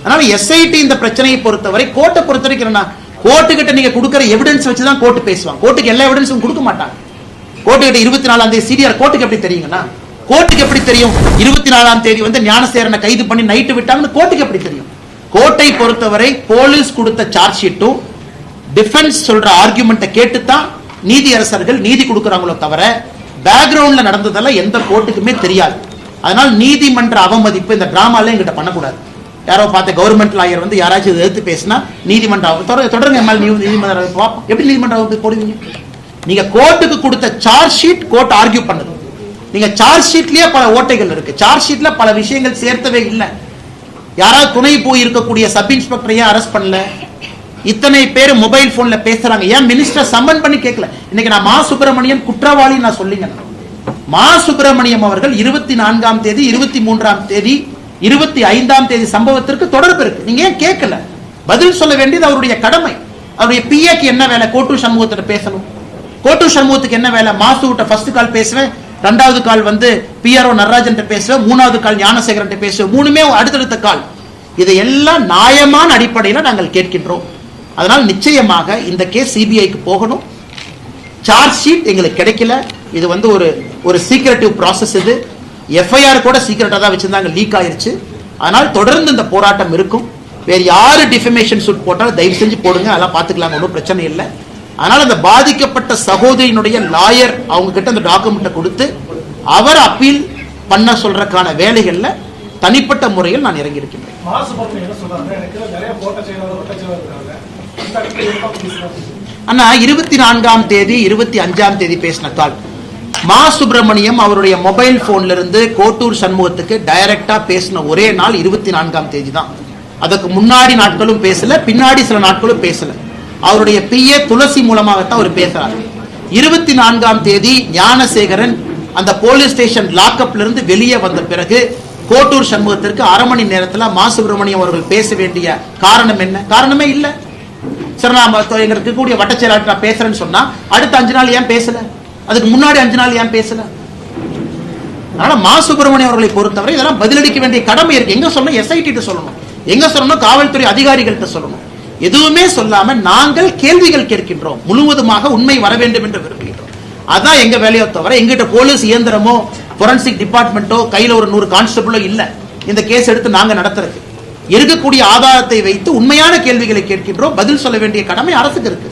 அதனால எஸ்ஐடி இந்த பிரச்சனையை பொறுத்தவரை கோர்ட்டை பொறுத்த வரைக்கும் கோர்ட்டு கிட்ட நீங்க கொடுக்கிற எவிடன்ஸ் வச்சு தான் கோர்ட்டு பேசுவாங்க. கோர்ட்டுக்கு எல்லா எவிடன்ஸும் கொடுக்க மாட்டாங்க. கோர்ட்டு கிட்ட 24ஆம் தேதி சிடிஆர் கோர்ட்டுக்கு எப்படி தெரியுங்கன்னா, கோர்ட்டுக்கு எப்படி தெரியும் 24ஆம் தேதி வந்து ஞானசேகரனை கைது பண்ணி நைட்டு விட்டாங்கன்னு கோர்ட்டுக்கு எப்படி தெரியும்? கோர்ட்டை பொறுத்தவரை போலீஸ் கொடுத்த சார்ஜ் ஷீட்டும் டிஃபென்ஸ் சொல்ற ஆர்குமெண்ட்டை கேட்டுத்தான் நீதியரசர்கள் நீதி கொடுக்கறாங்களோ தவிர பேக்ரவுண்ட்ல நடந்ததெல்லாம் எந்த கோர்ட்டுக்குமே தெரியாது. அதனால நீதிமன்ற அவமதிப்பு இந்த டிராமால எங்கிட்ட பண்ணக்கூடாது. யாரோ பார்த்த கவர்மெண்ட் லாயர் வந்து யாராச்சும் எதிர்த்து பேசினா நீதிமன்ற தொடருங்க நீதிமன்ற எப்படி நீதிமன்ற அவமதிப்பு போடுவீங்க? நீங்க கோர்ட்டுக்கு கொடுத்த சார்ஜ் ஷீட் கோர்ட் ஆர்கியூ பண்ணுது. நீங்க சார்ஜ் ஷீட்லயே பல ஓட்டைகள் இருக்கு. சார்ஜ் ஷீட்ல பல விஷயங்கள் சேர்த்தவே இல்லை. யாராவது துணை போய் இருக்கக்கூடிய சப் இன்ஸ்பெக்டரையே அரெஸ்ட் பண்ணல. இத்தனை பேர் மொபைல் போன்ல பேசுறாங்க. ஏன் மினிஸ்டர் சம்மன் பண்ணி கேட்கல? இன்னைக்கு நான் மா சுப்பிரமணியன் குற்றவாளி நான் சொல்லிங்க. மா சுப்பிரமணியம் அவர்கள் 24ஆம் தேதி 23ஆம் தேதி 25ஆம் தேதி சம்பவத்திற்கு தொடர்பு இருக்கு. நீங்க ஏன் கேட்கல? பதில் சொல்ல வேண்டியது அவருடைய கடமை. அவருடைய பிஏக்கு என்ன வேலை? கோட்டூர் சண்முகத்திட்ட பேசணும். கோட்டூர் சண்முகத்துக்கு என்ன வேலை? மாசுகிட்ட ஃபர்ஸ்ட் கால் பேசுவேன், 2வது கால் வந்து பிஆர்ஓ நடராஜன் பேசுவேன், 3வது கால் ஞானசேகரன் பேசுவேன். 3மே அடுத்தடுத்த கால். இதையெல்லாம் நியாயமான அடிப்படையில் நாங்கள் கேட்கின்றோம். அதனால் நிச்சயமாக இந்த கேஸ் சிபிஐக்கு போகணும். சார்ஜ் ஷீட் எங்களுக்கு கிடைக்கல. இது வந்து ஒரு சீக்ரெட்டிவ் ப்ராசஸ். இது எஃப்ஐஆர் கூட சீக்ரெட்டா தான் வச்சிருந்தாங்க, லீக் ஆயிருச்சு. அதனால் தொடர்ந்து இந்த போராட்டம் இருக்கும். வேற யாரு டிஃபமேஷன் சூட் போட்டாலும் தயவு செஞ்சு போடுங்க, அதெல்லாம் பார்த்துக்கலாம், ஒன்றும் பிரச்சனை இல்லை. அதனால அந்த பாதிக்கப்பட்ட சகோதரியினுடைய லாயர் அவங்க கிட்ட அந்த டாக்குமெண்ட்டை கொடுத்து அவர் அப்பீல் பண்ண சொல்றதுக்கான வேலைகள்ல தனிப்பட்ட முறையில் நான் இறங்கி இருக்கின்றேன். அண்ணா 24ஆம் தேதி 25ஆம் தேதி பேசின கால் மா சுப்பிரமணியம் அவருடைய மொபைல் போன்ல இருந்து கோட்டூர் சண்முகத்துக்கு டைரக்டா பேசின ஒரே நாள் 24ஆம் தேதி தான். அதுக்கு முன்னாடி நாட்களும் பேசல, பின்னாடி சில நாட்களும் பேசல. அவருடைய பிஏ துளசி மூலமாகத்தான் அவர் பேசுறாரு. 24ஆம் தேதி ஞானசேகரன் அந்த போலீஸ் ஸ்டேஷன் லாக்அப்ல இருந்து வெளியே வந்த பிறகு கோட்டூர் சண்முகத்திற்கு 1/2 மணி நேரத்தில் மா சுப்பிரமணியம் அவர்கள் பேச வேண்டிய காரணம் என்ன? காரணமே இல்லை. சரி, நான் எங்களுக்கு கூடிய வட்டச்செயலாளர் நான் பேசுறேன்னு சொன்னா அடுத்த 5 நாள் ஏன் பேசல? அதுக்கு முன்னாடி 5 நாள் ஏன் பேசல? அதனால மா சுப்பிரமணியம் அவர்களை பொறுத்தவரை இதெல்லாம் பதிலளிக்க வேண்டிய கடமை இருக்கு. எங்க சொல்லணும்? எஸ்ஐடி சொல்லணும். எங்க சொல்லணும்? காவல்துறை அதிகாரிகள்கிட்ட சொல்லணும். எதுவுமே சொல்லாம நாங்கள் கேள்விகள் கேட்கின்றோம். முழுவதுமாக உண்மை வர வேண்டும் என்று விரும்புகின்றோம். அதான் எங்க வேலையோ தவிர எங்கிட்ட போலீஸ் இயந்திரமோ ஃபோரன்சிக் டிபார்ட்மெண்ட்டோ கையில ஒரு 100 கான்ஸ்டபிளோ இல்ல. இந்த கேஸ் எடுத்து நாங்க நடத்துறதுக்கு இருக்கக்கூடிய ஆதாரத்தை வைத்து உண்மையான கேள்விகளை கேட்கின்றோம். பதில் சொல்ல வேண்டிய கடமை அரசுக்கு இருக்கு.